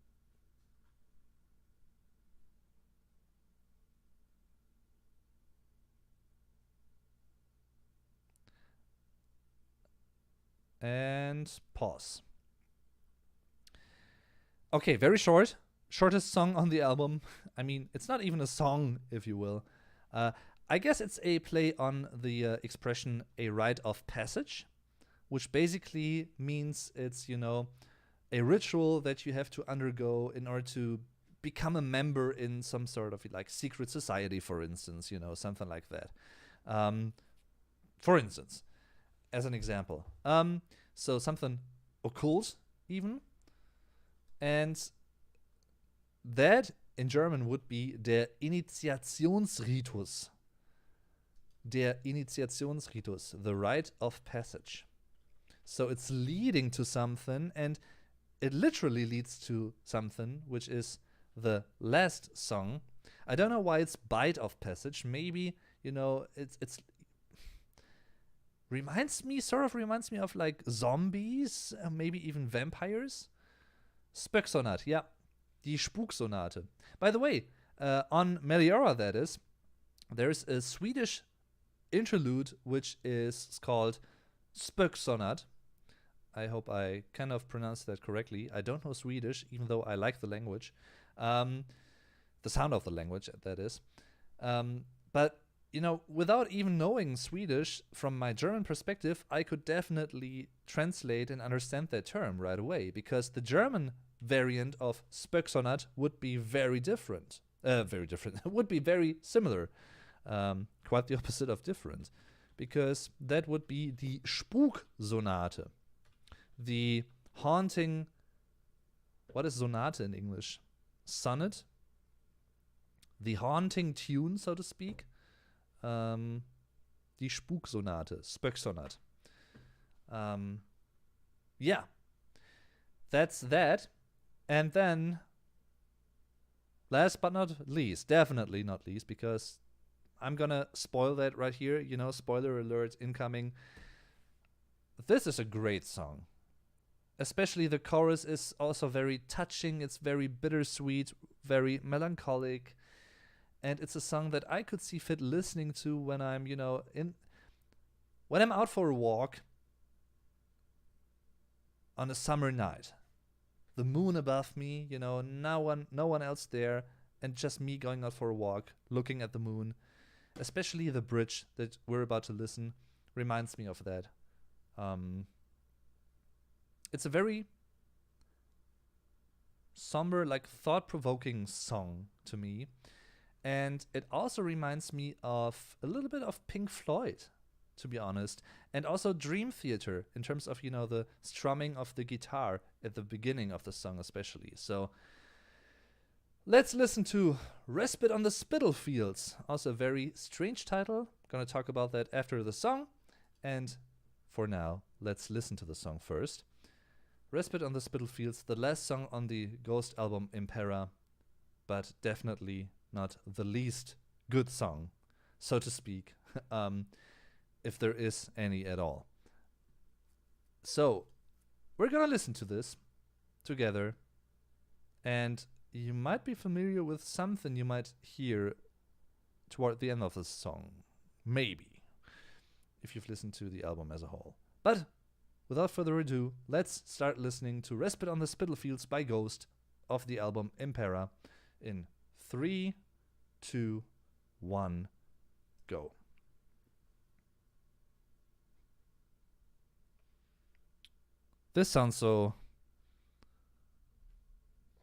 And pause. Okay, very short. Shortest song on the album. I mean, it's not even a song, if you will. I guess it's a play on the expression a rite of passage, which basically means it's, a ritual that you have to undergo in order to become a member in some sort of like secret society, for instance, something like that. For instance, as an example. So something occult, even. And that in German would be der Initiationsritus. Der Initiationsritus, the rite of passage. So it's leading to something, and it literally leads to something, which is the last song. I don't know why it's Bite of Passage. Maybe, it's reminds me of like zombies, maybe even vampires. Spöksonat, yeah. Die Spuksonate. By the way, on Meliora, that is, there's a Swedish interlude which is called Spöksonat. I hope I kind of pronounced that correctly. I don't know Swedish, even though I like the language. The sound of the language, that is. But, without even knowing Swedish, from my German perspective, I could definitely translate and understand that term right away, because the German variant of Spöksonat would be very different. Would be very similar. Quite the opposite of different. Because that would be the Spuksonate. The haunting... What is sonate in English? Sonnet? The haunting tune, so to speak. Die Spuksonate. Spöksonat. Yeah. That's that. And then, last but not least, definitely not least, because I'm gonna spoil that right here, spoiler alert incoming. This is a great song. Especially the chorus is also very touching, it's very bittersweet, very melancholic, and it's a song that I could see fit listening to when I'm, when I'm out for a walk on a summer night. The moon above me, no one else there, and just me going out for a walk, looking at the moon. Especially the bridge that we're about to listen reminds me of that. It's a very somber, like thought-provoking song to me. And it also reminds me of a little bit of Pink Floyd, to be honest. And also Dream Theater, in terms of, the strumming of the guitar at the beginning of the song especially. So let's listen to Respite on the Spitalfields. Also a very strange title. Gonna talk about that after the song. And for now, let's listen to the song first. Respite on the Spitalfields, the last song on the Ghost album Impera, but definitely not the least good song, so to speak, if there is any at all. So, we're gonna listen to this together, and you might be familiar with something you might hear toward the end of the song. Maybe, if you've listened to the album as a whole. But without further ado, let's start listening to Respite on the Spitalfields by Ghost of the album Impera in 3, 2, 1, go. This sounds so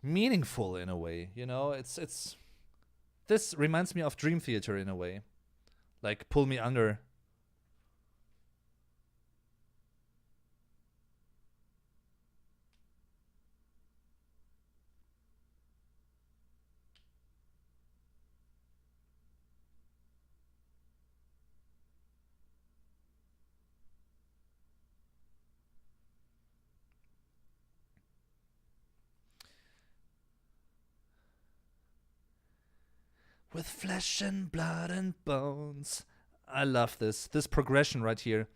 meaningful in a way, you know? It's this reminds me of Dream Theater in a way. Like Pull Me Under. With flesh and blood and bones. I love this progression right here.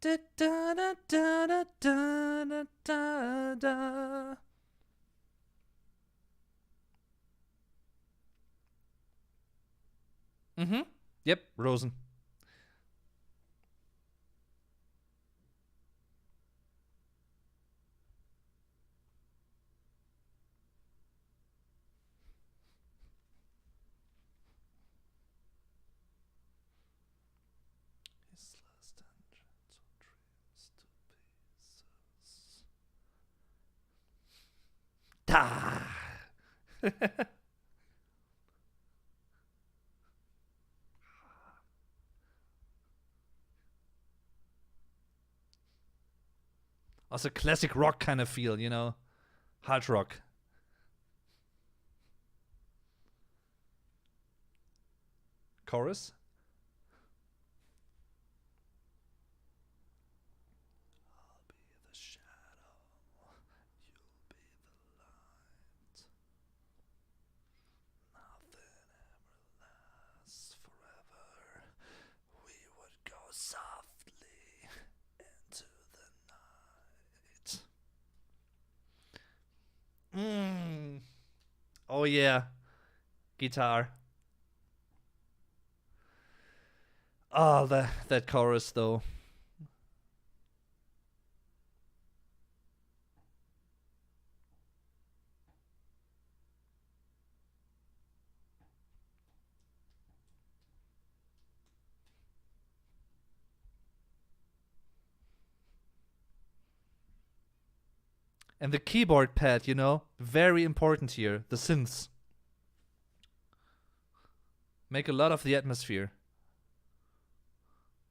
Da, da, da, da, da, da, da, da. Mm-hmm. Yep, Rosen. His last hundreds of dreams to pieces. Da! Also classic rock kind of feel, you know? Hard rock. Chorus. I'll be the shadow, you'll be the light. Nothing ever lasts forever. We would go softly into the night. Oh yeah. Guitar. Oh, that chorus though. And the keyboard pad, you know, very important here. The synths make a lot of the atmosphere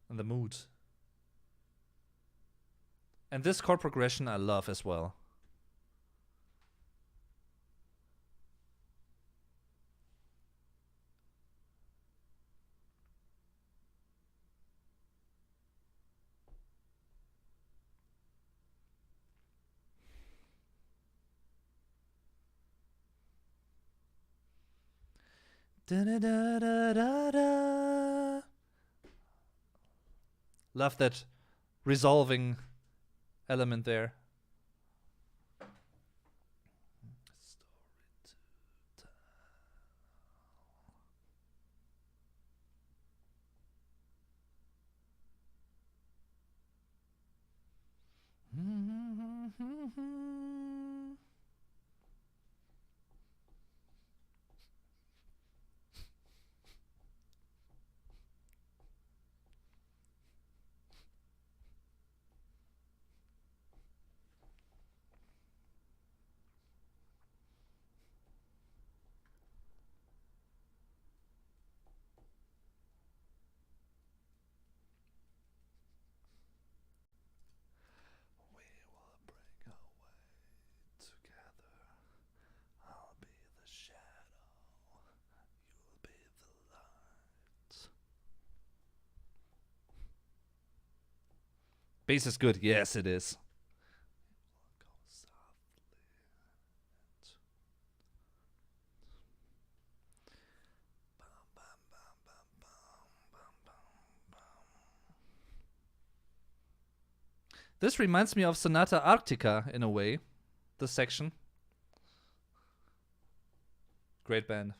and the mood. And this chord progression I love as well. Da, da, da, da, da, da. Love that resolving element there. Bass is good. Yes, it is. This reminds me of Sonata Arctica in a way. This section. Great band.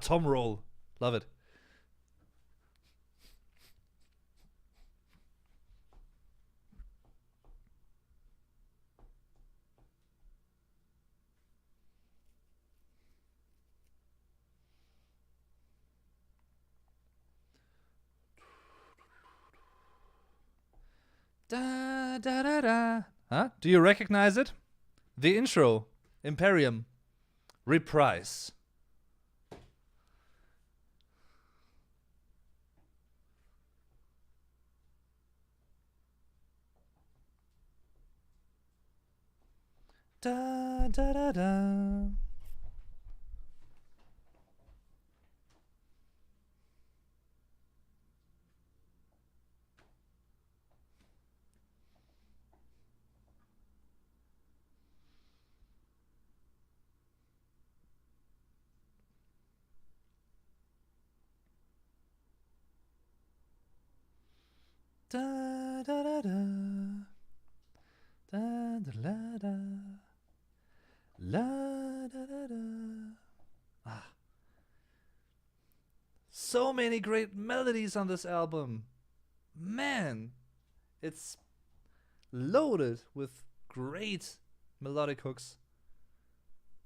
Tom roll. Love it. Da da da da. Huh? Do you recognize it? The intro, Imperium, reprise. Da da da da. Da da da da. Da da la da. La da da da. Ah. So many great melodies on this album. Man, it's loaded with great melodic hooks,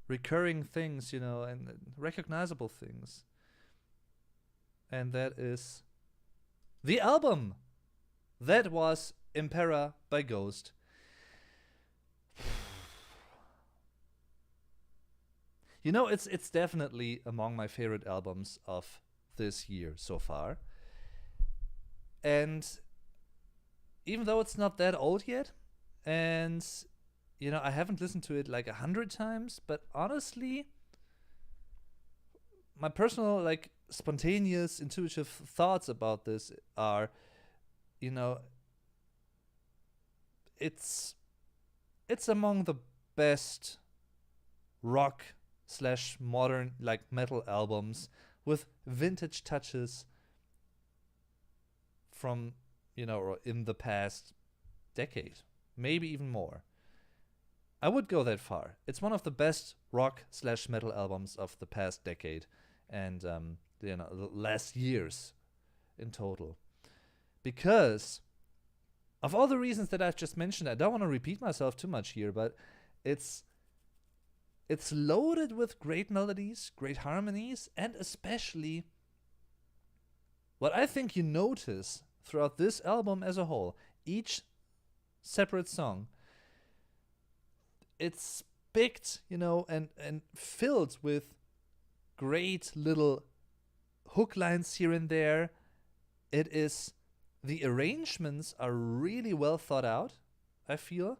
recurring things, and recognizable things. And that is the album. That was Impera by Ghost. It's definitely among my favorite albums of this year so far. And even though it's not that old yet, and I haven't listened to it like 100 times, but honestly, my personal spontaneous intuitive thoughts about this are, it's among the best rock / modern metal albums with vintage touches from or in the past decade, maybe even more. I would go that far. It's one of the best rock / metal albums of the past decade and the last years in total. Because of all the reasons that I've just mentioned, I don't want to repeat myself too much here, but it's loaded with great melodies, great harmonies, and especially what I think you notice throughout this album as a whole, each separate song, it's picked, and filled with great little hook lines here and there. The arrangements are really well thought out, I feel.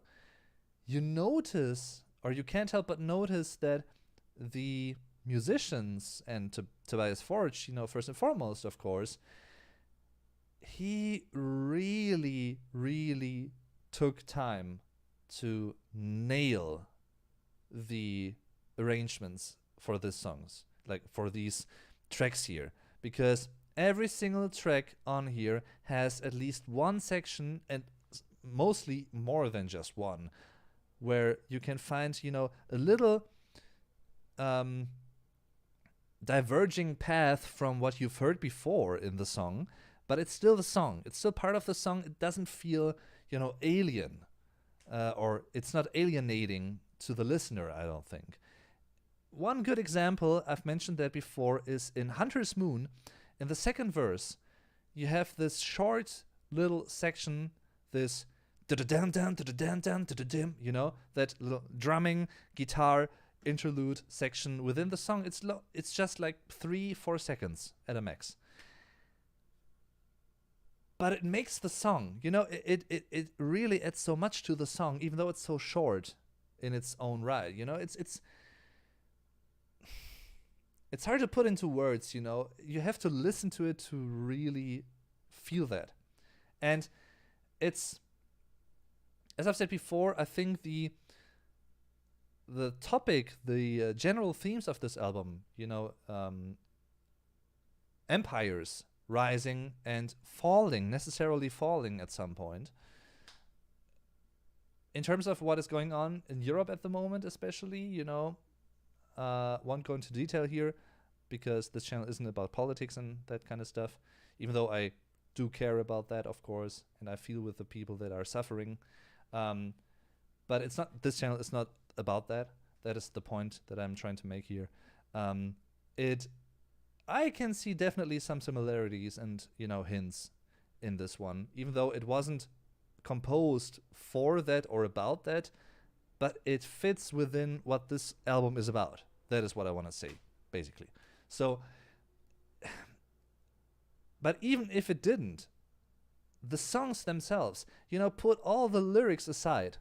You notice, or you can't help but notice, that the musicians, and Tobias Forge, first and foremost, of course, he really, really took time to nail the arrangements for these songs, for these tracks here, because every single track on here has at least one section, and mostly more than just one, where you can find, a little diverging path from what you've heard before in the song, but it's still the song. It's still part of the song. It doesn't feel, alien, or it's not alienating to the listener, I don't think. One good example, I've mentioned that before, is in Hunter's Moon. In the second verse, you have this short little section, this da-da-dam-dam, da-da-dam-dam, da-da-dim, that little drumming guitar interlude section within the song. It's just 3-4 seconds at a max. But it makes the song, it really adds so much to the song, even though it's so short in its own right. It's hard to put into words, You have to listen to it to really feel that. And it's, as I've said before, I think the topic, the general themes of this album, empires rising and falling, necessarily falling at some point. In terms of what is going on in Europe at the moment, especially, won't go into detail here because this channel isn't about politics and that kind of stuff, even though I do care about that, of course, and I feel with the people that are suffering. But it's not, this channel is not about that. That is the point that I'm trying to make here. I can see definitely some similarities and, you know, hints in this one, even though it wasn't composed for that or about that, but it fits within what this album is about. That is what I want to say, basically. So, but even if it didn't, the songs themselves, you know, put all the lyrics aside,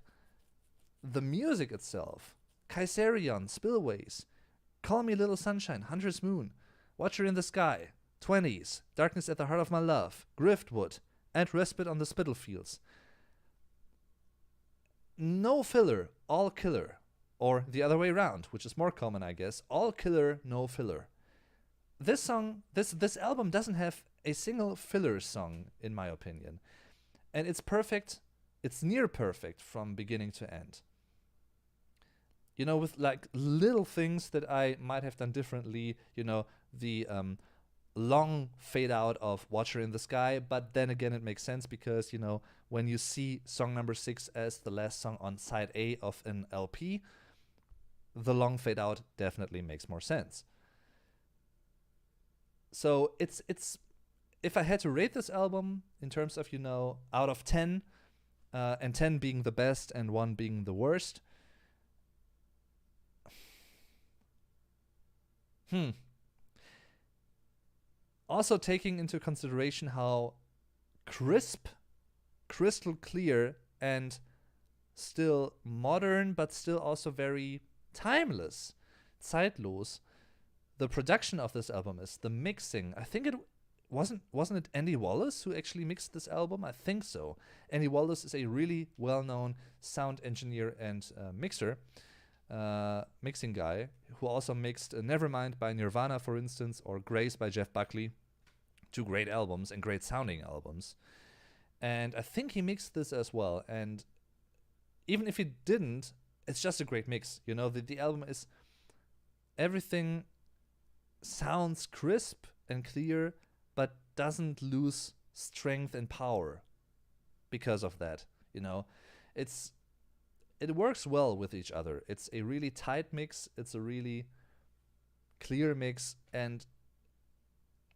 the music itself, Kaiserion, Spillways, Call Me Little Sunshine, Hunter's Moon, Watcher in the Sky, 20s, Darkness at the Heart of My Love, Griftwood, and Respite on the Spittlefields. No filler, all killer. Or the other way around, which is more common, I guess. All killer, no filler. This song, this album doesn't have a single filler song, in my opinion. And it's perfect, it's near perfect from beginning to end. You know, with like little things that I might have done differently, you know, the long fade out of Watcher in the Sky, but then again it makes sense because, you know, when you see song number 6 as the last song on side A of an LP, the long fade out definitely makes more sense. So it's if I had to rate this album in terms of, you know, out of 10, and 10 being the best and 1 being the worst, also taking into consideration how crisp, crystal clear, and still modern, but still also very timeless, zeitlos, the production of this album is, the mixing. I think it wasn't it Andy Wallace who actually mixed this album? I think so. Andy Wallace is a really well-known sound engineer and mixing guy, who also mixed Nevermind by Nirvana, for instance, or Grace by Jeff Buckley. 2 great albums and great sounding albums. And I think he mixed this as well. And even if he didn't, it's just a great mix. You know, the album is, everything sounds crisp and clear, but doesn't lose strength and power because of that. You know, it works well with each other. It's a really tight mix. It's a really clear mix, and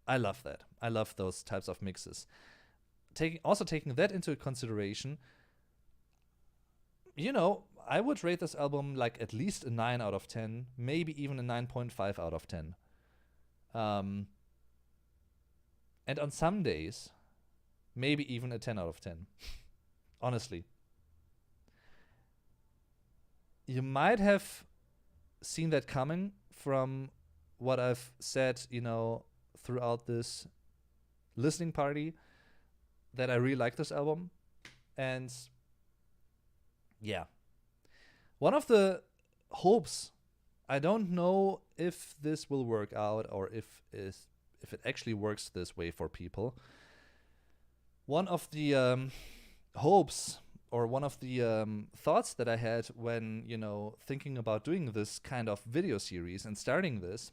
I love that. I love those types of mixes. Taking that into consideration, you know, I would rate this album like at least a 9 out of 10, maybe even a 9.5 out of 10. And on some days, maybe even a 10 out of 10. Honestly. You might have seen that coming from what I've said, you know, throughout this listening party, that I really like this album. And yeah. One of the hopes, I don't know if this will work out or if it actually works this way for people. One of the hopes, or one of the thoughts that I had when, you know, thinking about doing this kind of video series and starting this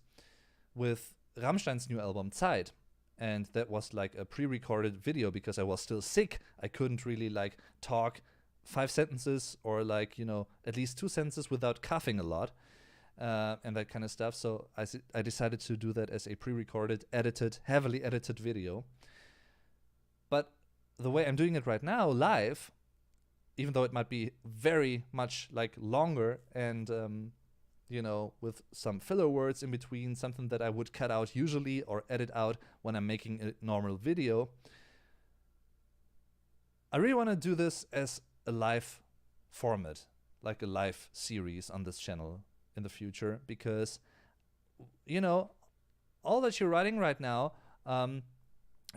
with Rammstein's new album Zeit, and that was like a pre-recorded video because I was still sick. I couldn't really like talk 5 sentences or like, you know, at least 2 sentences without coughing a lot, and that kind of stuff. So I decided to do that as a pre-recorded, heavily edited video. But the way I'm doing it right now, live, even though it might be very much like longer and you know, with some filler words in between, something that I would cut out usually or edit out when I'm making a normal video, I really want to do this as a live format, like a live series on this channel in the future, because, you know, all that you're writing right now,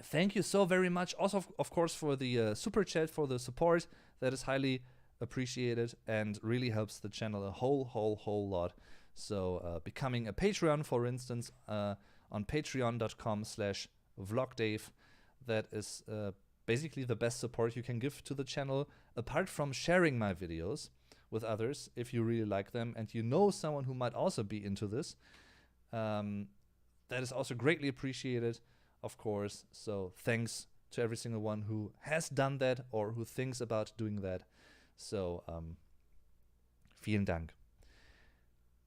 thank you so very much. Also, of course, for the super chat, for the support. That is highly appreciated and really helps the channel a whole lot. So becoming a Patreon, for instance, on patreon.com/vlogdave, that is basically the best support you can give to the channel, apart from sharing my videos with others if you really like them and you know someone who might also be into this. that is also greatly appreciated, of course. So thanks to every single one who has done that or who thinks about doing that. So vielen Dank.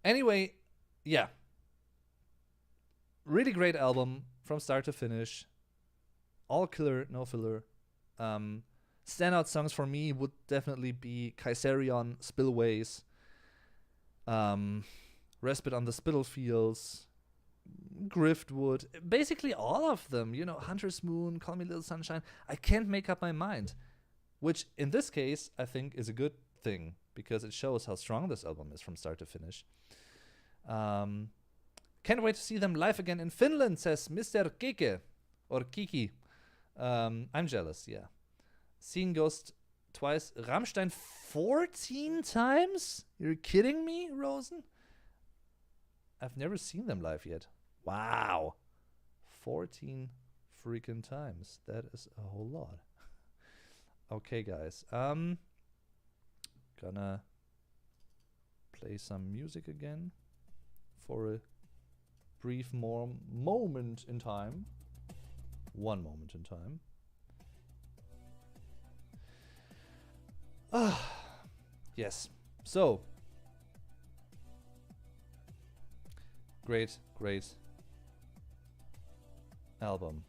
Anyway, yeah. Really great album from start to finish. All killer, no filler. Standout songs for me would definitely be Kaiserion, Spillways, Respite on the Spittlefields, Griftwood, basically all of them. You know, Hunter's Moon, Call Me Little Sunshine. I can't make up my mind, which in this case I think is a good thing because it shows how strong this album is from start to finish. Can't wait to see them live again in Finland, says Mr. Kike or Kiki. I'm jealous, yeah. Seen Ghost twice. Rammstein 14 times? You're kidding me, Rosen? I've never seen them live yet. Wow. 14 freaking times. That is a whole lot. Okay, guys. Gonna play some music again for a brief moment in time. One moment in time. Yes. So, great album.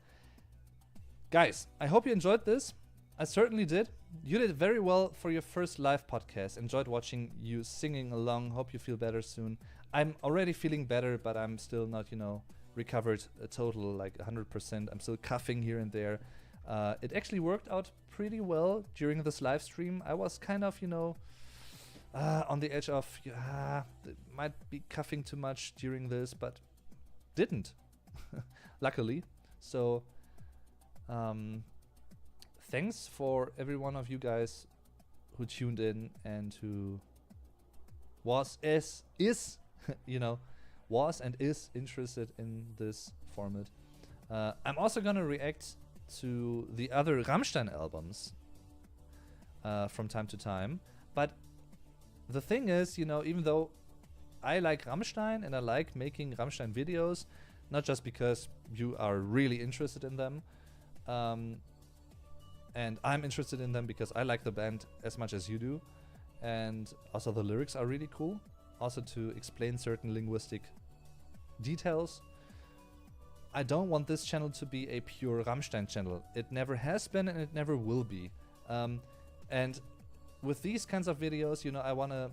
Guys, I hope you enjoyed this. I certainly did. You did very well for your first live podcast. Enjoyed watching you singing along. Hope you feel better soon. I'm already feeling better, but I'm still not, recovered a total like 100%. I'm still coughing here and there. It actually worked out pretty well during this live stream. I was kind of, on the edge of, might be coughing too much during this, but didn't, luckily. So, thanks for every one of you guys who tuned in and who was and is interested in this format. I'm also gonna react to the other Rammstein albums from time to time. But the thing is, even though I like Rammstein and I like making Rammstein videos, not just because you are really interested in them, and I'm interested in them because I like the band as much as you do, and also the lyrics are really cool, also to explain certain linguistic details. I don't want this channel to be a pure Rammstein channel. It never has been and it never will be. And with these kinds of videos, I want to...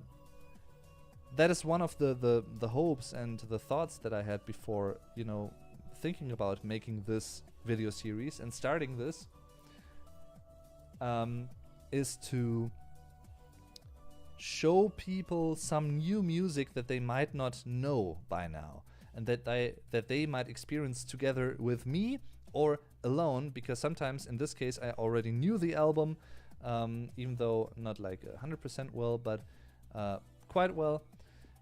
That is one of the hopes and the thoughts that I had before, thinking about making this video series and starting this, is to show people some new music that they might not know by now, and that they might experience together with me or alone, because sometimes in this case I already knew the album, even though not like 100% well, but quite well.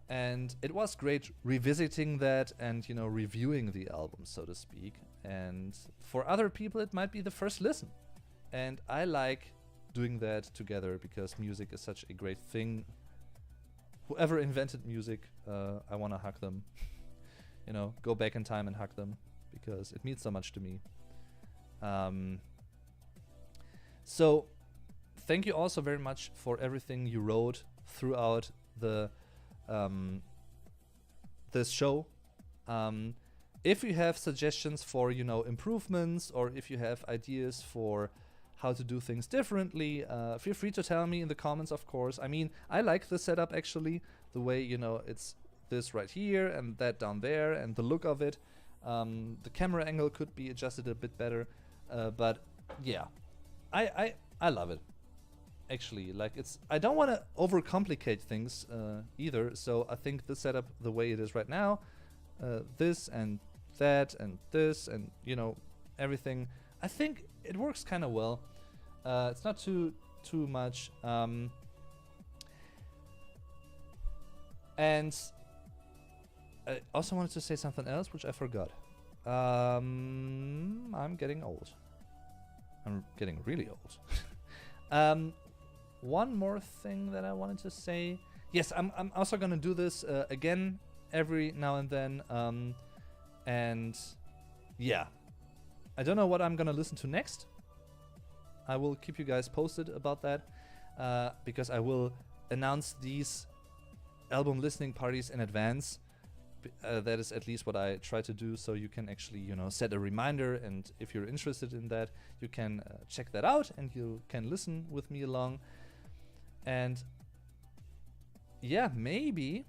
And it was great revisiting that and, reviewing the album, so to speak. And for other people, it might be the first listen. And I like doing that together because music is such a great thing. Whoever invented music, I want to hug them. Go back in time and hug them because it means so much to me. So thank you also very much for everything you wrote throughout the this show. If you have suggestions for improvements, or if you have ideas for how to do things differently, feel free to tell me in the comments, of course. I mean, I like the setup actually, the way it's this right here and that down there, and the look of it. The camera angle could be adjusted a bit better, but yeah, I love it. Actually, I don't want to overcomplicate things either, so I think the setup the way it is right now, this and that and this and everything, I think it works kind of well. It's not too much, and I also wanted to say something else which I forgot. I'm getting old. I'm getting really old. One more thing that I wanted to say. Yes, I'm also gonna do this again every now and then. And yeah, I don't know what I'm gonna listen to next. I will keep you guys posted about that, because I will announce these album listening parties in advance. That is at least what I try to do, so you can actually, you know, set a reminder, and if you're interested in that, you can check that out and you can listen with me along. And yeah, maybe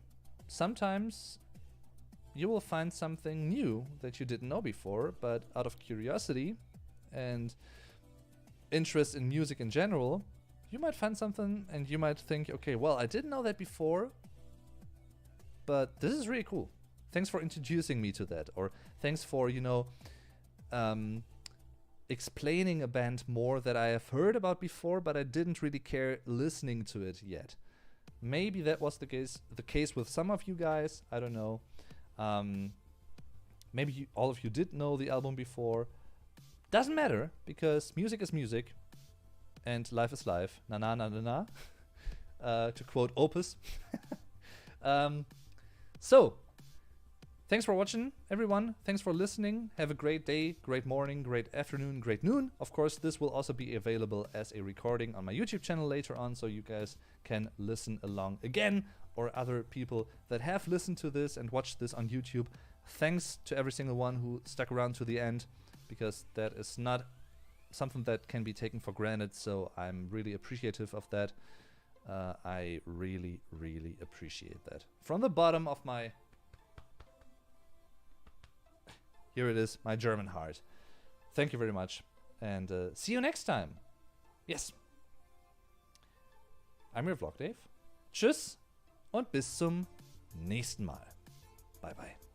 sometimes you will find something new that you didn't know before, but out of curiosity and interest in music in general, you might find something and you might think, okay, well, I didn't know that before, but this is really cool. Thanks for introducing me to that, or thanks for, you know, explaining a band more that I have heard about before, but I didn't really care listening to it yet. Maybe that was the case with some of you guys. I don't know. Maybe all of you did know the album before. Doesn't matter, because music is music and life is life. Na na na na na. To quote Opus. So, thanks for watching, everyone. Thanks for listening. Have a great day, great morning, great afternoon, great noon. Of course, this will also be available as a recording on my YouTube channel later on, so you guys can listen along again, or other people that have listened to this and watched this on YouTube. Thanks to every single one who stuck around to the end, because that is not something that can be taken for granted, so I'm really appreciative of that. I really, really appreciate that. From the bottom of my... Here it is, my German heart. Thank you very much, and see you next time. Yes. I'm your Vlog Dave. Tschüss und bis zum nächsten Mal. Bye bye.